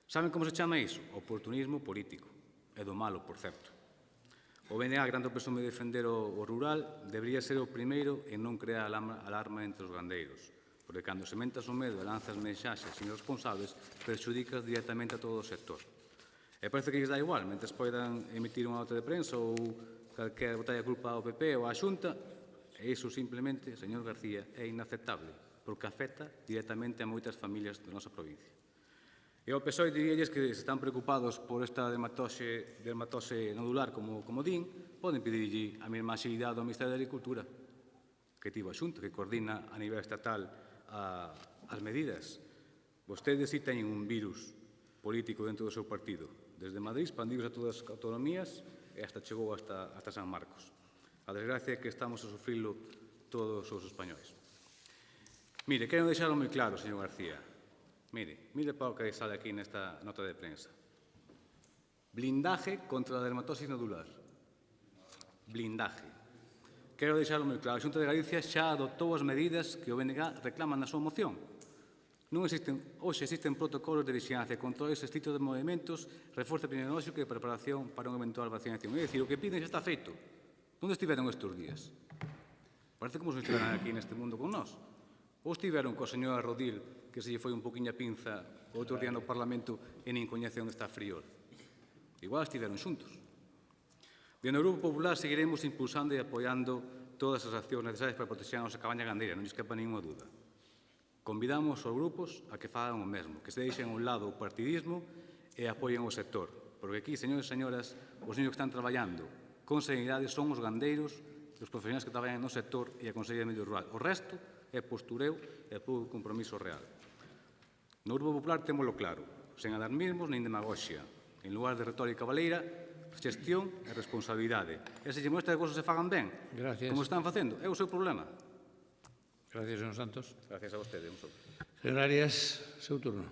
Speaker 11: Saben como se chama iso? Oportunismo político. É do malo, por certo. O BNG, grande presume de defender o rural, debería ser o primeiro en non crear alarma entre os gandeiros, porque cando sementas o medo e lanzas mensaxes irresponsables, perxudicas directamente a todo o sector. E parece que lles dá igual, mentres poidan emitir unha nota de prensa ou calquera botalla culpa ao PP ou á Xunta, e iso simplemente, señor García, é inaceptable, porque afecta directamente a moitas familias da nosa provincia. E ao PSOE diríalles que se están preocupados por esta dermatose nodular, como din, poden pedirlle a mesma axilidade ao Ministerio de Agricultura, que tivo a Xunta, que coordina a nivel estatal as medidas. Vostedes si teñen un virus político dentro do seu partido. Desde Madrid expandiuse a todas as autonomías e hasta chegou hasta San Marcos. A desgracia é que estamos a sufrilo todos os españoles. Mire, quero deixarlo moi claro, señor García. Mire para o que sale aquí nesta nota de prensa. Blindaje contra a dermatosis nodular. Blindaje. Quero deixarlo moi claro. A Xunta de Galicia xa adoptou as medidas que o BNG reclama na súa moción. Hoxe existen protocolos de vigilancia e controles estritos de movimentos, reforzo epidemiolóxico e preparación para unha eventual vacinación. É dicir, o que piden xa está feito. Onde estiveron estes días? Parece como se estiveran aquí neste mundo con nós. Ou estiveron coa señora Rodil, que se lle foi un poquinho a pinza outro día no Parlamento e nin coñece onde está Friol. Igual estiveron xuntos. Dentro do Grupo Popular seguiremos impulsando e apoiando todas as accións necesarias para proteger a nosa cabaña gandeira, non lles quepa ninguna dúda. Convidamos aos grupos a que fagan o mesmo, que se deixen a un lado o partidismo e apoien o sector. Porque aquí, señores e señoras, os niños que están traballando con seriedade son os gandeiros, os profesionais que traballan no sector e a Consellería de Medio Rural. O resto é postureo e pouco compromiso real. No Grupo Popular témolo claro, sen alarmismos nin demagoxia. En lugar de retórica baleira, xestión e responsabilidade. E se lle mostra que as cousas se fagan ben, como están facendo, é o seu problema.
Speaker 1: Gracias, señor Santos.
Speaker 11: Gracias a vostede.
Speaker 1: Señor Arias, seu turno.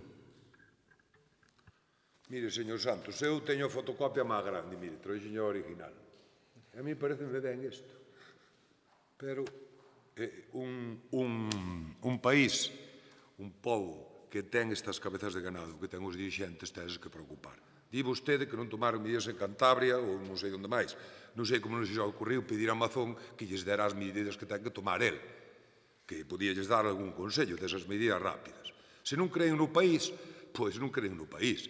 Speaker 12: Mire, señor Santos, eu teño a fotocopia máis grande, mire, trouxen a original. A mí pareceme ben isto. Pero un país, un pobo que ten estas cabezas de ganado, que ten os dirixentes, tenes que preocupar. Di vostede que non tomaron medidas en Cantabria ou non sei onde máis. Non sei como non se xa ocurriu pedir a Amazon que lles dera as medidas que ten que tomar el, que podíalles dar algún consello desas medidas rápidas. Se non creen no país, pois non creen no país.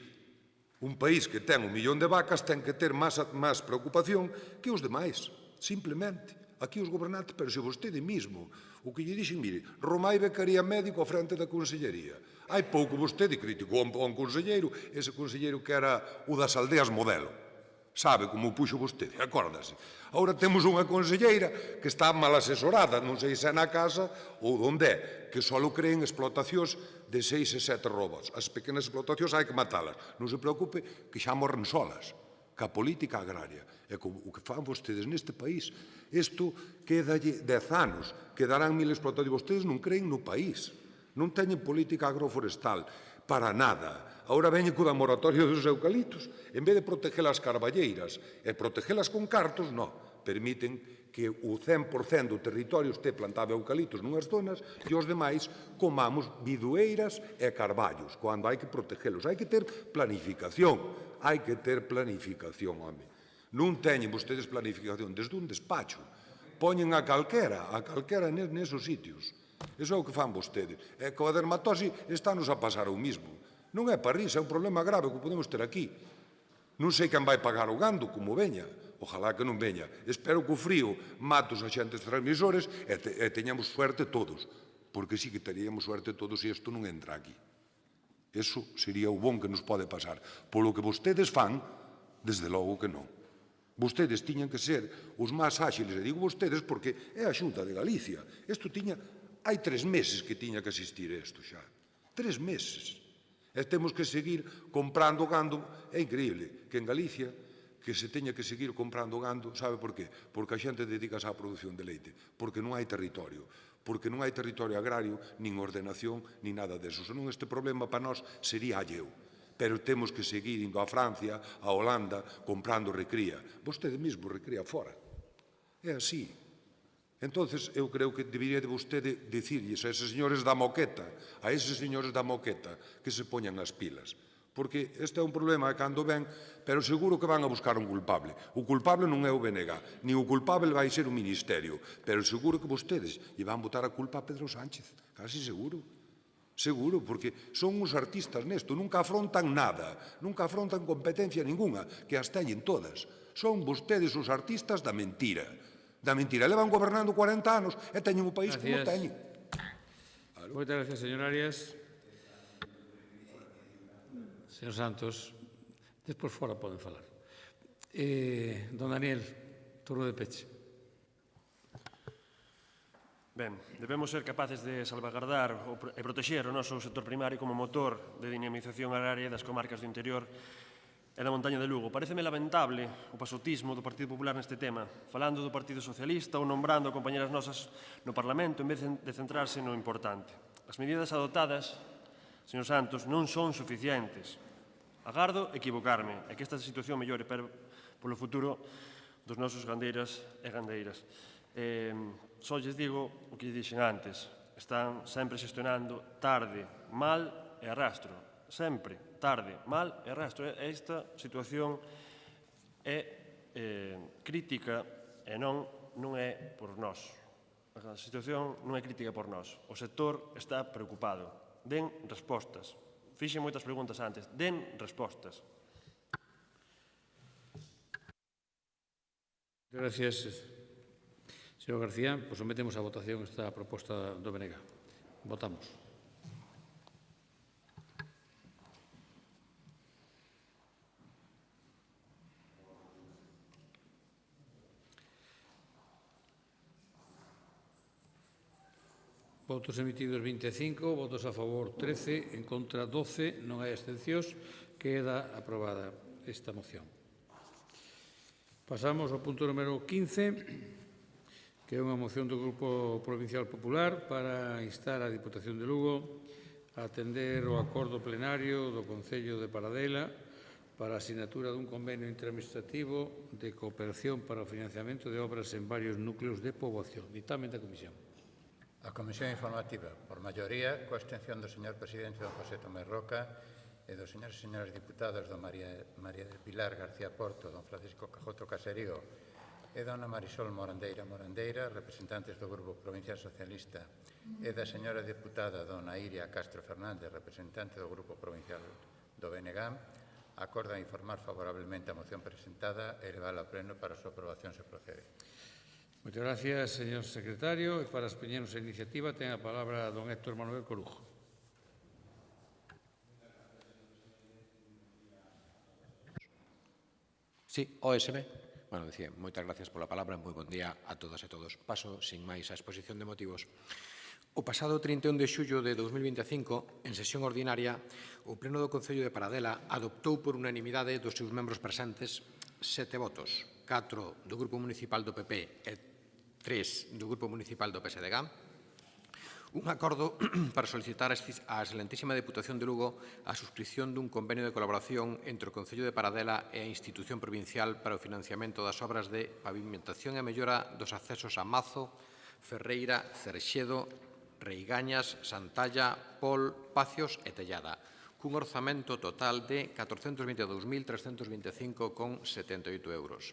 Speaker 12: Un país que ten 1 millón de vacas ten que ter máis preocupación que os demais, simplemente. Aquí os gobernantes, pero se vostede mismo, o que lle dixen, mire, Romai becaría médico á frente da Consellería. Hai pouco vostede criticou a un conselleiro, ese conselleiro que era o das aldeas modelo. Sabe como o puxo vostede, acórdase. Agora temos unha conselleira que está mal asesorada, non sei se é na casa ou onde é, que só creen explotacións de 6 e 7 robots. As pequenas explotacións hai que matalas. Non se preocupe que xa morren solas. ca política agraria. E o que fan vostedes neste país, isto quedalle 10 anos, quedarán 1000 explotados. Vostedes non creen no país, non teñen política agroforestal para nada. Agora veñen co da moratoria dos eucaliptos. En vez de proteger as carballeiras e protegelas con cartos, non. Permiten que o 100% do territorio este plantado eucaliptos nunhas zonas e os demais comamos bidueiras e carballos, cando hai que protegelos. Hai que ter planificación, home. Non teñen vostedes planificación desde un despacho. Poñen a calquera nesos sitios. Iso é o que fan vostedes. E coa dermatose estános a pasar o mismo. Non é para risa, é un problema grave que podemos ter aquí. Non sei quen vai pagar o gando, como veña. Ojalá que non veña. Espero que o frío mate os axentes transmisores e teñamos suerte todos. Porque sí que teríamos suerte todos se isto non entra aquí. Eso sería o bon que nos pode pasar. Polo que vostedes fan, desde logo que non. Vostedes tiñan que ser os máis áxiles, e digo vostedes porque é a Xunta de Galicia. Hai 3 meses que tiña que asistir a isto xa. 3 meses. E temos que seguir comprando gando. É increíble que en Galicia que se teña que seguir comprando gando, sabe por qué? Porque a xente dedicase á produción de leite, porque non hai territorio, porque non hai territorio agrario, nin ordenación, nin nada deso. Senón este problema para nós sería alleo. Pero temos que seguir indo a Francia, a Holanda, comprando recría. Vostede mesmo recría fora. É así. Entonces, eu creo que debería de vostede dicirlles a eses señores da moqueta, que se poñan as pilas. Porque este é un problema cando ven, pero seguro que van a buscar un culpable. O culpable non é o BNG, nin o culpable vai ser o Ministerio, pero seguro que vostedes lle van botar a culpa a Pedro Sánchez, casi seguro. Seguro, porque son uns artistas nesto, nunca afrontan nada, nunca afrontan competencia ninguna, que as teñen todas. Son vostedes os artistas da mentira. Da mentira. Levan gobernando 40 anos e teñen o país como teñen.
Speaker 1: Moitas gracias, señor Arias. Señor Santos, despois fora poden falar. Don Daniel, turno de peche.
Speaker 7: Ben, debemos ser capaces de salvagardar e protexer o noso sector primario como motor de dinamización agraria das comarcas do interior e da montaña de Lugo. Pareceme lamentable o pasotismo do Partido Popular neste tema, falando do Partido Socialista ou nombrando compañeras nosas no Parlamento en vez de centrarse no importante. As medidas adotadas, señor Santos, non son suficientes. Agardo equivocarme e que esta situación mellore polo futuro dos nosos gandeiras e gandeiras. Só lles digo o que lles dixen antes. Están sempre xestionando tarde, mal e arrastro. Sempre tarde, mal e arrastro. Esta situación é crítica e non é por nós. A situación non é crítica por nós. O sector está preocupado. Den respostas. Fixen moitas preguntas antes. Den respostas.
Speaker 1: Gracias, señor García. Pues sometemos a votación esta proposta do BNG. Votamos. Votos emitidos 25, votos a favor 13, en contra 12, non hai abstencións. Queda aprobada esta moción. Pasamos ao punto número 15, que é unha moción do Grupo Provincial Popular para instar a Diputación de Lugo a atender o acordo plenario do Concello de Paradela para a asinatura dun convenio interadministrativo de cooperación para o financiamento de obras en varios núcleos de poboación. Ditamen da Comisión.
Speaker 3: A Comisión Informativa, por maioría, coa abstención do señor presidente don José Tomé Roca e dos señores e señoras diputados don María del Pilar García Porto, don Francisco Cajoto Caserío e dona Marisol Morandeira, representantes do Grupo Provincial Socialista, e da señora diputada dona Iria Castro Fernández, representante do Grupo Provincial do BNG, acorda informar favorablemente a moción presentada e levala ao pleno para a súa aprobación se procede.
Speaker 1: Moitas gracias, señor secretario. E para expoñernos a iniciativa ten a palabra don Héctor Manuel Corujo.
Speaker 13: Sí, OSB. Bueno, decía, moitas gracias pola palabra, moi bon día a todas e todos. Paso, sin máis, a exposición de motivos. O pasado 31 de xullo de 2025, en sesión ordinaria, o Pleno do Concello de Paradela adoptou por unanimidade dos seus membros presentes 7 votos, 4 do Grupo Municipal do PP e 3 do Grupo Municipal do PSDG, un acordo para solicitar á Excelentísima Deputación de Lugo a suscripción dun convenio de colaboración entre o Concello de Paradela e a Institución Provincial para o financiamento das obras de pavimentación e mellora dos accesos a Mazo, Ferreira, Cerxedo, Reigañas, Santalla, Pol, Pacios e Tellada, cun orzamento total de 422.325,78 euros.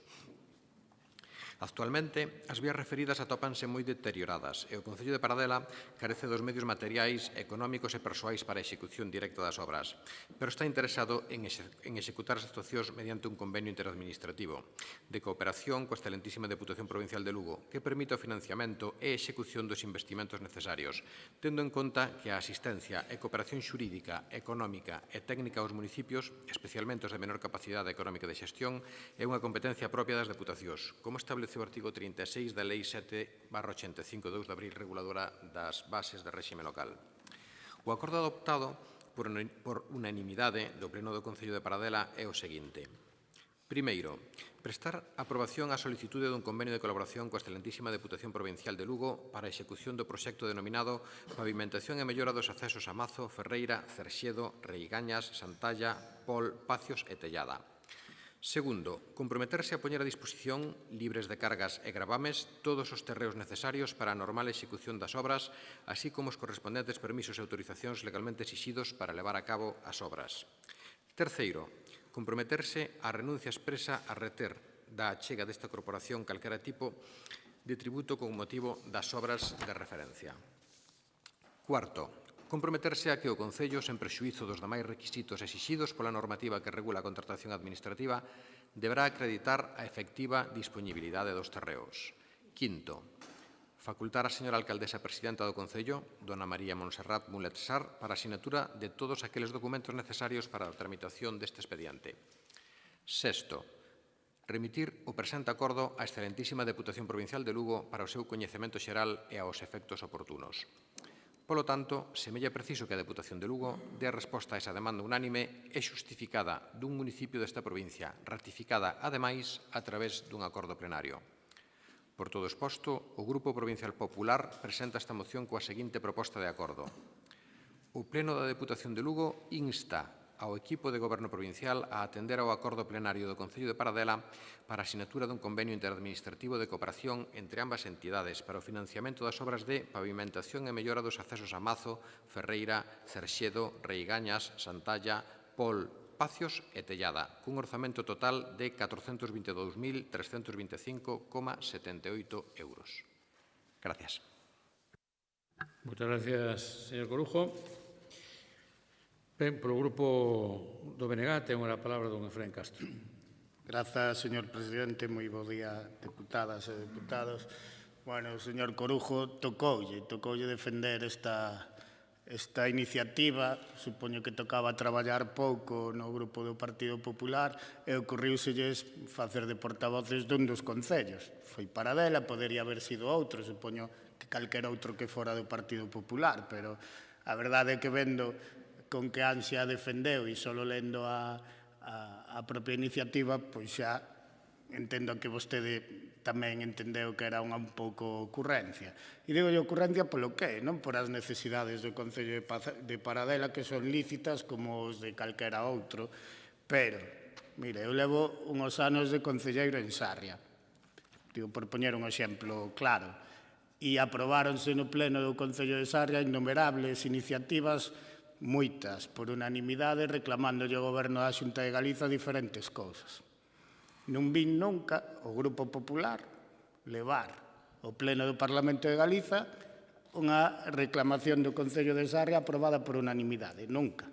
Speaker 13: Actualmente, as vías referidas atópanse moi deterioradas e o Concello de Paradela carece dos medios materiais, económicos e persoais para a execución directa das obras, pero está interesado en executar as actuacións mediante un convenio interadministrativo de cooperación coa Excelentísima Deputación Provincial de Lugo que permite o financiamento e execución dos investimentos necesarios, tendo en conta que a asistencia e cooperación xurídica, económica e técnica aos municipios, especialmente os de menor capacidade económica de xestión, é unha competencia propia das deputacións, como establece o artigo 36 da Lei 7/85 de 2 de abril reguladora das bases de réxime local. O acordo adoptado por unanimidade do Pleno do Concello de Paradela é o seguinte. Primeiro, prestar aprobación á solicitude dun convenio de colaboración coa Excelentísima Deputación Provincial de Lugo para a execución do proxecto denominado Pavimentación e mellora dos accesos a Mazo, Ferreira, Cerxedo, Reigañas, Santalla, Pol, Pacios e Tellada. Segundo, comprometerse a poñer a disposición, libres de cargas e gravames, todos os terreos necesarios para a normal execución das obras, así como os correspondentes permisos e autorizacións legalmente exixidos para levar a cabo as obras. Terceiro, comprometerse a renuncia expresa a reter da achega desta corporación calquera tipo de tributo con motivo das obras de referencia. Cuarto, comprometerse a que o Concello, sen prexuízo dos demais requisitos exixidos pola normativa que regula a contratación administrativa, deberá acreditar a efectiva disponibilidade dos terreos. Quinto, facultar á señora alcaldesa presidenta do Concello, dona María Montserrat Mulet Sar, para a sinatura de todos aqueles documentos necesarios para a tramitación deste expediente. Sexto, remitir o presente acordo á Excelentísima Deputación Provincial de Lugo para o seu coñecemento xeral e aos efectos oportunos. Polo tanto, semella preciso que a Deputación de Lugo dé resposta a esa demanda unánime e xustificada dun municipio desta provincia, ratificada, ademais, a través dun acordo plenario. Por todo exposto, o Grupo Provincial Popular presenta esta moción coa seguinte proposta de acordo. O Pleno da Deputación de Lugo insta ao equipo de Goberno Provincial a atender ao acordo plenario do Concello de Paradela para a sinatura dun convenio interadministrativo de cooperación entre ambas entidades para o financiamento das obras de pavimentación e mellora dos accesos a Mazo, Ferreira, Cerxedo, Reigañas, Santalla, Pol, Pacios e Tellada, cun orzamento total de 422.325,78 euros. Gracias.
Speaker 1: Moitas gracias, señor Corujo. Ben, polo Grupo do BNG ten a palabra don Efraín Castro.
Speaker 14: Grazas, señor presidente. Moi bo día, deputadas e deputados. Bueno, o señor Corujo tocoulle defender esta iniciativa. Supoño que tocaba traballar pouco no grupo do Partido Popular e ocorriuselles facer de portavoces dun dos concellos. Foi Paradela, podería haber sido outro, supoño que calquera outro que fora do Partido Popular, pero a verdade é que vendo con que ansia defendeu e só lendo a propia iniciativa, pois xa entendo que vostede tamén entendeu que era unha un pouco ocurrencia. E digo ocurrencia polo que, non por as necesidades do Concello de Paradela, que son lícitas como os de calquera outro, pero, mire, eu levo uns anos de concelleiro en Sarria, digo, por poñer un exemplo claro, e aprobáronse no pleno do Concello de Sarria innumerables iniciativas, moitas, por unanimidade, reclamándolle ao Goberno da Xunta de Galiza diferentes cousas. Non vin nunca o Grupo Popular levar ao Pleno do Parlamento de Galiza unha reclamación do Concello de Sarria aprobada por unanimidade. Nunca.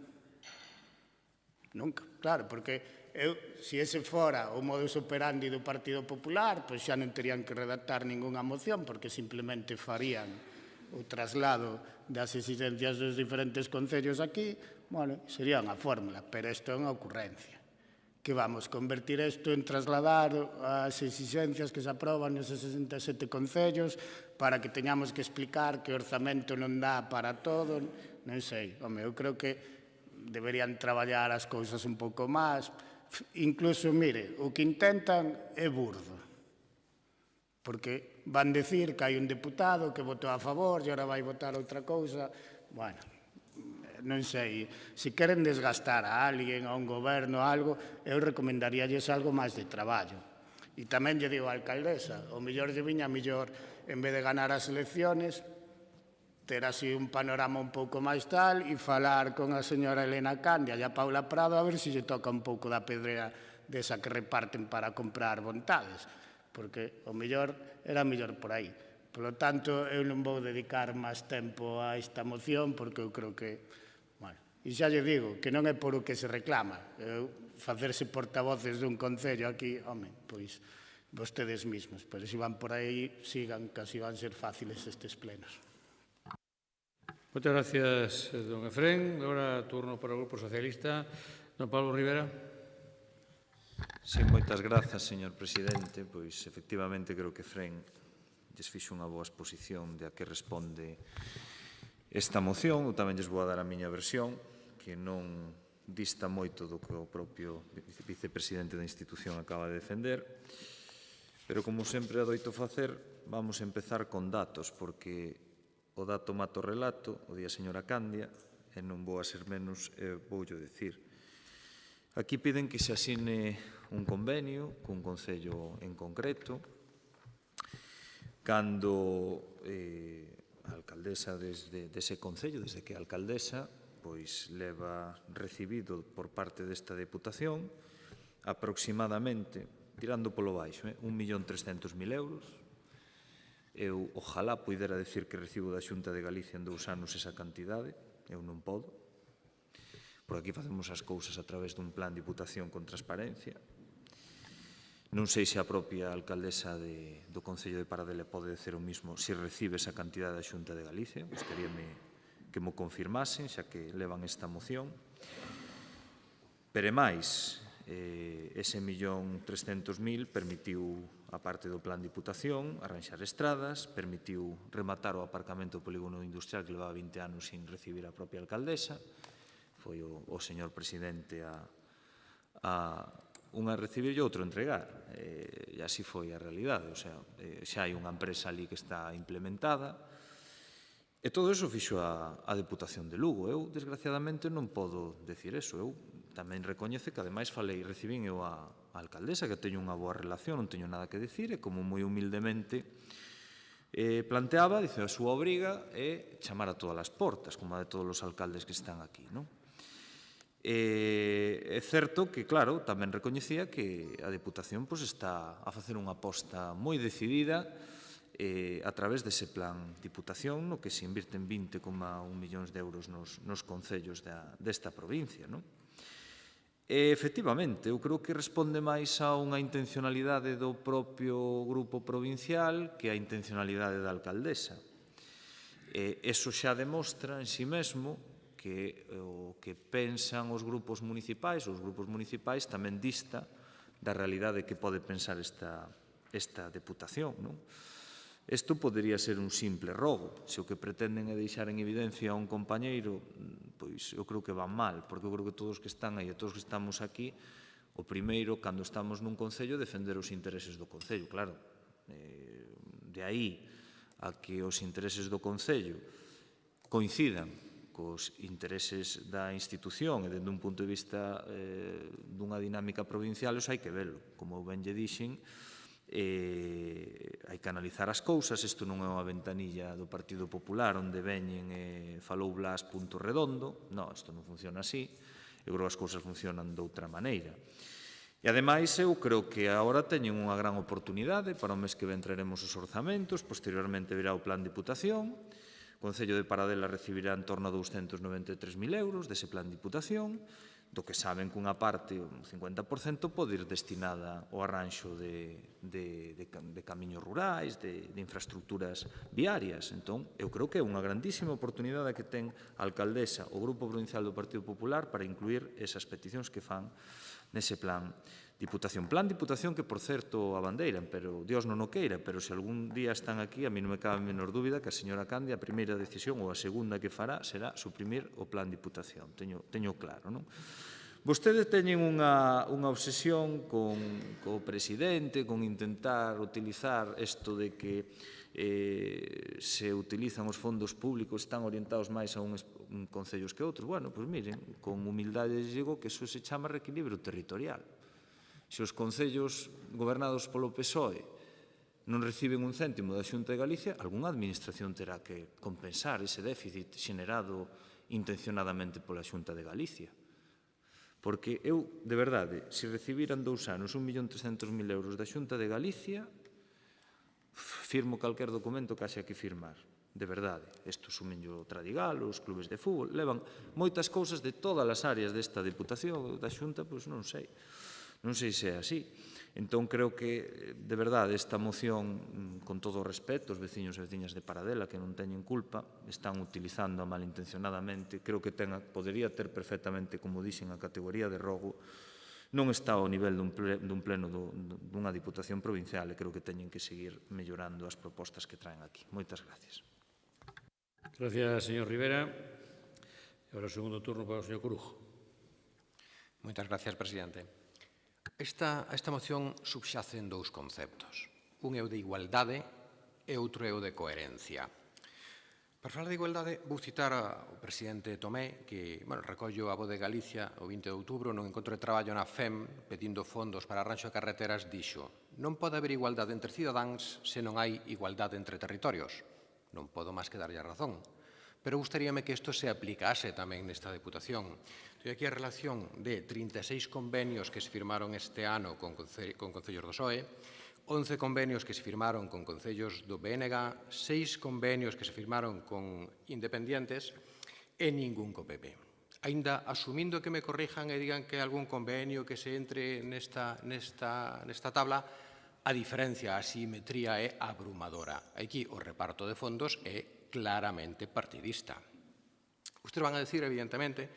Speaker 14: Nunca, claro, porque se ese fora o modus operandi do Partido Popular, pois xa non terían que redactar ningunha moción, porque simplemente farían o traslado das exigencias dos diferentes concellos aquí, bueno, sería unha fórmula, pero isto é unha ocurrencia. Que vamos convertir isto en trasladar as exigencias que se aproban nos 67 concellos para que teñamos que explicar que o orzamento non dá para todo, non sei. Home, eu creo que deberían traballar as cousas un pouco máis, incluso, mire, o que intentan é burdo. Porque van decir que hai un deputado que votou a favor e agora vai votar outra cousa. Bueno, non sei, se queren desgastar a alguén, a un goberno, algo, eu recomendaríalles algo máis de traballo. E tamén lle digo a alcaldesa, o mellor lle viña mellor, en vez de ganar as elecciones, ter así un panorama un pouco máis tal e falar con a señora Elena Candia e a Paula Prado a ver se lle toca un pouco da pedrea desa que reparten para comprar vontades, porque o mellor era mellor por aí. Por lo tanto, eu non vou dedicar máis tempo a esta moción porque eu creo que, bueno, e xa lle digo, que non é por o que se reclama. Facerse portavoces dun concello aquí, home, pois vostedes mismos, pero se van por aí, sigan, casi van ser fáciles estes plenos.
Speaker 1: Moitas gracias, don Efrén. Agora turno para o Grupo Socialista. Don Pablo Rivera.
Speaker 2: Sí, moitas grazas, señor presidente. Pois, efectivamente, creo que Efrén lles fixo unha boa exposición de a que responde esta moción. Eu tamén lles vou a dar a miña versión, que non dista moito do que o propio vicepresidente da institución acaba de defender. Pero, como sempre adoito facer, vamos a empezar con datos, porque o dato mata o relato, o di a señora Candia, e non vou a ser menos, voullo decir. Aquí piden que se asine un convenio cun concello en concreto, cando a alcaldesa dese concello, desde que a alcaldesa, pois leva recibido por parte desta Deputación aproximadamente, tirando polo baixo, 1.300.000 euros. Eu, ojalá, poidera decir que recibo da Xunta de Galicia en 2 anos esa cantidade, eu non podo, porque aquí facemos as cousas a través dun plan de Diputación con transparencia. Non sei se a propia alcaldesa do Concello de Paradela pode dicer o mismo se recibe esa cantidade da Xunta de Galicia, gostaríame que mo confirmasen, xa que levan esta moción. Pero máis, ese 1.300.000 permitiu, a parte do plan de Diputación, arranxar estradas, permitiu rematar o aparcamento do polígono industrial que levaba 20 anos sin recibir a propia alcaldesa. Foi o señor presidente unha recibir e outro entregar. E así foi a realidade. O sea, xa hai unha empresa ali que está implementada. E todo iso fixo a Deputación de Lugo. Eu, desgraciadamente, non podo decir eso. Eu tamén recoñece que, ademais, recibín eu a alcaldesa, que teño unha boa relación, non teño nada que decir, e como moi humildemente planteaba, dice, a súa obriga é chamar a todas as portas, como a de todos os alcaldes que están aquí, non? É certo que, claro, tamén recoñecía que a Deputación está a facer unha aposta moi decidida a través dese plan Diputación, no que se invirten 20,1 millóns de euros nos concellos desta provincia, non? E, efectivamente, eu creo que responde máis a unha intencionalidade do propio grupo provincial que a intencionalidade da alcaldesa. Eso xa demostra en si mesmo que o que pensan os grupos municipais tamén dista da realidade que pode pensar esta Deputación, non? Isto podería ser un simple rogo. Se o que pretenden é deixar en evidencia a un compañeiro, pois eu creo que van mal, porque eu creo que todos que están aí e todos que estamos aquí, o primeiro, cando estamos nun concello, defender os intereses do concello, claro. De aí a que os intereses do concello coincidan cos intereses da institución e dende un punto de vista dunha dinámica provincial, hai que velo. Como eu ben lle dixen, hai que analizar as cousas. Isto non é unha ventanilla do Partido Popular onde veñen e falou Blas punto redondo. Non, isto non funciona así. Eu creo que as cousas funcionan de outra maneira. E, ademais, eu creo que agora teñen unha gran oportunidade. Para o mes que ven traeremos os orzamentos, posteriormente virá o plan de Diputación. O Concello de Paradela recibirá en torno a 293.000 euros dese plan de Diputación, do que saben que unha parte, un 50%, pode ir destinada ao arranxo de camiños rurais, de infraestructuras viarias. Entón, eu creo que é unha grandísima oportunidade que ten a alcaldesa, o Grupo Provincial do Partido Popular, para incluir esas peticións que fan nese plan Diputación. Plan Diputación que, por certo, abandeiran, pero Dios non o queira, pero se algún día están aquí, a mí non me cabe a menor dúbida que a señora Candia, a primeira decisión ou a segunda que fará será suprimir o plan Diputación. Teño claro, non? Vostedes teñen unha obsesión co presidente, con intentar utilizar isto de que se utilizan os fondos públicos, están orientados máis a uns concellos que outros. Bueno, pois miren, con humildade les digo que eso se chama reequilibrio territorial. Se os concellos gobernados polo PSOE non reciben un céntimo da Xunta de Galicia, algunha administración terá que compensar ese déficit xenerado intencionadamente pola Xunta de Galicia. Porque eu, de verdade, se recibiran 2 anos 1.300.000 euros da Xunta de Galicia, firmo calquer documento que haxa que firmar. De verdade. Isto sumenllo o Tradigal, os clubes de fútbol, levan moitas cousas de todas as áreas desta Deputación, da Xunta, pois non sei. Non sei se é así. Entón, creo que, de verdade, esta moción, con todo o respeto, os veciños e veciñas de Paradela, que non teñen culpa, están utilizando malintencionadamente, creo que podería ter perfectamente, como dixen, a categoría de rogo, non está ao nivel dun pleno dunha Diputación provincial e creo que teñen que seguir mellorando as propostas que traen aquí. Moitas gracias.
Speaker 1: Gracias, señor Rivera. E agora o segundo turno para o señor Corujo.
Speaker 13: Moitas gracias, presidente. Esta moción subxacen 2 conceptos. Un é o de igualdade e outro é o de coherencia. Para falar de igualdade, vou citar ao presidente Tomé, que recollo a voz de Galicia o 20 de outubro no encontro de traballo na FEM pedindo fondos para arranxo de carreteras, dixo: non pode haber igualdade entre cidadáns se non hai igualdade entre territorios. Non podo máis que darlle a razón. Pero gustaríame que isto se aplicase tamén nesta Deputación. Teño aquí a relación de 36 convenios que se firmaron este ano con concellos do PSOE, 11 convenios que se firmaron con concellos do BNG, 6 convenios que se firmaron con independientes e ningún co PP. Aínda asumindo que me corrijan e digan que hai algún convenio que se entre nesta tabla, a diferencia, a asimetría é abrumadora. Aquí o reparto de fondos é claramente partidista. Ustedes van a decir, evidentemente,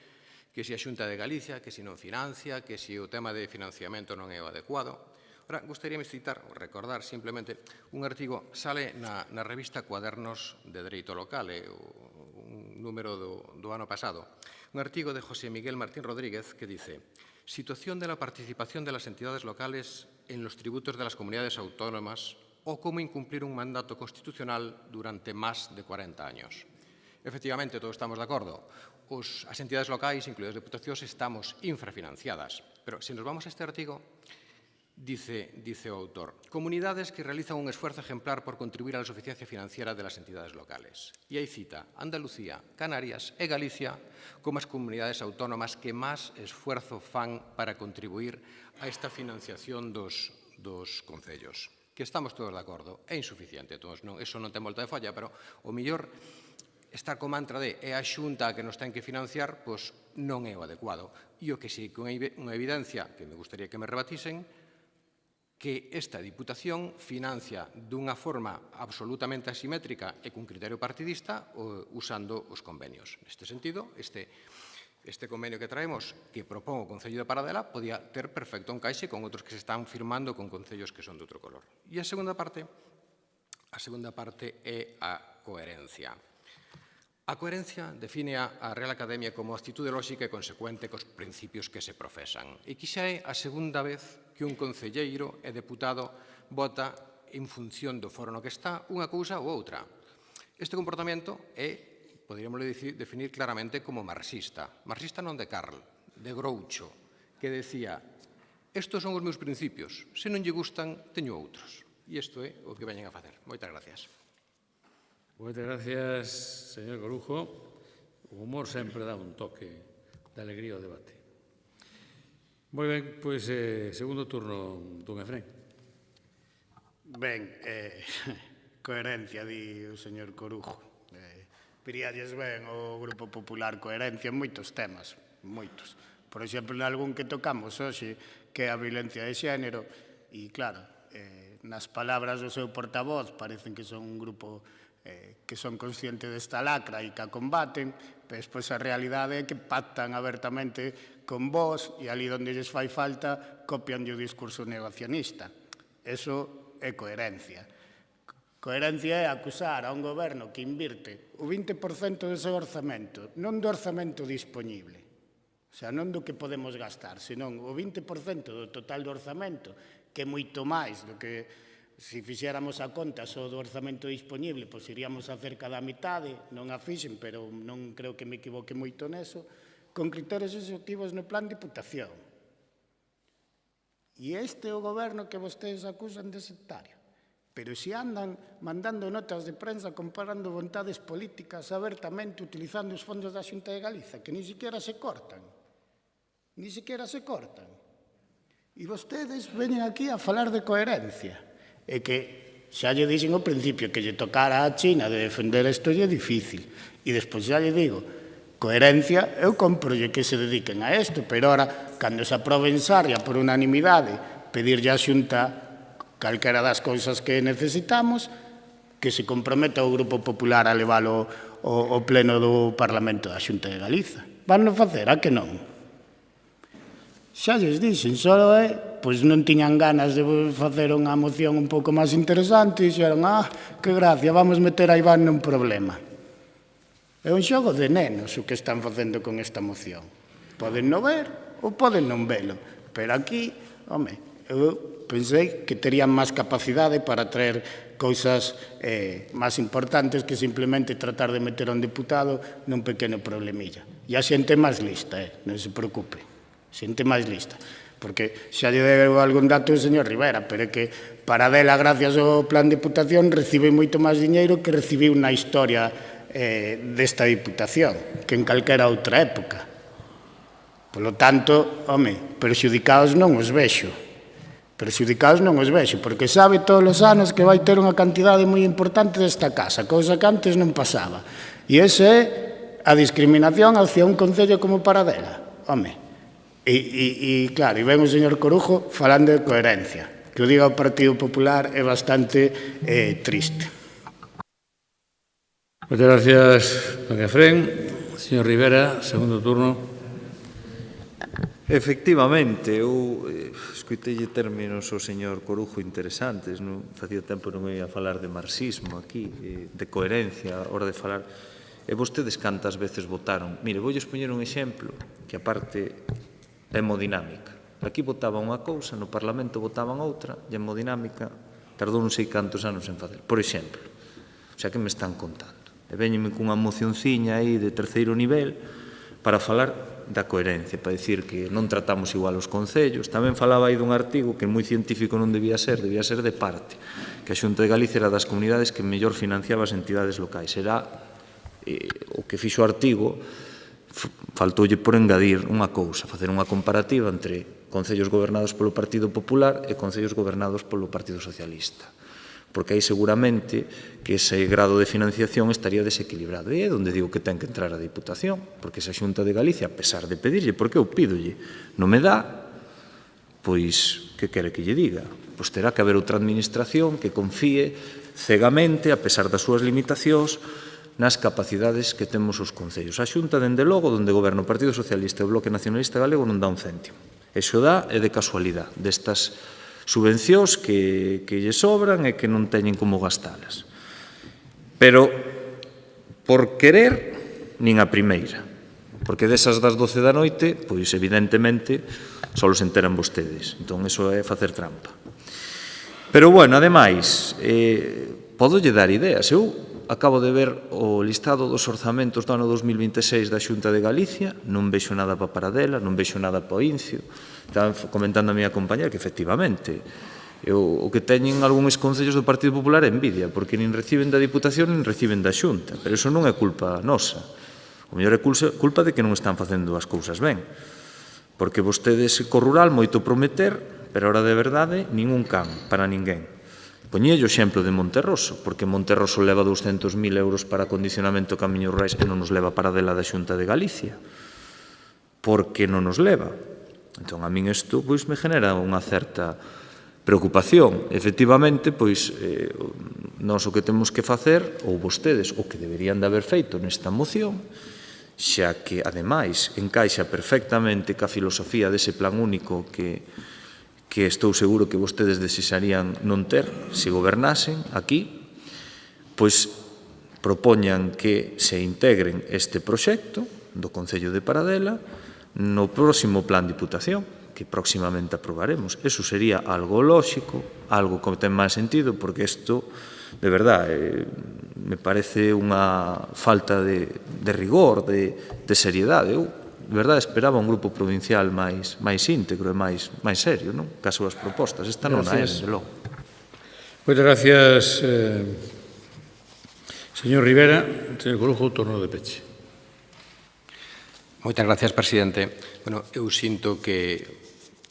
Speaker 13: que se a Xunta de Galicia, que se non financia, que se o tema de financiamento non é o adecuado. Ora, gustaríame citar, ou recordar simplemente, un artigo, sale na revista Cuadernos de Dereito Local, un número do ano pasado, un artigo de José Miguel Martín Rodríguez que dice: situación de la participación de las entidades locales en los tributos de las comunidades autónomas o cómo incumplir un mandato constitucional durante más de 40 años. Efectivamente, todos estamos de acordo. As entidades locais, incluídas deputacións, estamos infrafinanciadas. Pero, se nos vamos a este artigo, dice o autor: comunidades que realizan un esfuerzo ejemplar por contribuir a la suficiencia financiera de las entidades locales. E aí cita Andalucía, Canarias e Galicia como as comunidades autónomas que máis esfuerzo fan para contribuir a esta financiación dos concellos. Que estamos todos de acordo, é insuficiente. Eso non ten volta de falla, pero o mellor estar co mantra de é a Xunta que nos ten que financiar, pois non é o adecuado. E o que sí, con unha evidencia que me gustaría que me rebatisen, que esta Diputación financia dunha forma absolutamente asimétrica e cun criterio partidista usando os convenios. Neste sentido, este convenio que traemos, que propón o Concello de Paradela, podía ter perfecto encaixe con outros que se están firmando con concellos que son de outro color. E a segunda parte é a coherencia. A coherencia define a Real Academia como actitude lóxica e consecuente cos principios que se profesan. E que xa é a segunda vez que un concelleiro e deputado vota en función do foro no que está unha cousa ou outra. Este comportamento poderíamos definir claramente como marxista. Marxista non de Karl, de Groucho, que decía: estos son os meus principios, se non lle gustan, teño outros. E isto é o que veñen a facer. Moitas gracias.
Speaker 1: Moitas gracias, señor Corujo. O humor sempre dá un toque de alegría ao debate. Moi ben, pois, segundo turno, don Efrén.
Speaker 14: Ben, coherencia, di o señor Corujo. Piríalles ben o Grupo Popular coherencia en moitos temas, moitos. Por exemplo, en algún que tocamos hoxe, que é a violencia de xénero, e claro, nas palabras do seu portavoz parecen que son un grupo que son conscientes desta lacra e que a combaten, pois a realidade é que pactan abertamente con vos e ali onde lles fai falta copian o discurso negacionista. Eso é coherencia. Coherencia é acusar a un goberno que invirte o 20% do seu orzamento, non do orzamento disponible, sea, non do que podemos gastar, senón o 20% do total do orzamento, que é moito máis do que se fixéramos a conta só do orzamento disponible, pois iríamos a cerca da mitade, non a fixen, pero non creo que me equivoque moito neso, con criterios executivos no plan de Diputación. E este é o goberno que vostedes acusan de sectario. Pero se andan mandando notas de prensa comparando vontades políticas abertamente utilizando os fondos da Xunta de Galiza, que ni siquiera se cortan. Ni siquiera se cortan. E vostedes veñen aquí a falar de coherencia. E que xa lle dixen ao principio que lle tocara a China de defender isto é difícil. E despois xa lle digo, coherencia, eu comprolle que se dediquen a isto, pero ora, cando se aprobe en Sarria por unanimidade, pedirlle á Xunta calquera das cousas que necesitamos, que se comprometa o Grupo Popular a leválo ao pleno do Parlamento da Xunta de Galiza. Van a facer, a que non? Xa lles dixen, só pois non tiñan ganas de facer unha moción un pouco máis interesante e dixeron, que gracia, vamos meter a Iván nun problema. É un xogo de nenos o que están facendo con esta moción. Poden non ver ou poden non velo, pero aquí, home, eu pensei que terían máis capacidade para traer cousas máis importantes que simplemente tratar de meter a un diputado nun pequeno problemilla. E a xente máis lista, non se preocupe, xente máis lista. Porque xa lle deu algún dato o señor Rivera, pero é que Paradela, gracias ao plan de Diputación, recibe moito máis diñeiro que recibiu na historia desta Diputación, que en calquera outra época. Polo tanto, home, perxudicados non os vexo. Perxudicados non os vexo, porque sabe todos os anos que vai ter unha cantidade moi importante desta casa, cousa que antes non pasaba. E esa é a discriminación hacia un concello como Paradela. Home, e claro, e ven o señor Corujo falando de coherencia. Que o diga o Partido Popular é bastante triste.
Speaker 1: Moitas gracias, don Efrén. Señor Rivera, segundo turno.
Speaker 2: Efectivamente, eu escoitelle términos ao señor Corujo interesantes, non facía tempo non ia falar de marxismo aquí, de coherencia a hora de falar. E vostedes cantas veces votaron? Mire, vou expoñer un exemplo que aparte é hemodinámica. Aquí votaban unha cousa, no Parlamento votaban outra, e a hemodinámica tardou non sei cantos anos en facer. Por exemplo, o sea, que me están contando? E veñenme cunha mocionciña aí de terceiro nivel para falar da coherencia, para dicir que non tratamos igual os concellos. Tamén falaba aí dun artigo que moi científico non debía ser de parte, que a Xunta de Galicia era das comunidades que mellor financiaba as entidades locais. Era o que fixo o artigo, faltoulle por engadir unha cousa, facer unha comparativa entre concellos gobernados polo Partido Popular e concellos gobernados polo Partido Socialista. Porque aí seguramente que ese grado de financiación estaría desequilibrado. E é onde digo que ten que entrar a Diputación, porque esa Xunta de Galicia, a pesar de pedirlle, porque eu pídolle, non me dá, pois, que quere que lle diga? Pois terá que haber outra administración que confíe cegamente, a pesar das súas limitacións, nas capacidades que temos os concellos. A Xunta, dende logo, onde goberna o Partido Socialista e o Bloque Nacionalista Galego, non dá un céntimo. Eso dá é de casualidade, destas subvencións que lle sobran e que non teñen como gastalas. Pero, por querer, nin a primeira. Porque desas das 12 da noite, pois, evidentemente, só se enteran vostedes. Entón, eso é facer trampa. Pero, bueno, ademais, podo lle dar ideas. Eu acabo de ver o listado dos orzamentos do ano 2026 da Xunta de Galicia, non vexo nada para Paradela, non vexo nada para o Incio. Estaban comentando a miña compañera que, efectivamente, o que teñen algúns concellos do Partido Popular é envidia, porque nin reciben da Diputación nin reciben da Xunta, pero iso non é culpa nosa. O mellor é culpa de que non están facendo as cousas ben, porque vostedes co rural moito prometer, pero a hora de verdade nin un can para ninguén. Poñelle o exemplo de Monterroso, porque Monterroso leva 200.000 euros para acondicionamento de camiños rurais e non nos leva para dela da Xunta de Galicia. Por que non nos leva? Entón, a min isto pois, me genera unha certa preocupación. Efectivamente, pois, nós o que temos que facer, ou vostedes, o que deberían de haber feito nesta moción, xa que, ademais, encaixa perfectamente ca filosofía dese plan único que estou seguro que vostedes desexarían non ter se gobernasen aquí, pois propoñan que se integren este proxecto do Concello de Paradela no próximo plan de Diputación, que próximamente aprobaremos. Eso sería algo lóxico, algo que ten máis sentido, porque isto, de verdad, me parece unha falta de rigor, de seriedade. Eu, de verdade, esperaba un grupo provincial máis íntegro e máis serio, non? Caso as propostas. Esta non é, desde logo.
Speaker 1: Moitas gracias, señor Rivera. Señor Corujo, turno de peche.
Speaker 13: Moitas gracias, presidente. Bueno, eu sinto que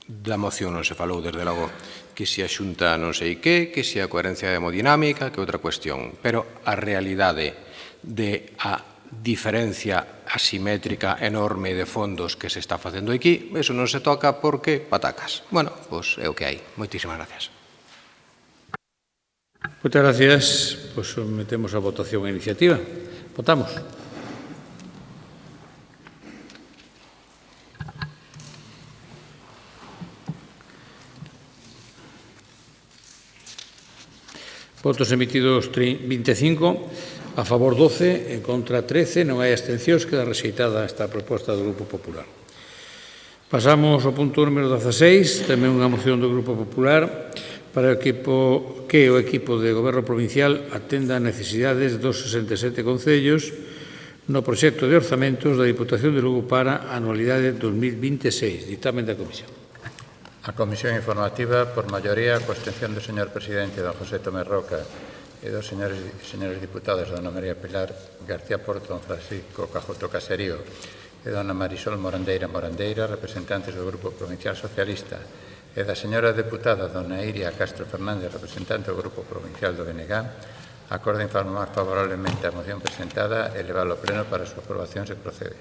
Speaker 13: da moción non se falou, desde logo, que se a Xunta non sei que se a coherencia hemodinámica, que outra cuestión. Pero a realidade de a diferencia asimétrica enorme de fondos que se está facendo aquí, eso non se toca porque patacas. Bueno, pois é o que hai. Moitísimas gracias.
Speaker 1: Moitas gracias. Pois sometemos a votación a iniciativa. Votamos. Votos emitidos 25, a favor 12, en contra 13, non hai abstencións, queda rexeitada esta proposta do Grupo Popular. Pasamos ao punto número 16, tamén unha moción do Grupo Popular para que o equipo de Goberno Provincial atenda as necesidades dos 67 concellos no proxecto de orzamentos da Diputación de Lugo para a anualidade 2026. Dictamen da Comisión.
Speaker 3: A Comisión Informativa, por maioría, coa abstención do señor presidente, don José Tomé Roca, e dos señores e señores diputados, dona María Pilar García Porto, don Francisco Cajoto Caserío e dona Marisol Morandeira, representantes do Grupo Provincial Socialista, e da señora deputada dona Iria Castro Fernández, representante do Grupo Provincial do BNG, acorda informar favorablemente a moción presentada e leválo ao pleno para a súa aprobación se procede.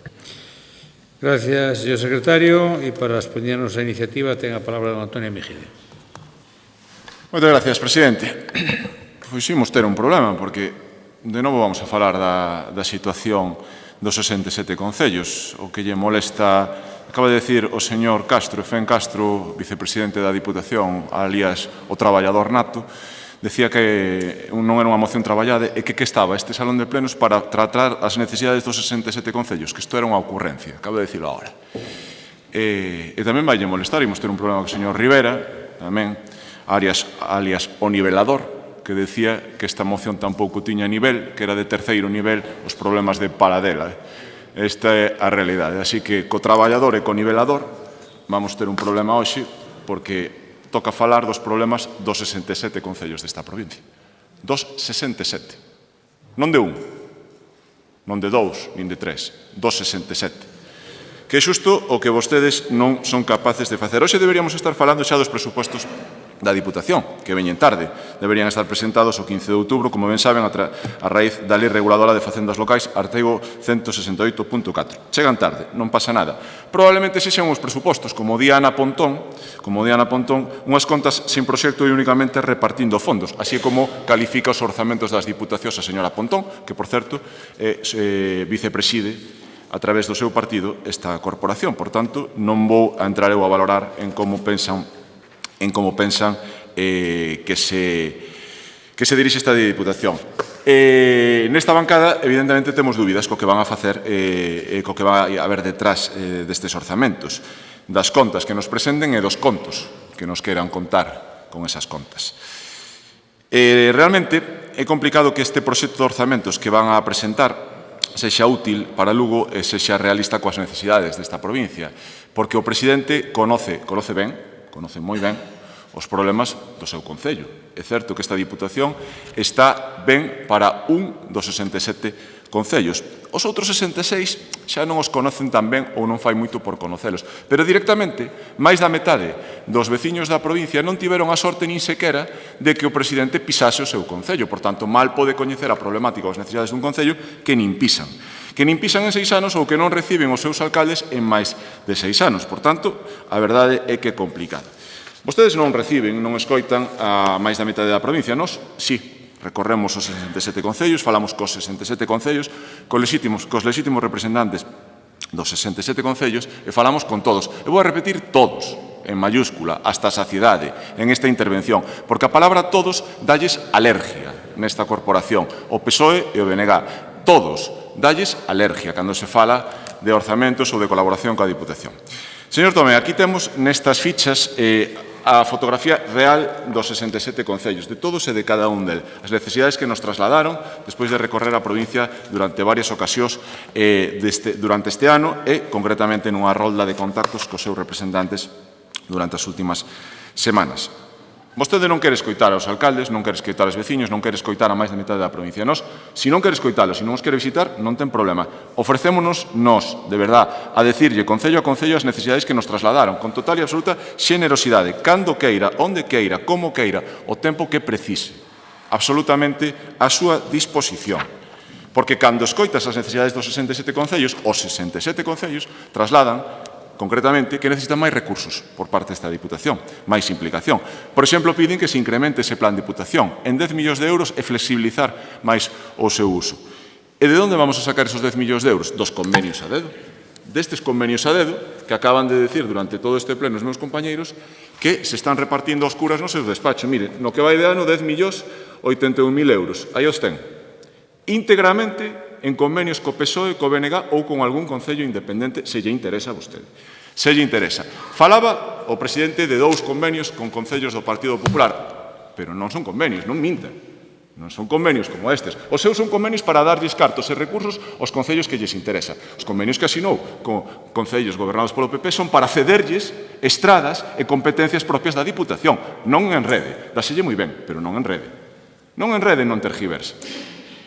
Speaker 1: Gracias, señor secretario. E para expoñernos a iniciativa ten a palabra don Antonio Mejide.
Speaker 4: Moitas gracias, presidente. Pois imos ter un problema, porque de novo vamos a falar da situación dos 67 concellos. O que lle molesta, acaba de decir o señor Castro, Efén Castro, vicepresidente da Diputación, alias o traballador nato, decía que non era unha moción traballada e que estaba este salón de plenos para tratar as necesidades dos 67 concellos, que isto era unha ocurrencia, acabo de dicilo agora. E tamén vai molestar, imos ter un problema co señor Rivera, tamén, alias o nivelador, que decía que esta moción tampouco tiña nivel, que era de terceiro nivel os problemas de Paradela. Esta é a realidade. Así que co traballador e co nivelador vamos ter un problema hoxe, porque toca falar dos problemas dos 67 concellos desta provincia. Dos 67. Non de un, non de dous, nin de tres. Dos 67. Que é xusto o que vostedes non son capaces de facer. Hoxe deberíamos estar falando xa dos presupostos da Diputación, que veñen tarde. Deberían estar presentados o 15 de outubro, como ben saben, a raíz da Lei Reguladora de Facendas Locais, artigo 168.4. Chegan tarde, non pasa nada. Probablemente sexan os presupostos, como di Ana Pontón, unhas contas sin proxecto e únicamente repartindo fondos, así como califica os orzamentos das diputacións a señora Pontón, que, por certo, vicepreside a través do seu partido esta corporación. Por tanto, non vou a entrar eu a valorar en como pensan que se dirixe esta Diputación. Nesta bancada, evidentemente, temos dúbidas co que van a facer e co que va a haber detrás destes orzamentos, das contas que nos presenten e dos contos que nos queran contar con esas contas. Realmente, é complicado que este proxecto de orzamentos que van a presentar sexa útil para Lugo e sexa realista coas necesidades desta provincia, porque o presidente conoce moi ben os problemas do seu concello. É certo que esta Diputación está ben para un dos 67 concellos. Os outros 66 xa non os conocen tan ben ou non fai moito por conocelos. Pero directamente, máis da metade dos veciños da provincia non tiveron a sorte nin sequera de que o presidente pisase o seu concello. Por tanto, mal pode coñecer a problemática ou as necesidades dun concello que nin pisan. Que nin pisan en 6 anos ou que non reciben os seus alcaldes en máis de 6 anos. Por tanto, a verdade é que é complicado. Vostedes non reciben, non escoitan a máis da metade da provincia. Nos, sí, recorremos os 67 concellos, falamos cos 67 concellos, cos legítimos representantes dos 67 concellos e falamos con todos. E vou a repetir todos, en mayúscula, hasta a saciedade, en esta intervención, porque a palabra todos dalles alergia nesta corporación, o PSOE e o BNG. todos, dalles alergia cando se fala de orzamentos ou de colaboración coa Diputación. Señor Tomé, aquí temos nestas fichas a fotografía real dos 67 concellos, de todos e de cada un deles, as necesidades que nos trasladaron despois de recorrer a provincia durante varias ocasións durante este ano e, concretamente, nunha rolda de contactos cos seus representantes durante as últimas semanas. Vostede non quere escoitar aos alcaldes, non quere escoitar aos veciños, non quere escoitar a máis da metade da provincia. Nós, se non quere escoitalos, se non os quere visitar, non ten problema. Ofrecémonos nós, de verdad, a decirlle concello a concello as necesidades que nos trasladaron, con total e absoluta xenerosidade, cando queira, onde queira, como queira, o tempo que precise. Absolutamente a súa disposición. Porque cando escoitas as necesidades dos 67 concellos, os 67 concellos trasladan concretamente, que necesitan máis recursos por parte desta Diputación, máis implicación. Por exemplo, piden que se incremente ese plan de Diputación en 10 millóns de euros e flexibilizar máis o seu uso. E de onde vamos a sacar esos 10 millóns de euros? Dos convenios a dedo. Destes convenios a dedo, que acaban de decir durante todo este pleno os meus compañeiros, que se están repartindo aos curas no seu despacho. Mire, no que vai de ano, 10 millóns 81.000 euros. Aí os ten. Íntegramente en convenios co PSOE, co BNG ou con algún concello independente, se lle interesa a vostede. Se lle interesa. Falaba o presidente de 2 convenios con concellos do Partido Popular, pero non son convenios, non minta. Non son convenios como estes. Os seus son convenios para darlles cartos e recursos aos concellos que lles interesa. Os convenios que asinou con concellos gobernados polo PP son para cederlles estradas e competencias propias da Diputación. Non enrede. Dáselle moi ben, pero non enrede. Non enrede, non tergiverse.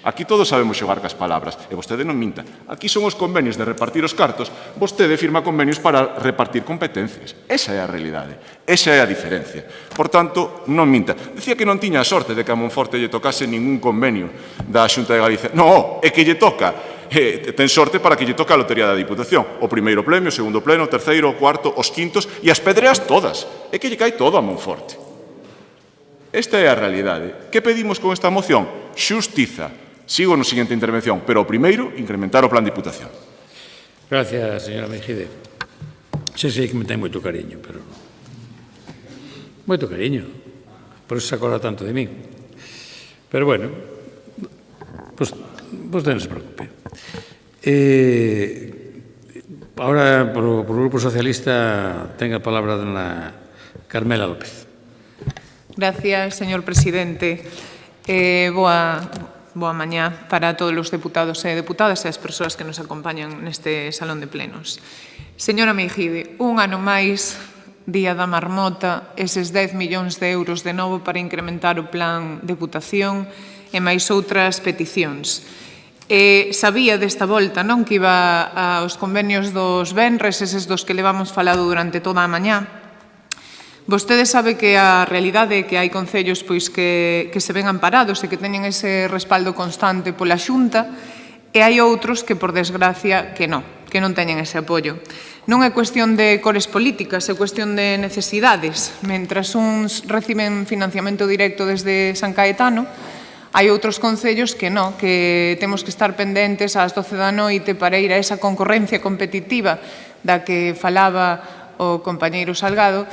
Speaker 4: Aquí todos sabemos xogar cas palabras, e vostede non minta. Aquí son os convenios de repartir os cartos, vostede firma convenios para repartir competencias. Esa é a realidade, esa é a diferencia. Por tanto, non minta. Dicía que non tiña a sorte de que a Monforte lle tocase ningún convenio da Xunta de Galicia. Non, é que lle toca. Ten sorte para que lle toque a lotería da Diputación. O primeiro premio, o segundo pleno, o terceiro, o cuarto, os quintos e as pedreas todas. É que lle cae todo a Monforte. Esta é a realidade. Que pedimos con esta moción? Xustiza. Sigo na seguinte intervención, pero o primeiro, incrementar o plan de Diputación.
Speaker 1: Gracias, señora Mejide. Sei que me ten moito cariño, pero non. Moito cariño. Por eso se acorda tanto de min. Pero bueno, pues non se preocupe. Ahora, por Grupo Socialista, ten a palabra dona Carmela López.
Speaker 15: Gracias, señor presidente. Boa mañá para todos os deputados e deputadas e as persoas que nos acompañan neste salón de plenos. Señora Mejide, un ano máis, Día da Marmota, eses 10 millóns de euros de novo para incrementar o plan de Diputación e máis outras peticións. Sabía desta volta, non, que iba aos convenios dos venres, eses dos que levamos falado durante toda a mañá. Vostede sabe que a realidade é que hai concellos que se ven amparados e que teñen ese respaldo constante pola Xunta e hai outros que, por desgracia, que non teñen ese apoio. Non é cuestión de cores políticas, é cuestión de necesidades. Mentras uns reciben financiamento directo desde San Caetano, hai outros concellos que non, que temos que estar pendentes ás 12 da noite para ir a esa concorrencia competitiva da que falaba o compañeiro Salgado,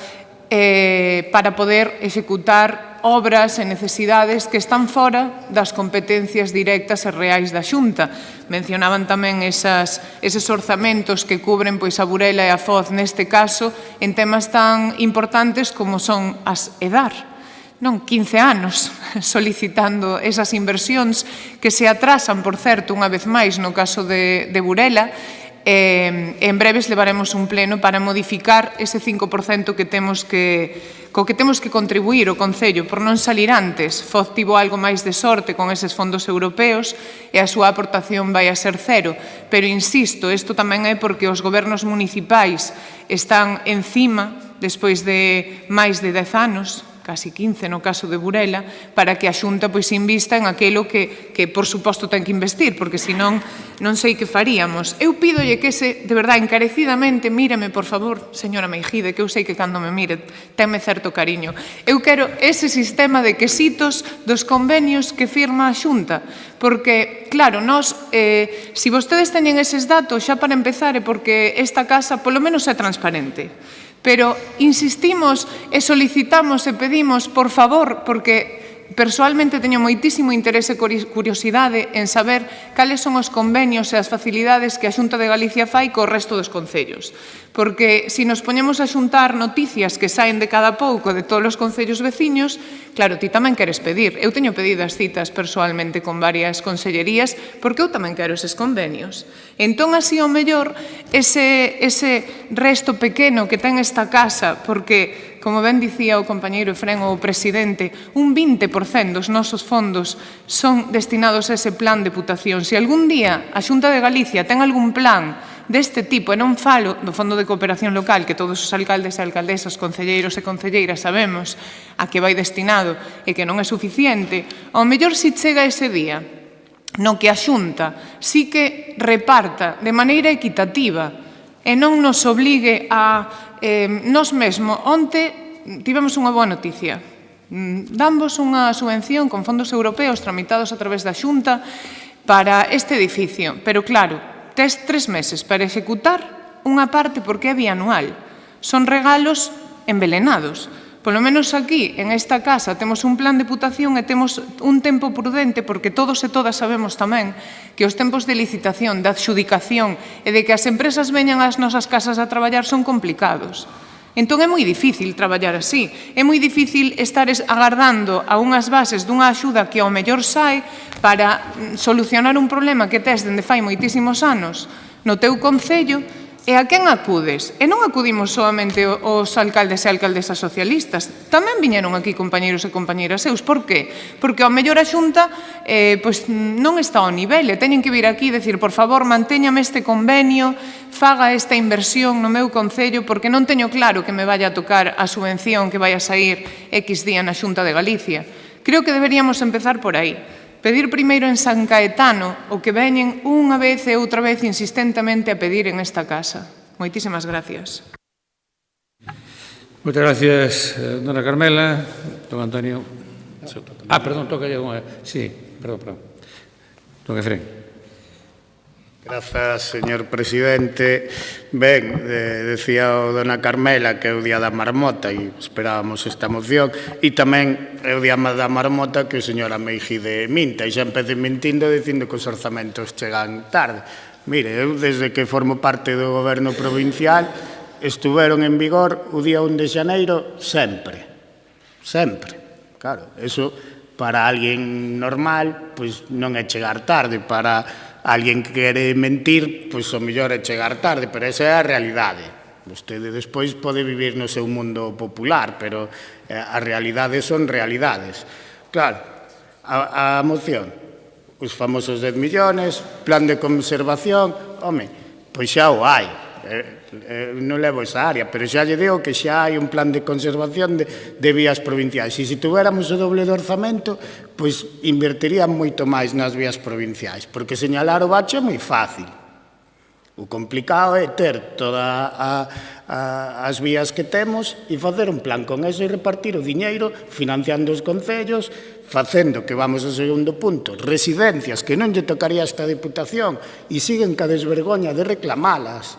Speaker 15: para poder executar obras e necesidades que están fora das competencias directas e reais da Xunta. Mencionaban tamén eses orzamentos que cubren a Burela e a Foz neste caso en temas tan importantes como son as EDAR. 15 anos solicitando esas inversións que se atrasan, por certo, unha vez máis no caso de Burela. En breves levaremos un pleno para modificar ese 5% co que temos que contribuir o Concello por non salir antes. Foz tivo algo máis de sorte con eses fondos europeos e a súa aportación vai a ser cero. Pero insisto, isto tamén é porque os gobernos municipais están encima, despois de máis de 10 anos, casi 15 no caso de Burela, para que a Xunta invista en aquilo que por suposto ten que investir, porque senón non sei que faríamos. Eu pídolle que de verdade, encarecidamente, míreme, por favor, señora Mejide, que eu sei que cando me mire tenme certo cariño. Eu quero ese sistema de quesitos dos convenios que firma a Xunta, porque, claro, se vostedes teñen eses datos, xa para empezar, é porque esta casa polo menos é transparente. Pero insistimos e solicitamos e pedimos, por favor, porque persoalmente teño moitísimo interese e curiosidade en saber cales son os convenios e as facilidades que a Xunta de Galicia fai co resto dos concellos. Porque se nos poñemos a xuntar noticias que saen de cada pouco de todos os concellos veciños, claro, ti tamén queres pedir. Eu teño pedido as citas persoalmente con varias consellerías porque eu tamén quero eses convenios. Entón, así, ao mellor, ese resto pequeno que ten esta casa, porque, como ben dicía o compañeiro Efrén, o presidente, un 20% dos nosos fondos son destinados a ese plan de deputación. Se algún día a Xunta de Galicia ten algún plan deste tipo, e non falo do Fondo de Cooperación Local, que todos os alcaldes e alcaldesas, concelleiros e concelleiras sabemos a que vai destinado e que non é suficiente, ao mellor si chega ese día no que a Xunta sí que reparta de maneira equitativa e non nos obligue a nós mesmos. Onte tivemos unha boa noticia. Damos unha subvención con fondos europeos tramitados a través da Xunta para este edificio, pero claro, tes 3 meses para executar unha parte porque é bianual. Son regalos envelenados. Polo menos aquí, en esta casa, temos un plan de deputación e temos un tempo prudente porque todos e todas sabemos tamén que os tempos de licitación, de adxudicación e de que as empresas veñan ás nosas casas a traballar son complicados. Entón é moi difícil traballar así. É moi difícil estar agardando a unhas bases dunha axuda que ao mellor sae para solucionar un problema que tes dende fai moitísimos anos no teu concello. E a quen acudes? E non acudimos solamente os alcaldes e alcaldesas socialistas. Tamén viñeron aquí compañeros e compañeiras seus. Por qué? Porque ao mellor a Xunta non está ao nivel e teñen que vir aquí e dicir, por favor, mantéñame este convenio, faga esta inversión no meu concello porque non teño claro que me vaya a tocar a subvención que vai a sair X día na Xunta de Galicia. Creo que deberíamos empezar por aí. Pedir primeiro en San Caetano o que veñen unha vez e outra vez insistentemente a pedir en esta casa. Moitísimas gracias.
Speaker 1: Moitas gracias, dona Carmela. Don Antonio. Perdón, toca ya unha... Sí, perdón. Don Efrén.
Speaker 14: Grazas, señor presidente. Ben, decía o dona Carmela que é o día da marmota e esperábamos esta moción e tamén é o día da marmota que o señor Ameijide minta e xa empece mentindo dicindo que os orzamentos chegan tarde. Mire, eu desde que formo parte do goberno provincial estuveron en vigor o día 1 de xaneiro sempre. Claro, eso para alguén normal pois non é chegar tarde, para alguén que quere mentir, pois o mellor é chegar tarde, pero esa é a realidade. Vostede despois pode vivir no seu mundo popular, pero as realidades son realidades. Claro, a moción, os famosos 10 millones, plan de conservación, home, pois xa o hai. Non levo esa área, pero xa lle digo que xa hai un plan de conservación de vías provinciais. E se tuviéramos o doble de orzamento, pois invertirían moito máis nas vías provinciais, porque señalar o bache é moi fácil. O complicado é ter todas as vías que temos e facer un plan con eso e repartir o diñeiro financiando os concellos, facendo que vamos ao segundo punto, residencias que non lle tocaría esta Deputación e siguen ca desvergoña de reclamalas.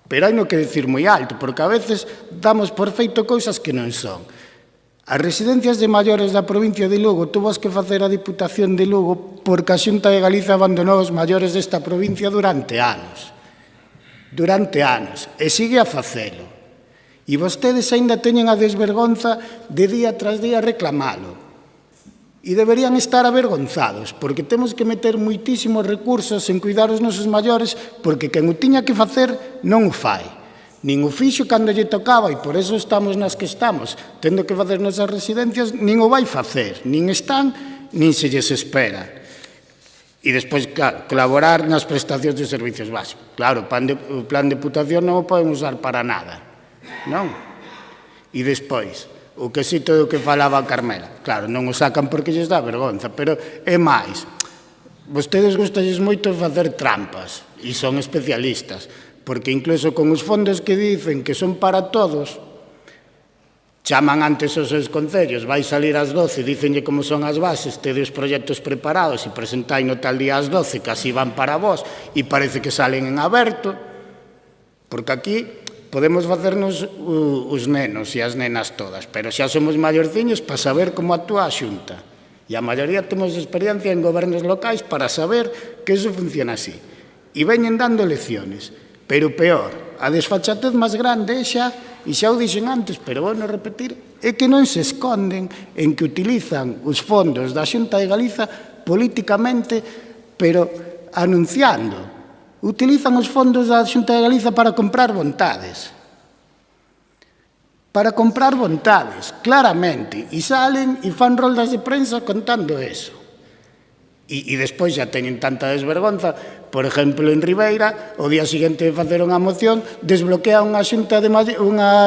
Speaker 14: Pero hai no que decir moi alto, porque a veces damos por feito cousas que non son. As residencias de maiores da provincia de Lugo tuvo que facer a Diputación de Lugo porque a Xunta de Galicia abandonou os maiores desta provincia durante anos. E sigue a facelo. E vostedes aínda teñen a desvergonza de día tras día reclamalo. E deberían estar avergonzados, porque temos que meter moitísimos recursos en cuidar os nosos maiores, porque quen o tiña que facer non o fai. Nin o fixo cando lle tocaba, e por eso estamos nas que estamos, tendo que facer nosas residencias, nin o vai facer, nin están, nin se lles espera. E despois, claro, colaborar nas prestacións de servicios básicos. Claro, o plan de deputación non o poden usar para nada, non? E despois, o quesito do que falaba a Carmela. Claro, non o sacan porque lles dá vergonza, pero é máis. Vostedes gustalles moito facer trampas, e son especialistas, porque incluso con os fondos que dicen que son para todos, chaman antes os seus concellos, vai salir ás 12, dicenlle como son as bases, tedes proxectos preparados e presentai no tal día ás 12, que así van para vos, e parece que salen en aberto, porque aquí podemos facernos os nenos e as nenas todas, pero xa somos maiorciños para saber como actúa a Xunta. E a maioría temos experiencia en gobernos locais para saber que eso funciona así. E veñen dando lecciones. Pero peor, a desfachatez máis grande é xa, e xa o dixen antes, pero vou non repetir, é que non se esconden en que utilizan os fondos da Xunta de Galiza políticamente, pero anunciando. Utilizan os fondos da Xunta de Galiza para comprar vontades. Para comprar vontades, claramente. E salen e fan roldas de prensa contando eso. E despois xa teñen tanta desvergonza, por exemplo, en Ribeira, o día seguinte de facer unha moción, desbloquea unha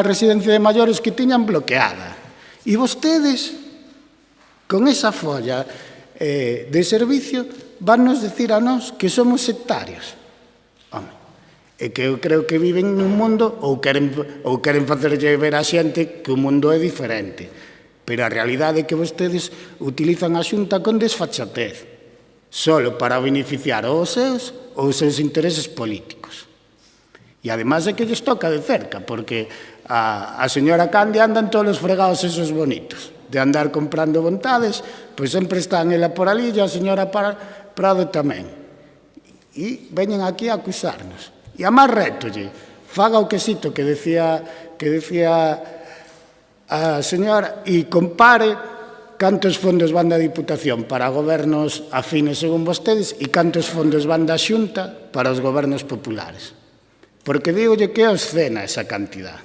Speaker 14: residencia de maiores que tiñan bloqueada. E vostedes, con esa folla de servicio, vannos decir a nós que somos sectarios. Home, é que eu creo que viven nun mundo ou queren facerlle ver a xente que o mundo é diferente. Pero a realidade é que vostedes utilizan a Xunta con desfachatez, solo para beneficiar os seus intereses políticos. E ademais é que lles toca de cerca, porque a señora Candia anda en todos os fregados esos bonitos, de andar comprando vontades, pois sempre están ela por ali e a señora Prado tamén. E veñen aquí a acusarnos. E a máis retolle, faga o quesito que decía a señora e compare cantos fondos van da Diputación para gobernos afines según vostedes e cantos fondos van da Xunta para os gobernos populares. Porque dígolle que é obscena esa cantidad.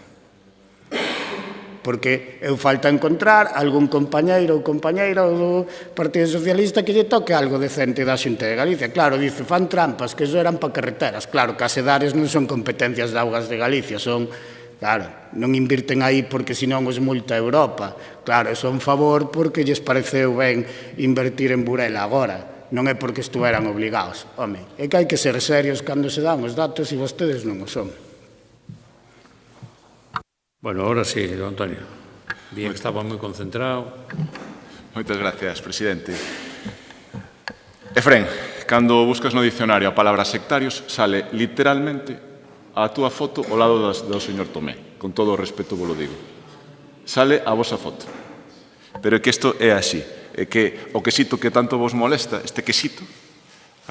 Speaker 14: Porque eu falta encontrar algún compañeiro ou compañeira do Partido Socialista que lle toque algo decente da Xunta de Galicia. Claro, dice, fan trampas, que eso eran para carreteras. Claro, que as sedares non son competencias de Augas de Galicia, son... Claro, non invirten aí porque senón os multa Europa. Claro, son favor porque lles pareceu ben invertir en Burela agora. Non é porque estuveran obligados. Home, é que hai que ser serios cando se dan os datos e vostedes non o son.
Speaker 1: Bueno, ahora sí, don Antonio. Bien, estaba moi concentrado.
Speaker 4: Moitas gracias, presidente. Efrén, cando buscas no dicionario a palabra sectarios, sale literalmente a túa foto ao lado do señor Tomé. Con todo o respeto vos lo digo. Sale a vosa foto. Pero é que isto é así. É que o quesito que tanto vos molesta, este quesito,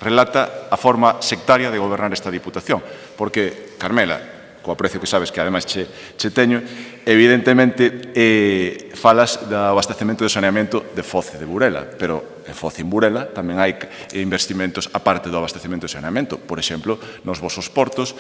Speaker 4: relata a forma sectaria de gobernar esta Diputación. Porque, Carmela, co aprecio que sabes que ademais che teño, evidentemente falas do abastecemento de saneamento de Foz de Burela, pero en Foz e en Burela tamén hai investimentos aparte do abastecemento de saneamento, por exemplo, nos vosos portos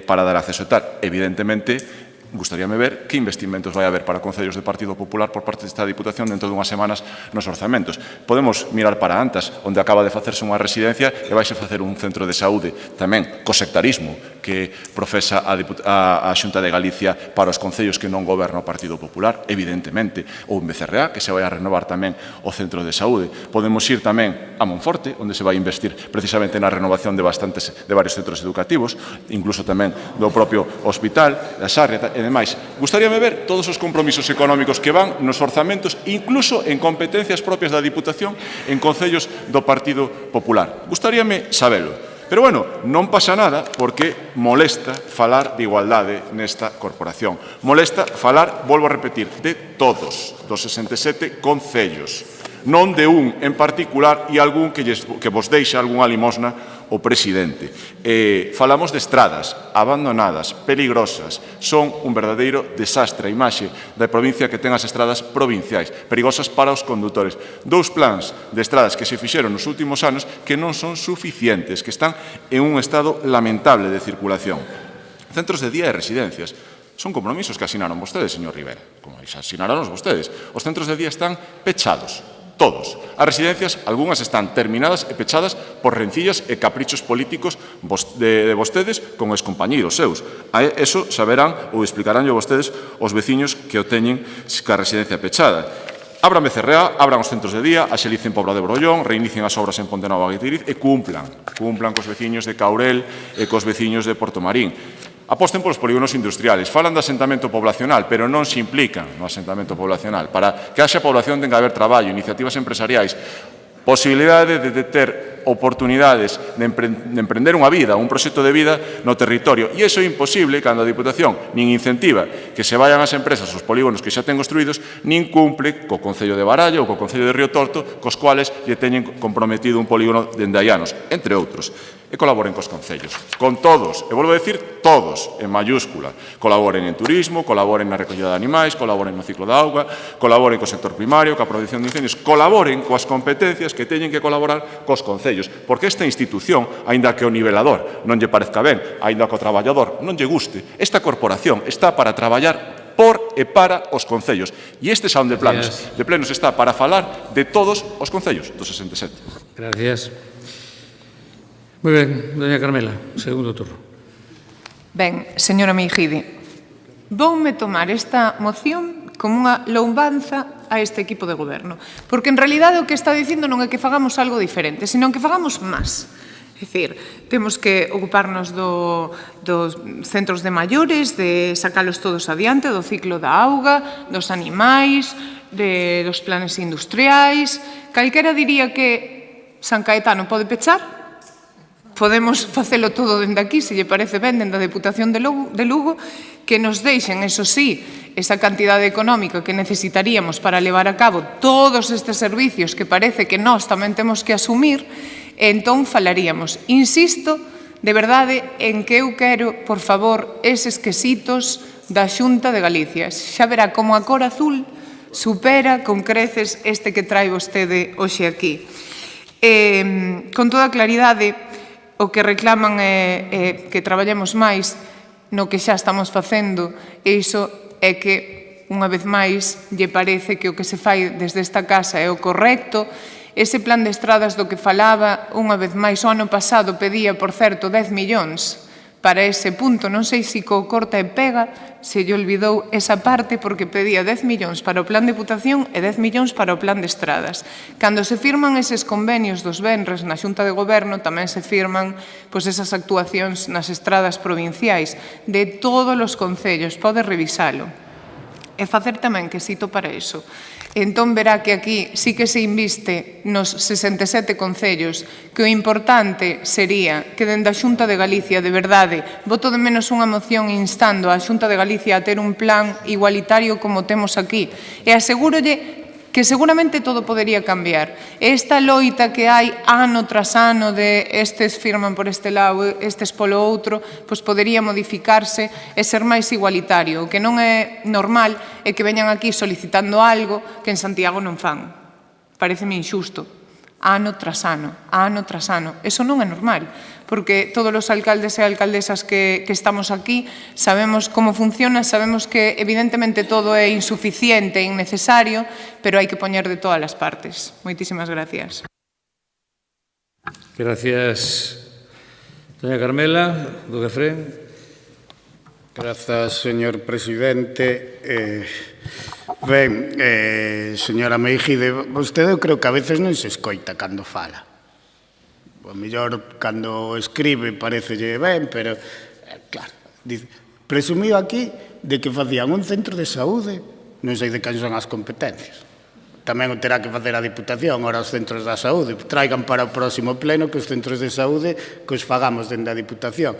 Speaker 4: para dar acceso e tal. Evidentemente, gustaríame ver que investimentos vai haber para concellos de Partido Popular por parte desta Diputación dentro dunhas semanas nos orzamentos. Podemos mirar para Antas, onde acaba de facerse unha residencia e vaise facer un centro de saúde tamén co sectarismo que profesa a Xunta de Galicia para os concellos que non goberna o Partido Popular, evidentemente, ou en Becerreá, que se vai a renovar tamén o centro de saúde. Podemos ir tamén a Monforte, onde se vai investir precisamente na renovación de varios centros educativos, incluso tamén do propio hospital, da Sarria, e demais. Gustaríame ver todos os compromisos económicos que van nos orzamentos, incluso en competencias propias da Diputación en concellos do Partido Popular. Gustaríame sabelo. Pero, bueno, non pasa nada porque molesta falar de igualdade nesta corporación. Molesta falar, volvo a repetir, de todos, dos 67 concellos. Non de un en particular e algún que vos deixa algunha limosna o presidente. Falamos de estradas abandonadas, peligrosas. Son un verdadeiro desastre a imaxe da provincia que ten as estradas provinciais, perigosas para os condutores. 2 plans de estradas que se fixeron nos últimos anos que non son suficientes, que están en un estado lamentable de circulación. Centros de día e residencias. Son compromisos que asinaron vostedes, señor Rivera, como asinaron vostedes. Os centros de día están pechados. Todos. As residencias, algunhas están terminadas e pechadas por rencillas e caprichos políticos de vostedes con excompañeiros seus. Eso saberán ou explicaránlle vostedes os veciños que o teñen ca residencia pechada. Abran Becerreá, abran os centros de día, axelicen Pobra de Brollón, reinicien as obras en Ponte Nova e Guitiriz e cumplan cos veciños de Caurel e cos veciños de Portomarín. Aposten polos polígonos industriales, falan de asentamento poblacional, pero non se implican no asentamento poblacional. Para que haxa población ten que haber traballo, iniciativas empresariais, posibilidade de ter ter oportunidades de emprender unha vida, un proxecto de vida no territorio. E iso é imposible cando a Diputación nin incentiva que se vayan as empresas aos polígonos que xa ten construídos, nin cumple co Concello de Baralla ou co Concello de Río Torto, cos cuales lle teñen comprometido un polígono de Endaianos, entre outros. E colaboren cos concellos, con todos, e volvo a decir todos, en mayúscula. Colaboren en turismo, colaboren na recollida de animais, colaboren no ciclo da auga, colaboren co sector primario, coa prevención de incendios, colaboren coas competencias que teñen que colaborar cos concellos, porque esta institución, aínda que o nivelador non lle parezca ben, aínda que o traballador non lle guste, esta corporación está para traballar por e para os concellos. E este salón de plenos está para falar de todos os concellos do 67.
Speaker 1: Gracias. Moi ben, doña Carmela, segundo turno.
Speaker 15: Ben, señora Meijide, voume tomar esta moción como unha louvanza a este equipo de goberno, porque en realidade o que está dicindo non é que fagamos algo diferente, senón que fagamos máis. É dicir, temos que ocuparnos dos centros de maiores, de sacalos todos adiante, do ciclo da auga, dos animais, dos planes industriais. Calquera diría que San Caetano pode pechar. Podemos facelo todo dende aquí, se lle parece ben, dende a Deputación de Lugo, que nos deixen, eso sí, esa cantidade económica que necesitaríamos para levar a cabo todos estes servicios que parece que nós tamén temos que asumir, entón falaríamos. Insisto, de verdade, en que eu quero, por favor, eses quesitos da Xunta de Galicia. Xa verá como a cor azul supera con creces este que trae vostede hoxe aquí. Con toda claridade, o que reclaman é que traballemos máis no que xa estamos facendo, e iso é que, unha vez máis, lle parece que o que se fai desde esta casa é o correcto. Ese plan de estradas do que falaba, unha vez máis, o ano pasado pedía, por certo, 10 millóns para ese punto. Non sei se co corta e pega se lle olvidou esa parte, porque pedía 10 millóns para o plan de Deputación e 10 millóns para o plan de estradas. Cando se firman eses convenios dos venres na Xunta de Goberno, tamén se firman esas actuacións nas estradas provinciais de todos os concellos. Pode revisalo e facer tamén quesito para iso. Entón verá que aquí sí que se inviste nos 67 concellos, que o importante sería que dende a Xunta de Galicia, de verdade, voto de menos unha moción instando a Xunta de Galicia a ter un plan igualitario como temos aquí. E asegúrolle que seguramente todo podería cambiar. Esta loita que hai ano tras ano de estes firman por este lado, estes polo outro, pois podería modificarse e ser máis igualitario. O que non é normal é que veñan aquí solicitando algo que en Santiago non fan. Pareceme injusto. Ano tras ano, ano tras ano. Eso non é normal, porque todos os alcaldes e alcaldesas que estamos aquí sabemos como funciona, sabemos que evidentemente todo é insuficiente e innecesario, pero hai que poñer de todas as partes. Moitísimas gracias.
Speaker 1: Gracias, doña Carmela. Do Gefrén.
Speaker 14: Grazas, señor presidente. Ben, señora Meijide, vostede eu creo que a veces non se escoita cando fala. O mellor, cando escribe, parecelle ben, pero, claro, presumiu aquí de que facían un centro de saúde, non sei de quen son as competencias. Tamén o terá que facer a Diputación, ora os centros da saúde. Traigan para o próximo pleno que os centros de saúde que os fagamos dende a Diputación.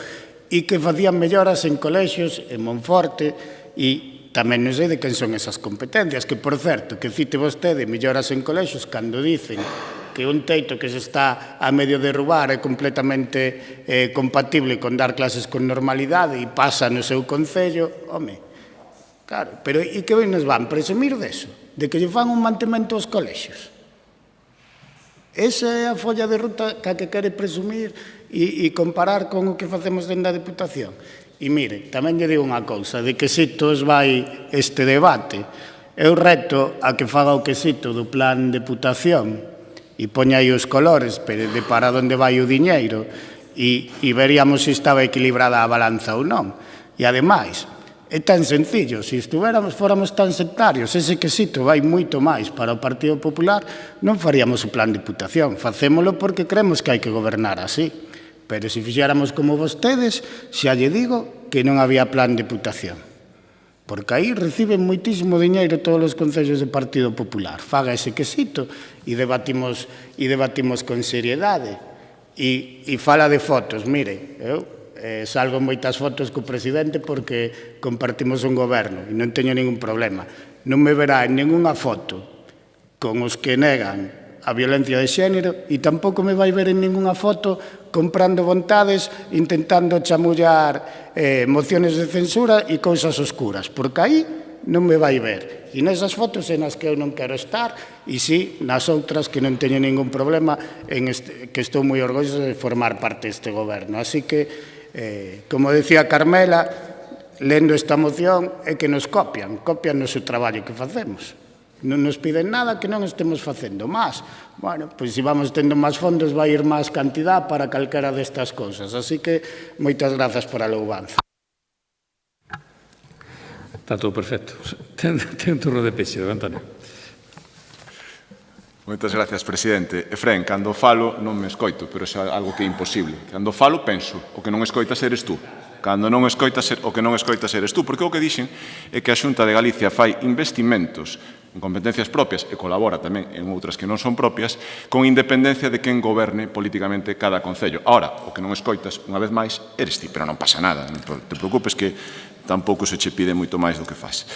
Speaker 14: E que facían melloras en colexios, en Monforte, e tamén non sei de quen son esas competencias, que, por certo, que cite vostede melloras en colexios cando dicen que un teito que se está a medio derrubar é completamente compatible con dar clases con normalidade e pasa no seu concello, home, claro, pero e que nos van presumir deso? De que lle fan un mantemento aos colexios? Esa é a folla de ruta que quere presumir e comparar con o que facemos dentro da Deputación. E mire, tamén lle digo unha cousa, de quesitos vai este debate. Eu reto a que faga o quesito do plan de Deputación e poña aí os colores de para onde vai o diñeiro e veríamos se estaba equilibrada a balanza ou non. E ademais, é tan sencillo, se fóramos tan sectarios, ese quesito vai moito máis para o Partido Popular, non faríamos o plan de Deputación. Facémolo porque creemos que hai que gobernar así. Pero se fixéramos como vostedes, xa lle digo que non había plan de Deputación. Porque aí reciben moitísimo diñeiro todos os concellos do Partido Popular. Faga ese quesito e debatimos con seriedade. E fala de fotos, mire, eu salgo en moitas fotos co presidente porque compartimos un goberno e non teño ningún problema. Non me verá en ninguna foto con os que negan a violencia de xénero e tampouco me vai ver en ninguna foto comprando vontades, intentando chamullar mociones de censura e cousas oscuras, porque aí non me vai ver. E nesas fotos en as que eu non quero estar, e sí, nas outras que non teño ningún problema, que estou moi orgulloso de formar parte deste goberno. Así que, como decía Carmela, lendo esta moción, é que nos copian o seu traballo que facemos. Non nos piden nada que non estemos facendo máis. Bueno, pois se vamos tendo máis fondos vai ir máis cantidad para calquera destas cousas. Así que, moitas grazas por a louvanza.
Speaker 1: Está todo perfecto. Ten un turno de peixe, Antonio.
Speaker 4: Moitas gracias, presidente. Efrén, cando falo non me escoito, pero é algo que é imposible. Cando falo, penso. O que non escoitas eres tú. Cando non escoitas, o que non escoitas eres tú. Porque o que dixen é que a Xunta de Galicia fai investimentos en competencias propias e colabora tamén en outras que non son propias, con independencia de quen goberne políticamente cada concello. Ahora, o que non escoitas, unha vez máis, eres ti, pero non pasa nada. Non te preocupes que tampouco se che pide moito máis do que faz.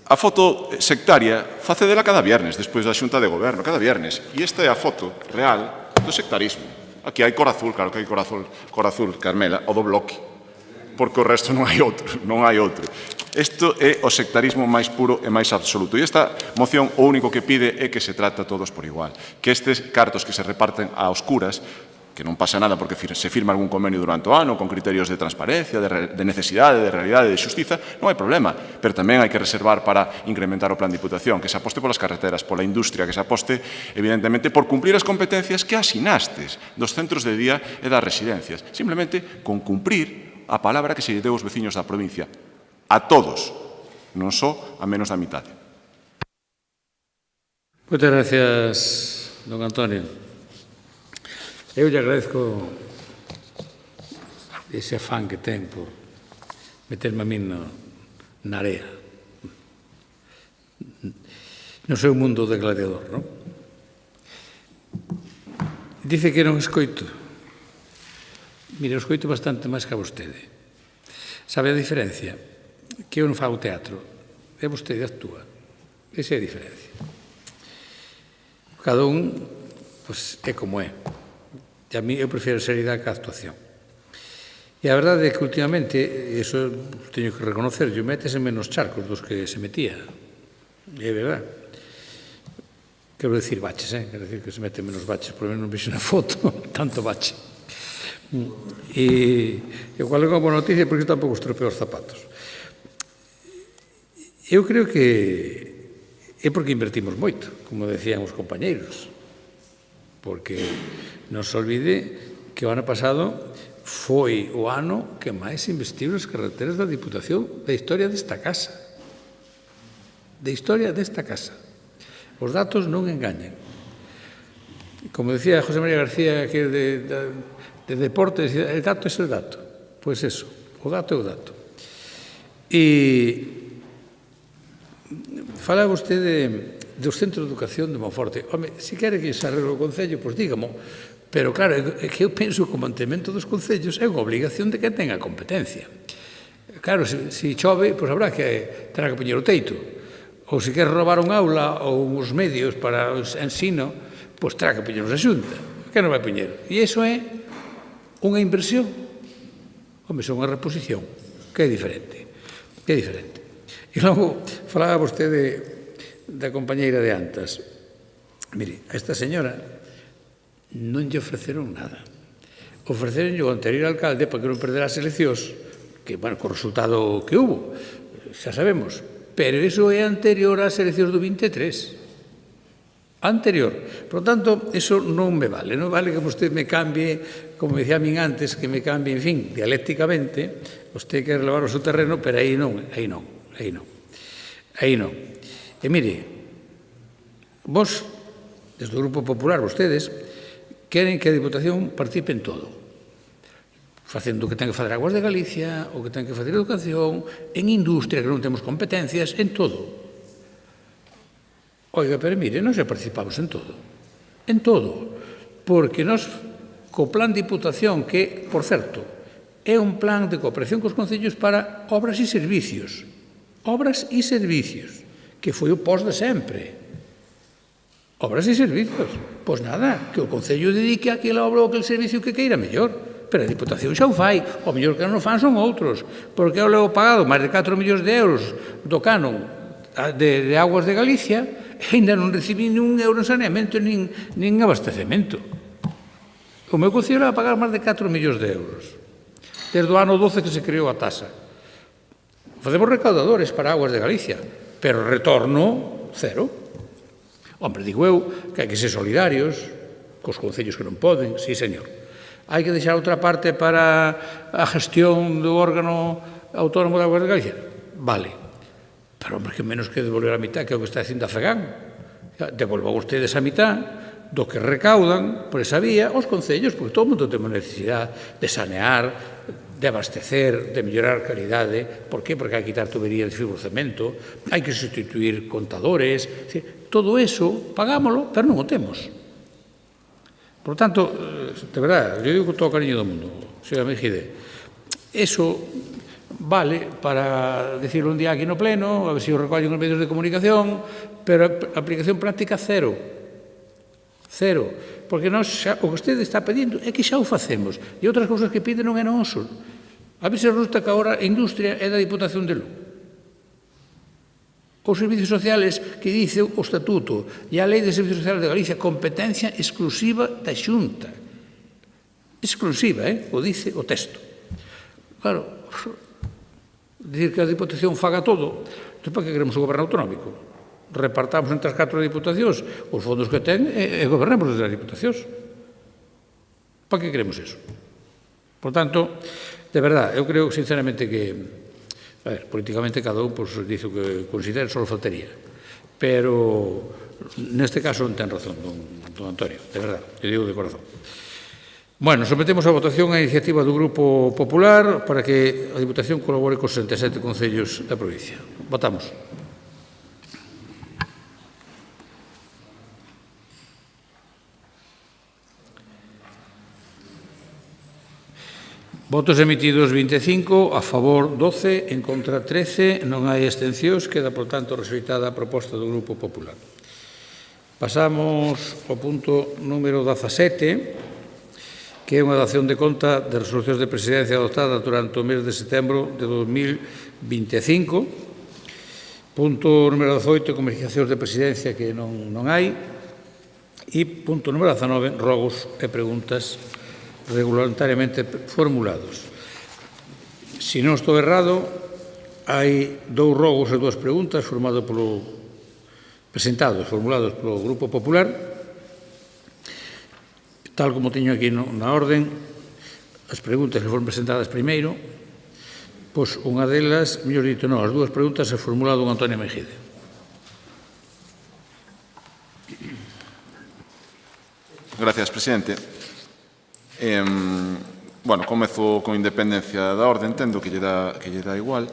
Speaker 4: A foto sectaria facedela cada viernes, despois da Xunta de Goberno, cada viernes. E esta é a foto real do sectarismo. Aquí hai cor azul, claro que hai cor azul, Carmela, o do bloque, porque o resto non hai outro. Isto é o sectarismo máis puro e máis absoluto. E esta moción o único que pide é que se trata a todos por igual. Que estes cartos que se reparten a oscuras, que non pasa nada porque se firma algún convenio durante o ano con criterios de transparencia, de necesidade, de realidade, de xustiza, non hai problema. Pero tamén hai que reservar para incrementar o plan de Diputación, que se aposte polas carreteras, pola industria, que se aposte, evidentemente, por cumplir as competencias que asinastes dos centros de día e das residencias. Simplemente con cumprir a palabra que se lle deu aos veciños da provincia. A todos, non só a menos da mitade.
Speaker 1: Moitas gracias, don Antonio. Eu lle agradezco ese afán que ten por meterme a min na area. No seu mundo de gladiador, non? Dice que non escoito. Mire, eu escoito bastante máis que a vostede. Sabe a diferencia? Que eu non fago teatro, e vostede actúa. Esa é a diferencia. Cada un é como é. E a mí eu prefiro a seriedade que a actuación. E a verdade é que últimamente, eso teño que reconocer, eu metes en menos charcos dos que se metía. É verdade. Quero decir baches, quero decir que se meten menos baches, por lo menos non vixo na foto, tanto bache. E igual é unha boa noticia porque tampouco estropeo os zapatos. Eu creo que é porque invertimos moito, como decían os compañeiros, porque non se olvide que o ano pasado foi o ano que máis investiu nas carreteras da Diputación da historia desta casa. Da historia desta casa. Os datos non engañan. Como decía José María García, que de deportes, el dato es el dato. Pois eso, o dato é o dato. E falaba vostede dos centros de educación de Monforte. Home, se quere que se arregle o Concello, pois dígamo. Pero, claro, é que eu penso que o mantemento dos concellos é unha obligación de que tenga competencia. Claro, se chove, pois habrá que terá que poñer o teito. Ou se quer robar un aula ou uns medios para o ensino, pois terá que poñernos a Xunta. Que non vai poñer? E iso é unha inversión. Home, son unha reposición, que é diferente. Que é diferente. E logo, falaba vostede da compañeira de Antas. Mire, a esta señora non lle ofreceron nada. Ofreceron o anterior alcalde para que non perdera as eleccións, que, bueno, co resultado que hubo, xa sabemos, pero iso é anterior ás eleccións do 23. Anterior. Por lo tanto, iso non me vale. Non vale que vostede me cambie, como decía a min antes, que me cambie, en fin, dialécticamente, vostede quer levar o seu terreno, pero aí non, aí non, aí non. Aí non. E mire, vos, desde o Grupo Popular, vostedes, queren que a Diputación participe en todo, facendo o que ten que facer Aguas de Galicia, o que ten que facer Educación, en industria, que non temos competencias, en todo. Oiga, pero mire, non se participamos en todo. En todo. porque nós, co plan de Diputación, que, por certo, é un plan de cooperación cos concellos para obras e servicios, que foi o pos de sempre. Obras e servicios. Pois nada, que o Concello dedique a aquela obra ou aquele servicio que queira mellor. Pero a Diputación xa o fai. O mellor que non o fan son outros. Porque eu levo pagado máis de 4 millóns de euros do canon de Aguas de Galicia e ainda non recibí nin un euro en saneamento nin abastecemento. O meu Concello leva a pagar máis de 4 millóns de euros. Desde o ano 12 que se creou a tasa. Facemos recaudadores para Aguas de Galicia, pero retorno cero. Hombre, digo eu que hai que ser solidarios cos concellos que non poden, sí, señor. Hai que deixar outra parte para a gestión do órgano autónomo de Aguas de Galicia? Vale. Pero, hombre, que menos que devolver a mitad, que é o que está dicindo a FEGAN. Devolvan ustedes a mitad do que recaudan por esa vía os concellos, porque todo o mundo temos necesidade de sanear, de abastecer, de mellorar a calidade. Por qué? Porque hai que quitar tuberías de fibrocemento, hai que sustituir contadores. Todo eso, pagámoslo, pero non o temos. Por lo tanto, de verdad, yo digo con todo o cariño do mundo, señora Mejide, eso vale para decirlo un día aquí no pleno, a ver se o recollen os medios de comunicación, pero a aplicación práctica cero. Cero. Porque o que usted está pedindo é que xa o facemos. E outras cousas que piden non é noso. A ver se resulta que agora a industria é da Diputación de Lugo. Os servicios sociales que dice o Estatuto e a Lei de Servicios Sociales de Galicia, competencia exclusiva da Xunta. Exclusiva, o dice o texto. Claro, dicir que a Diputación faga todo, entón para que queremos o goberno autonómico? Repartamos entre as 4 diputacións os fondos que ten e gobernamos desde as diputacións. Para que queremos eso? Por tanto, de verdad, eu creo sinceramente que, a ver, políticamente cada un dice o que considera, só faltaría. Pero neste caso non ten razón, don Antonio, de verdad, eu digo de corazón. Bueno, sometemos a votación a iniciativa do Grupo Popular para que a Diputación colabore cos 67 concellos da provincia. Votamos. Votos emitidos 25, a favor 12, en contra 13, non hai abstencións, queda, por tanto, rexeitada a proposta do Grupo Popular. Pasamos ao punto número 17, que é unha dación de conta de resolucións de presidencia adoptadas durante o mes de setembro de 2025. Punto número 18, comunicacións de presidencia que non hai. E punto número 19, rogos e preguntas regulamentariamente formulados. Se non estou errado, hai 2 rogos e 2 preguntas formulados polo Grupo Popular. Tal como teño aquí na orden, as preguntas que foron presentadas primeiro, pois unha delas, mellor dito, non, as 2 preguntas se formula don Antonio Mejide.
Speaker 4: Gracias, presidente. Bueno, comezo con independencia da orde, entendo que lle dá igual.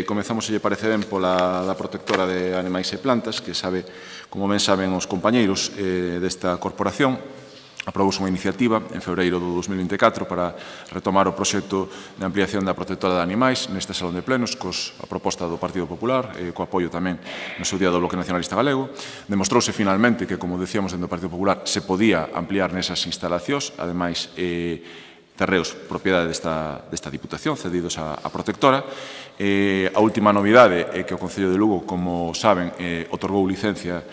Speaker 4: Comezamos, se lle parece ben, pola da protectora de animais e plantas, que sabe, como ben saben os compañeiros desta corporación, aprobouse unha iniciativa en febreiro do 2024 para retomar o proxecto de ampliación da protectora de animais neste salón de plenos, a proposta do Partido Popular, co apoio tamén no seu día do Bloque Nacionalista Galego. Demostrouse finalmente que, como decíamos dentro do Partido Popular, se podía ampliar nesas instalacións, ademais terreos propiedade desta Diputación cedidos á protectora. A última novidade é que o Concello de Lugo, como saben, otorgou licencia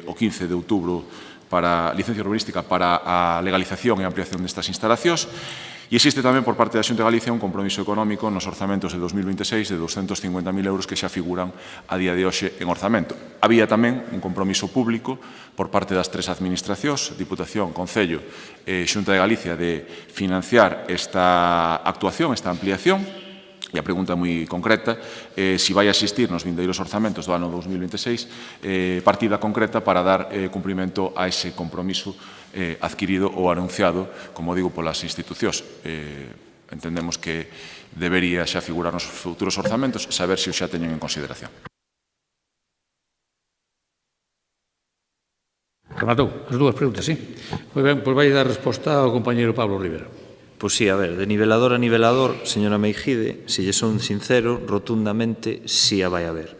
Speaker 4: o 15 de outubro para licencia urbanística para a legalización e ampliación destas instalacións, e existe tamén por parte da Xunta de Galicia un compromiso económico nos orzamentos de 2026 de 250.000 euros que xa figuran a día de hoxe en orzamento. Había tamén un compromiso público por parte das 3 administracións, Diputación, Concello e Xunta de Galicia, de financiar esta actuación, esta ampliación. E a pregunta moi concreta, se vai asistir nos vindeiros orzamentos do ano 2026 partida concreta para dar cumprimento a ese compromiso adquirido ou anunciado, como digo, polas institucións. Entendemos que debería xa figurar nos futuros orzamentos, saber se o xa teñen en consideración.
Speaker 1: Rematou as dúas preguntas, sí. Moi ben, pois vai dar resposta ao compañeiro Pablo Rivera.
Speaker 2: Pois sí, a ver, de nivelador a nivelador, señora Meijide, se lle son sincero, rotundamente sí a vai haber.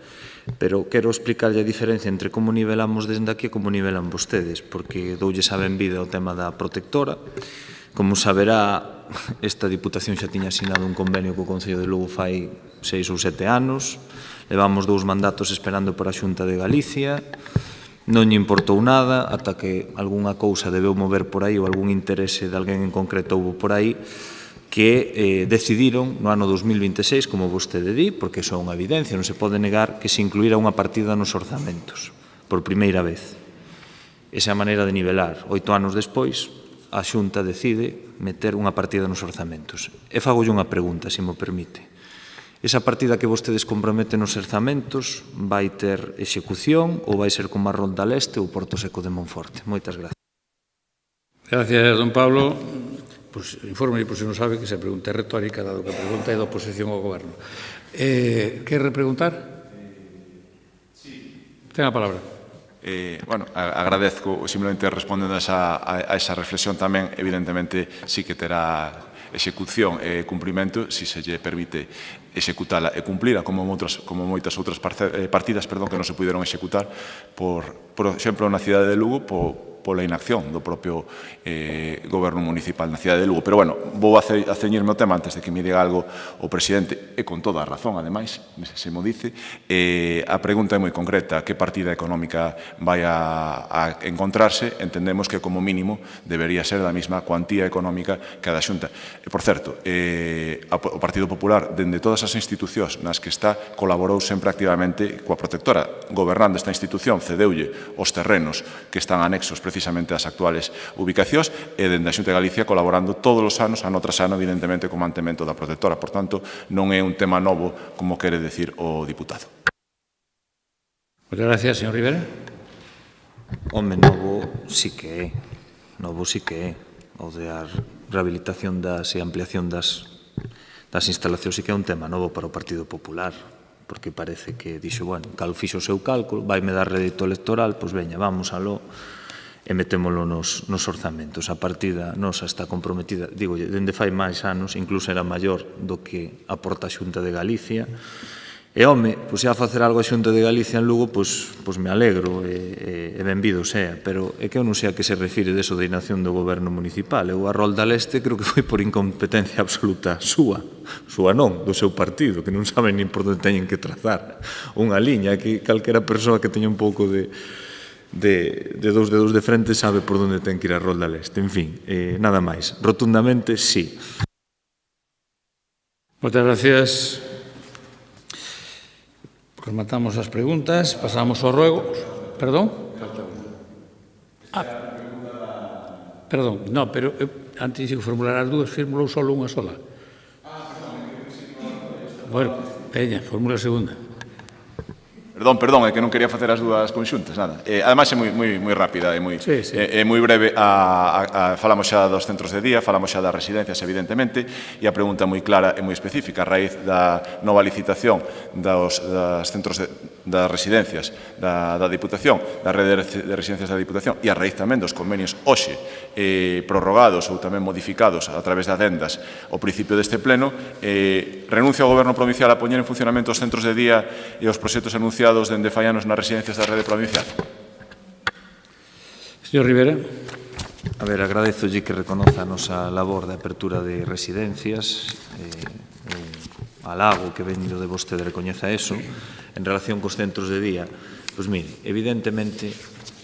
Speaker 2: Pero quero explicarlle a diferencia entre como nivelamos desde aquí e como nivelan vostedes, porque doulles a benvida ao tema da protectora. Como saberá, esta Diputación xa tiña asinado un convenio co Concello de Lugo fai 6 ou 7 anos, levamos 2 mandatos esperando por a Xunta de Galicia, non lle importou nada ata que algunha cousa debeu mover por aí ou algún interese de alguén en concreto houve por aí que decidiron no ano 2026, como vostede di, porque iso é unha evidencia, non se pode negar que se incluíra unha partida nos orzamentos, por primeira vez. Esa é a maneira de nivelar. 8 anos despois, a Xunta decide meter unha partida nos orzamentos. E fagolle unha pregunta, se mo permite. Esa partida que vostedes comprometen nos orzamentos vai ter execución ou vai ser como a Ronda Leste ou Porto Seco de Monforte? Moitas gracias.
Speaker 1: Gracias, don Pablo. Pois informe, por se non sabe, que esa pregunta é retórica, dado que a pregunta é da oposición ao goberno. Quer repreguntar? Sí. Ten a palabra.
Speaker 4: Bueno, agradezco simplemente respondendo a esa reflexión tamén, evidentemente sí que terá execución e cumprimento se lle permite executala e cumplira como moitas outras partidas que non se puderon executar por exemplo na cidade de Lugo pola inacción do propio goberno municipal na cidade de Lugo. Pero, bueno, vou a ceñirme o tema antes de que me diga algo o presidente, e con toda a razón, ademais, se mo dice. A pregunta é moi concreta. Que partida económica vai a encontrarse? Entendemos que, como mínimo, debería ser da mesma cuantía económica que a da Xunta. E, por certo, o Partido Popular, dende todas as institucións nas que está, colaborou sempre activamente coa protectora. Gobernando esta institución, cedeulle os terrenos que están anexos precisamente ás actuales ubicacións e dende a Xunta de Galicia colaborando todos os anos, ano tras ano, evidentemente, co mantemento da protectora. Por tanto, non é un tema novo, como quere decir o diputado.
Speaker 1: Moitas gracias, señor Rivera.
Speaker 2: Home, novo sí que é. Novo sí que é. O de a rehabilitación e ampliación das instalacións sí que é un tema novo para o Partido Popular, porque parece que dixo, bueno, cal fixo o seu cálculo, vai me dar rédito electoral, pois veña, vamos aló e metémolo nos orzamentos. A partida nosa está comprometida, digo, dende fai máis anos, incluso era maior do que aporta a Xunta de Galicia. E, home, pois se a facer algo a Xunta de Galicia en Lugo, pois me alegro e benvido sea, pero é que eu non sei a que se refire deso de inacción do goberno municipal. Eu a Rolda Leste creo que foi por incompetencia absoluta súa non, do seu partido, que non saben nin por onde teñen que trazar unha liña, que calquera persoa que teña un pouco de dous dedos de frente sabe por onde ten que ir a Rolda Leste. En fin, nada máis. Rotundamente, sí.
Speaker 1: Moitas gracias. Rematamos as preguntas, pasamos ao ruego. Perdón? Perdón, no, pero antes de formular as dúas, formulou só unha sola. Bueno, veña, formula a segunda.
Speaker 4: Perdón, é que non quería facer as dúas conxuntas, nada. Ademais, é moi rápida, é moi breve. Falamos xa dos centros de día, falamos xa das residencias, evidentemente, e a pregunta moi clara e moi específica, a raíz da nova licitación das residencias da Diputación, da rede de residencias da Diputación, e a raíz tamén dos convenios hoxe prorrogados ou tamén modificados a través de adendas ao principio deste pleno, renuncia o Goberno provincial a poñer en funcionamento os centros de día e os proxectos anunciados dende fai anos nas residencias da rede provincial.
Speaker 1: Señor Rivera.
Speaker 2: A ver, agradezolle que reconoza a nosa labor de apertura de residencias, un halago que venido de vostede recoñeza eso. En relación cos centros de día, pois mire, evidentemente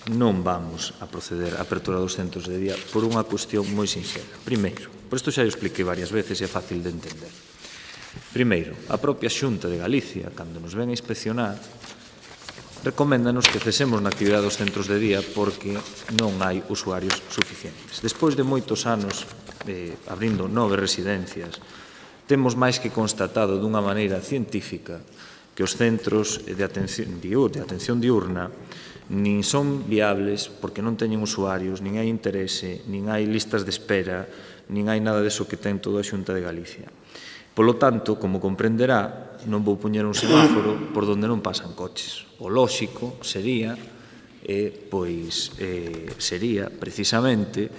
Speaker 2: non vamos a proceder á apertura dos centros de día por unha cuestión moi sinxela. Primeiro, por isto xa o expliquei varias veces e é fácil de entender. Primeiro, a propia Xunta de Galicia, cando nos ven a inspeccionar, recoméndanos que cesemos na actividade dos centros de día porque non hai usuarios suficientes. Despois de moitos anos abrindo 9 residencias, temos máis que constatado dunha maneira científica que os centros de atención diurna nin son viables porque non teñen usuarios, nin hai interese, nin hai listas de espera, nin hai nada deso que ten toda a Xunta de Galicia. Polo tanto, como comprenderá, non vou poñer un semáforo por donde non pasan coches. O lóxico sería pois sería precisamente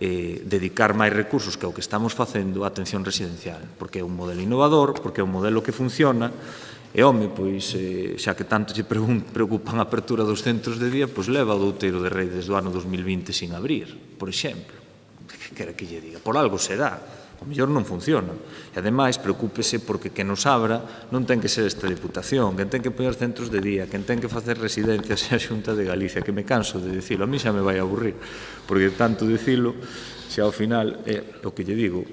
Speaker 2: dedicar máis recursos que o que estamos facendo á atención residencial, porque é un modelo innovador, porque é un modelo que funciona. E, home, pois, xa que tanto lle preocupan a apertura dos centros de día, pois leva o douteiro de Rei desde o ano 2020 sin abrir, por exemplo. Que quere que lle diga? Por algo será. O mellor non funciona. E, ademais, preocúpese porque que nos abra non ten que ser esta Diputación, quen ten que poñer centros de día, quen ten que facer residencias é a Xunta de Galicia, que me canso de dicilo, a mí xa me vai a aburrir, porque tanto dicilo, xa ao final é o que lle digo,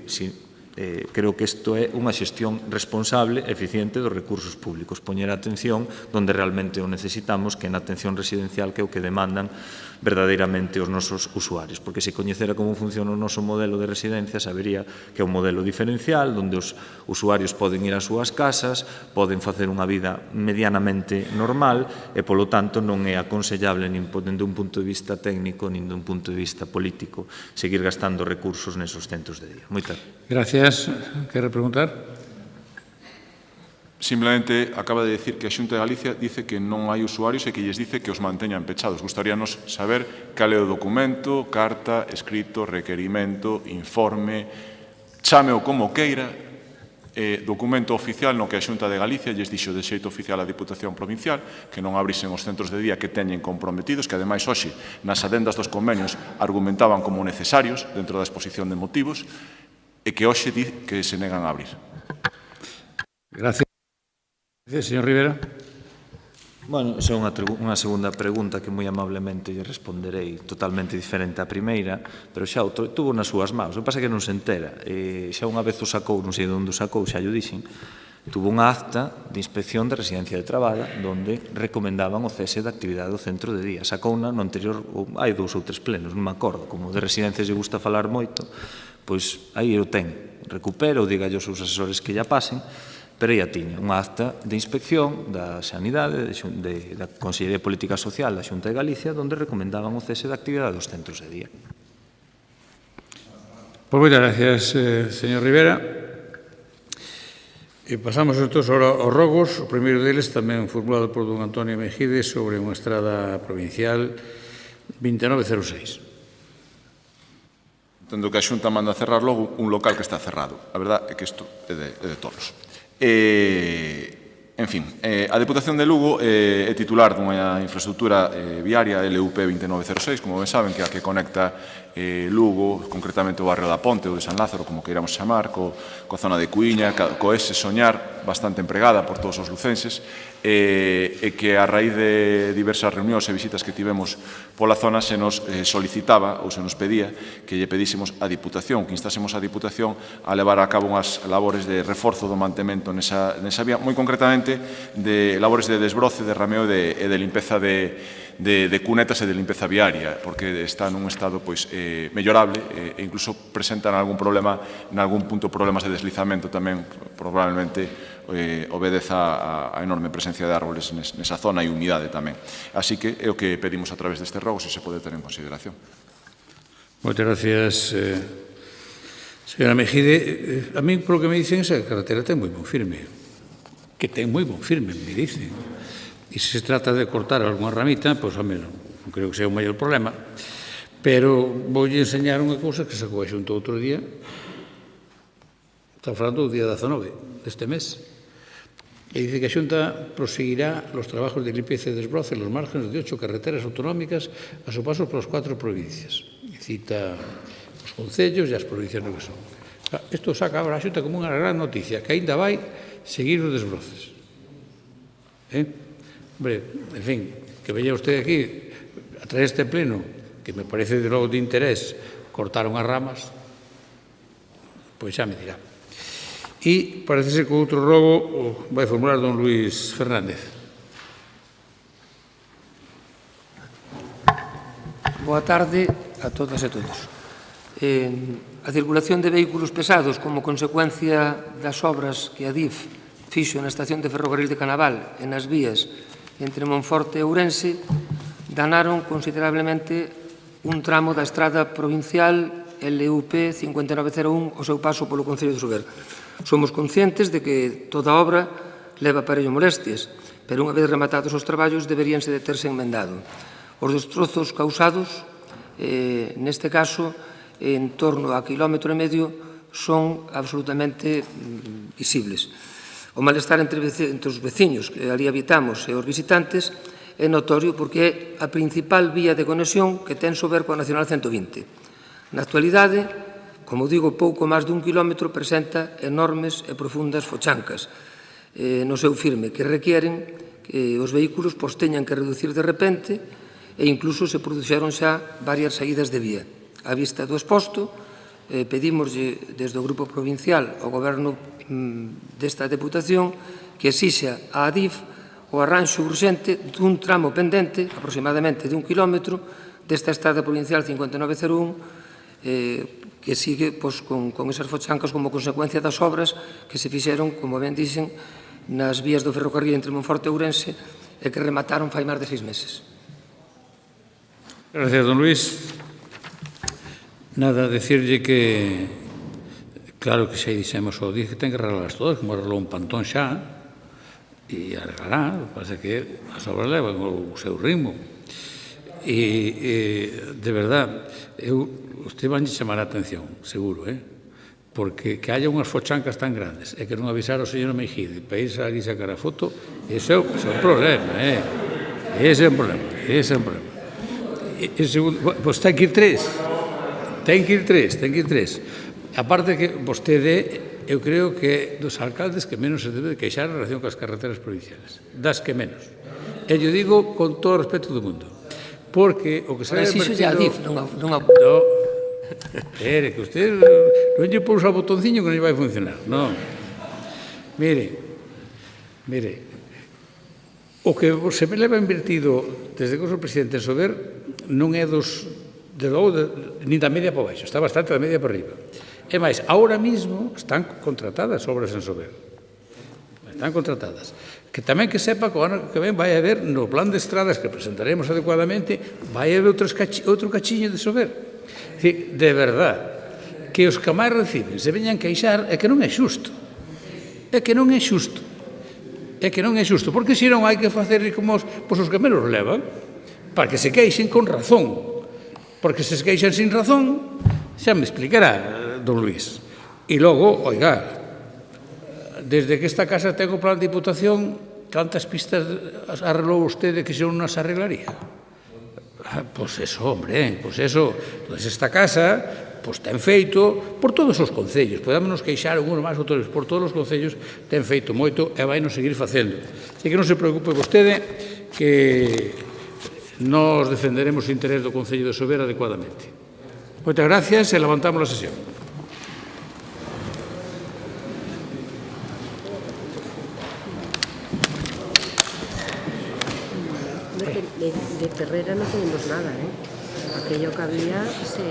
Speaker 2: creo que isto é unha xestión responsable e eficiente dos recursos públicos, poñer a atención onde realmente o necesitamos, que é na atención residencial, que é o que demandan verdadeiramente os nosos usuarios, porque se coñecera como funciona o noso modelo de residencia, sabería que é un modelo diferencial, onde os usuarios poden ir ás súas casas, poden facer unha vida medianamente normal e, polo tanto, non é aconsellable nin dende un punto de vista técnico nin dun punto de vista político seguir gastando recursos nesos centros de día. Moitas
Speaker 1: gracias. Quere preguntar?
Speaker 4: Simplemente acaba de decir que a Xunta de Galicia dice que non hai usuarios e que lles dice que os manteñan pechados. Gustaríanos saber cal é o documento, carta, escrito, requerimento, informe, chámeo como queira, documento oficial no que a Xunta de Galicia lles dixo de xeito oficial a Diputación Provincial que non abrisen os centros de día que teñen comprometidos, que ademais hoxe nas adendas dos convenios argumentaban como necesarios dentro da exposición de motivos e que hoxe di que se negan a abrir.
Speaker 1: Gracias. Señor Rivera.
Speaker 2: Bueno, esa é unha segunda pregunta que moi amablemente lle responderei, totalmente diferente á primeira, pero xa tuvo nas súas maus. O que pasa é que non se entera. Xa unha vez o sacou, non sei onde o sacou, xa lle dixen, tuvo unha acta de inspección de residencia de Trabada onde recomendaban o cese de actividade do centro de día. Sacouna no anterior, hai 2 ou 3 plenos, non me acordo, como de residencias lle gusta falar moito, pois aí o ten. Recupera ou diga aos seus asesores que lla pasen, pero ella tiña unha acta de inspección da Sanidade, da Consellería de Política Social da Xunta de Galicia, onde recomendaban o cese de actividade dos centros de día.
Speaker 1: Pois moitas gracias, señor Rivera. E pasamos entón aos rogos. O primeiro deles tamén formulado por don Antonio Mejide sobre unha estrada provincial 2906.
Speaker 4: Entendo que a Xunta manda cerrar logo un local que está cerrado. A verdade é que isto é de tolos. En fin, a Deputación de Lugo é titular dunha infraestructura viaria LUP 2906, como ben saben, que é a que conecta Lugo, concretamente o barrio da Ponte ou de San Lázaro, como queiramos chamar, coa zona de Cuíña, co ese soñar bastante empregada por todos os lucenses, e que a raíz de diversas reunións e visitas que tivemos pola zona se nos solicitaba ou se nos pedía que lle pedísemos a Diputación, que instasemos a Diputación a levar a cabo unhas labores de reforzo do mantemento nesa vía, moi concretamente de labores de desbroce, de rameo e de limpeza de cunetas e de limpeza viaria, porque está nun estado mellorable e incluso presentan algún problema, en algún punto problemas de deslizamento tamén, probablemente obedeza a enorme presencia de árboles nesa zona e humidade tamén. Así que é o que pedimos a través deste rogo, se pode ter en consideración.
Speaker 1: Moitas gracias, señora Mejide. A mí, polo que me dicen, esa carretera ten moi bon firme. Que ten moi bon firme, me dicen. E se trata de cortar algunha ramita, pois, home, non creo que sea o maior problema. Pero vou enseñar unha cousa que sacou a Xunta outro día. Está falando do día 19 deste mes. E dice que a Xunta proseguirá los trabajos de limpieza e desbroce en los márgenes de 8 carreteras autonómicas a su paso por las 4 provincias. E cita os concellos e as provincias no que son. Isto saca ahora a Xunta como unha gran noticia, que aínda vai seguir os desbroces. Hombre, en fin, que veña usted aquí a traer este pleno, que me parece de logo de interés cortar unhas ramas, pois xa me dirá. E parece ser que o outro rogo vai formular don Luís Fernández.
Speaker 16: Boa tarde a todas e todos. A circulación de vehículos pesados como consecuencia das obras que a DIF fixo na estación de ferrocarril de Canaval e nas vías entre Monforte e Ourense danaron considerablemente un tramo da estrada provincial LUP 5901 ao seu paso polo Concello de Sober. Somos conscientes de que toda obra leva aparello molestias, pero unha vez rematados os traballos deberíanse de terse enmendado. Os destrozos causados, neste caso, en torno a quilómetro e medio, son absolutamente visibles. O malestar entre os veciños que ali habitamos e os visitantes é notorio porque é a principal vía de conexión que ten Sober coa Nacional 120. Na actualidade, como digo, pouco máis dun quilómetro presenta enormes e profundas fochancas no seu firme que requieren que os vehículos teñan que reducir de repente e incluso se produxeron xa varias saídas de vía. A vista do exposto, pedimoslle desde o Grupo Provincial ao Goberno desta Deputación que exixa a ADIF o arranxo urxente dun tramo pendente, aproximadamente de 1 quilómetro, desta Estrada Provincial 5901, que sigue con esas fochancas como consecuencia das obras que se fixeron, como ben dixen, nas vías do ferrocarril entre Monforte e Ourense e que remataron fai máis de 6 meses.
Speaker 1: Gracias, don Luís. Nada, decirlle que, claro que xa dixemos o dije que ten que arreglarlas todas, como arreglou un pantón xa, e arreglará, o que pasa é que as obras levan o seu ritmo. E, de verdad, usted van a chamar a atención, seguro, porque que haya unhas fochancas tan grandes e que non avisar ao señor Mejide para irse ali sacar a foto, ese é un problema, ese é un problema, ese é un problema. E segundo, pois ten que ir tres, ten que ir tres. Aparte que vostede, eu creo que dos alcaldes que menos se debe de queixar en relación coas carreteras provinciales, das que menos. E yo digo con todo o respeto do mundo, porque o que se debe vertido... Espere, que usted non lle pousa o botonciño que non lle vai funcionar, non. Mire, o que se me leva invertido desde que eu sou presidente en Sober non é nin da media para baixo, está bastante da media para arriba. E máis, ahora mismo están contratadas obras en Sober. Están contratadas. Que tamén que sepa que o ano que ven vai haber, no plan de estradas que presentaremos adecuadamente, vai haber outro cachiño de Sober. De verdad, que os que máis reciben se veñan queixar é que non é xusto. É que non é xusto. É que non é xusto, porque senón hai que facer como os que menos levan, para que se queixen con razón. Porque se queixan sin razón, xa me explicará, don Luís. E logo, oiga, desde que esta casa ten o plan de Diputación, cantas pistas arreglou vostede que xa non as arreglaría? Pois eso, hombre, pois eso. Entón, esta casa ten feito por todos os concellos, podámonos queixar uns máis outros, por todos os concellos ten feito moito e vai nos seguir facendo. Así que non se preocupe vostede que nos defenderemos o interés do Concello de Sober adecuadamente. Moitas gracias e levantamos a sesión.
Speaker 17: De Ferrera no tenemos nada, Aquello que había se...